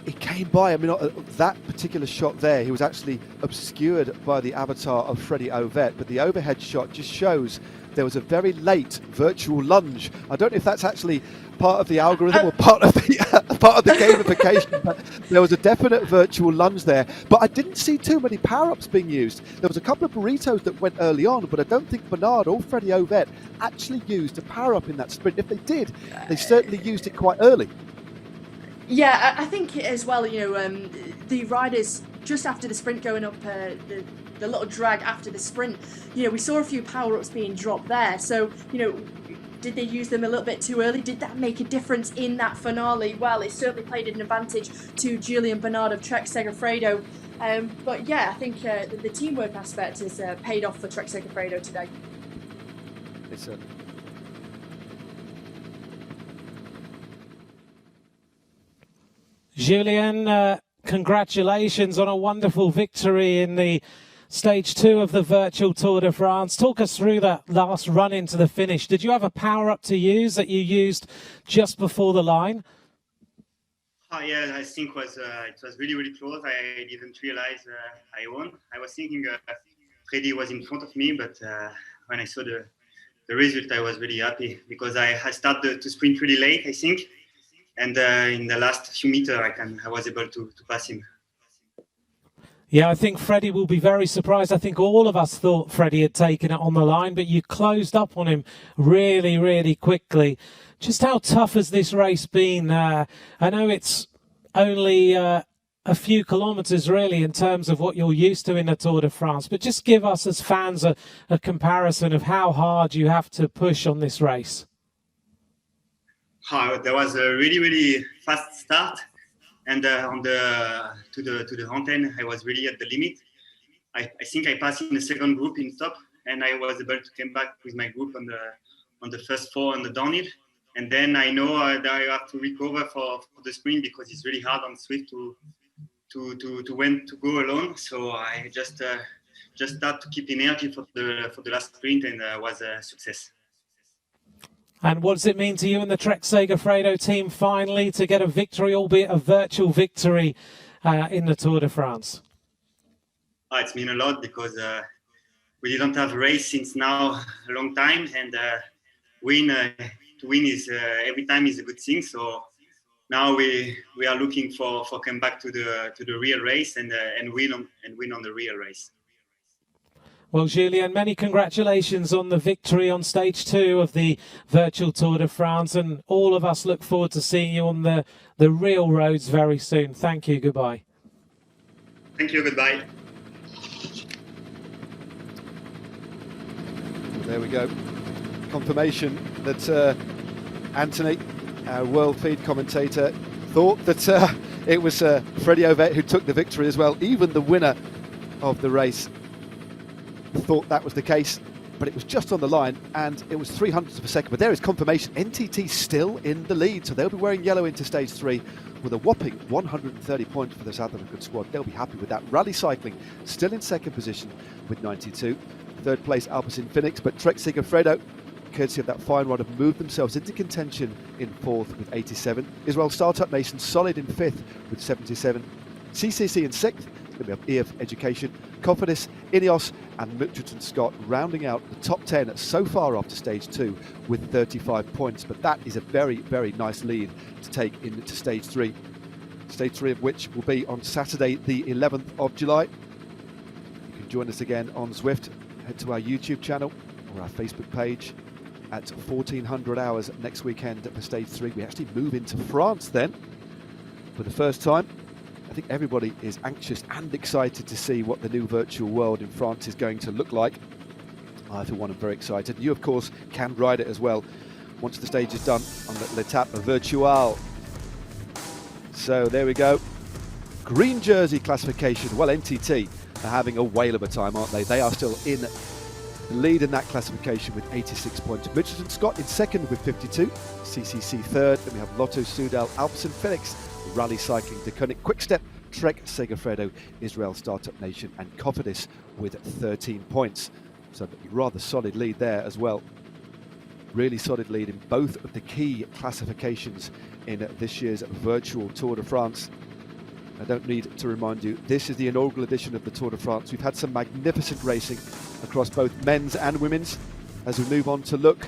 It came by, I mean, that particular shot there, he was actually obscured by the avatar of Freddie Ovet, but the overhead shot just shows there was a very late virtual lunge. I don't know if that's actually part of the algorithm or part of the gamification, but there was a definite virtual lunge there. But I didn't see too many power-ups being used. There was a couple of burritos that went early on, but I don't think Bernard or Freddie Ovet actually used a power-up in that sprint. If they did, they certainly used it quite early. Yeah, I think as well, the riders just after the sprint going up the little drag after the sprint, we saw a few power-ups being dropped there. So, did they use them a little bit too early? Did that make a difference in that finale? Well, it certainly played an advantage to Julien Bernard of Trek Segafredo. But yeah, I think the teamwork aspect has paid off for Trek Segafredo today. It's a Julien, congratulations on a wonderful victory in the Stage 2 of the virtual Tour de France. Talk us through that last run into the finish. Did you have a power-up to use that you used just before the line? Yeah, I think it was really, really close. I didn't realize I won. I was thinking Freddie was in front of me, but when I saw the result, I was really happy because I started to sprint really late, I think, and in the last few meters, I was able to pass him. Yeah, I think Freddie will be very surprised. I think all of us thought Freddie had taken it on the line, but you closed up on him really, really quickly. Just how tough has this race been? I know it's only a few kilometres really in terms of what you're used to in the Tour de France, but just give us as fans a comparison of how hard you have to push on this race. There was a really, really fast start. And to the mountain, I was really at the limit. I think I passed in the second group in top, and I was able to come back with my group on the first 4 on the downhill. And then I know that I have to recover for the sprint because it's really hard on Zwift to go alone. So I just start to keep energy for the last sprint, and was a success. And what does it mean to you and the Trek Segafredo team finally to get a victory, albeit a virtual victory, in the Tour de France? It's mean a lot because we didn't have a race since now a long time, and to win is every time is a good thing. So now we are looking for come back to the real race and win on the real race. Well, Julien, many congratulations on the victory on stage 2 of the virtual Tour de France, and all of us look forward to seeing you on the real roads very soon. Thank you. Goodbye. Thank you. Goodbye. There we go. Confirmation that Anthony, our World Feed commentator, thought that it was Freddie Ovett who took the victory as well. Even the winner of the race thought that was the case, but it was just on the line, and it was 300ths of a second. But there is confirmation. NTT still in the lead, so they'll be wearing yellow into stage 3 with a whopping 130 points for the South African squad. They'll be happy with that. Rally Cycling still in second position with 92. Third place Alpecin Phoenix, but Trek Segafredo, courtesy of that fine run, have moved themselves into contention in 4th with 87. Israel Startup Nation solid in 5th with 77. CCC in 6th. Then we have EF Education, Cofidis, Ineos and Mitchelton Scott rounding out the top 10 so far after stage 2 with 35 points. But that is a very, very nice lead to take into stage 3. Stage 3 of which will be on Saturday the 11th of July. You can join us again on Zwift. Head to our YouTube channel or our Facebook page at 1400 hours next weekend for stage 3. We actually move into France then for the first time. I think everybody is anxious and excited to see what the new virtual world in France is going to look like. I, for one, am very excited. You, of course, can ride it as well once the stage is done on the L'Etape Virtuale. So there we go. Green jersey classification. Well, NTT are having a whale of a time, aren't they? They are still in the lead in that classification with 86 points. Mitchelton Scott in second with 52. CCC third. Then we have Lotto Soudal, Alpecin Phoenix, Rally Cycling, Deconic, Quickstep, Trek Segafredo, Israel Startup Nation and Cofidis with 13 points. So a rather solid lead there as well. Really solid lead in both of the key classifications in this year's virtual Tour de France. I don't need to remind you, this is the inaugural edition of the Tour de France. We've had some magnificent racing across both men's and women's as we move on to look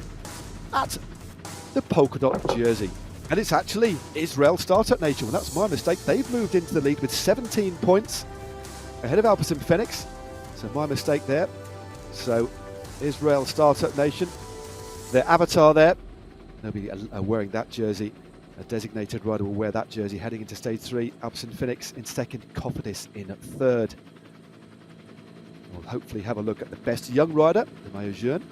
at the polka dot jersey. And it's actually Israel Startup Nation. Well, that's my mistake. They've moved into the lead with 17 points ahead of Alpecin Phoenix. So my mistake there. So Israel Startup Nation, their avatar there, they'll be wearing that jersey. A designated rider will wear that jersey heading into stage 3. Alpecin Phoenix in second, Cofidis in third. We'll hopefully have a look at the best young rider, the Maillot Jaune.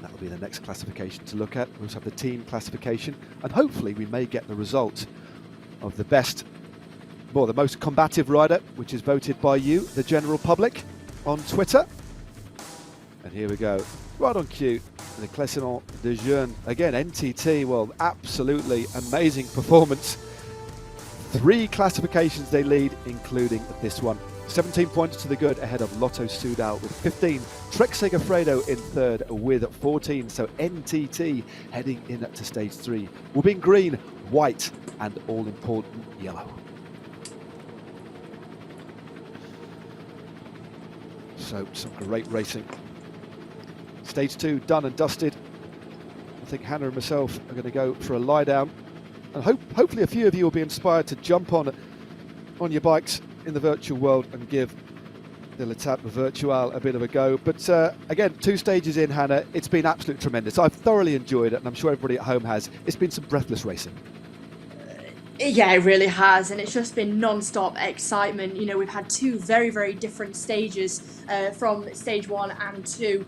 That'll be the next classification to look at. We'll also have the team classification, and hopefully we may get the result of the best, well, the most combative rider, which is voted by you, the general public, on Twitter. And here we go, right on cue, the Classement de Jeunes. Again, NTT, well, absolutely amazing performance. 3 classifications they lead, including this one. 17 points to the good ahead of Lotto Soudal with 15. Trek Segafredo in third with 14. So NTT heading in to stage 3 will be in green, white and all-important yellow. So some great racing. Stage 2 done and dusted. I think Hannah and myself are going to go for a lie down, and hopefully a few of you will be inspired to jump on your bikes in the virtual world and give the L'Etape Virtuale a bit of a go. But again, 2 stages in, Hannah, it's been absolutely tremendous. I've thoroughly enjoyed it, and I'm sure everybody at home has. It's been some breathless racing. Yeah, it really has, and it's just been non-stop excitement. You know, we've had 2 very, very different stages from stage 1 and 2,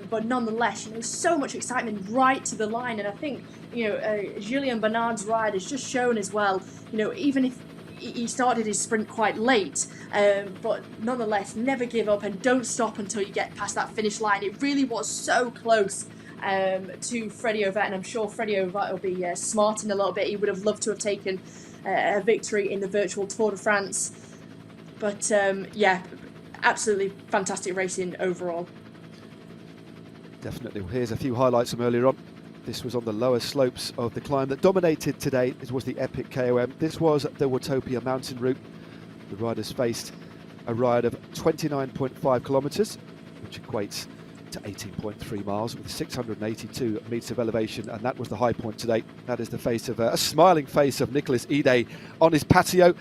but nonetheless, you know, so much excitement right to the line. And I think, you know, Julien Bernard's ride has just shown as well, you know, even if he started his sprint quite late, but nonetheless, never give up and don't stop until you get past that finish line. It really was so close to Freddie Ovett, and I'm sure Freddie Ovett will be smarting a little bit. He would have loved to have taken a victory in the virtual Tour de France, but yeah, absolutely fantastic racing overall. Definitely. Well, here's a few highlights from earlier on. This was on the lower slopes of the climb that dominated today. This was the epic KOM. This was the Watopia mountain route. The riders faced a ride of 29.5 kilometres, which equates to 18.3 miles with 682 metres of elevation, and that was the high point today. That is the face of a smiling face of Nicolas Ide on his patio.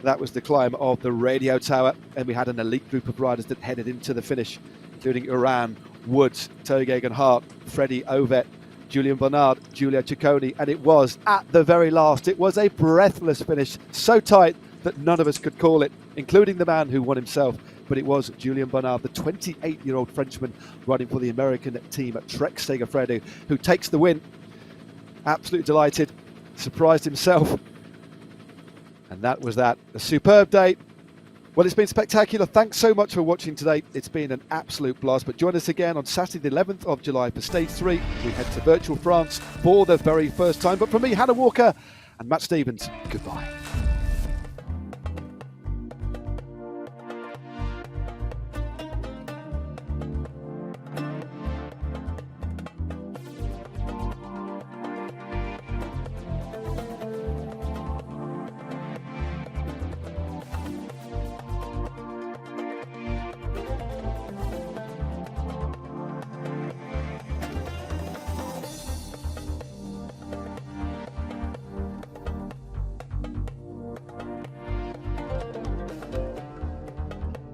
That was the climb of the radio tower, and we had an elite group of riders that headed into the finish, including Uran, Woods, Togegen Hart, Freddie Ovett, Julien Bernard, Giulio Ciccone, and it was at the very last. It was a breathless finish, so tight that none of us could call it, including the man who won himself. But it was Julien Bernard, the 28-year-old Frenchman riding for the American team at Trek Segafredo, who takes the win. Absolutely delighted, surprised himself. And that was that. A superb day. Well, it's been spectacular. Thanks so much for watching today. It's been an absolute blast. But join us again on Saturday, the 11th of July for Stage 3. We head to virtual France for the very first time. But from me, Hannah Walker and Matt Stevens, goodbye.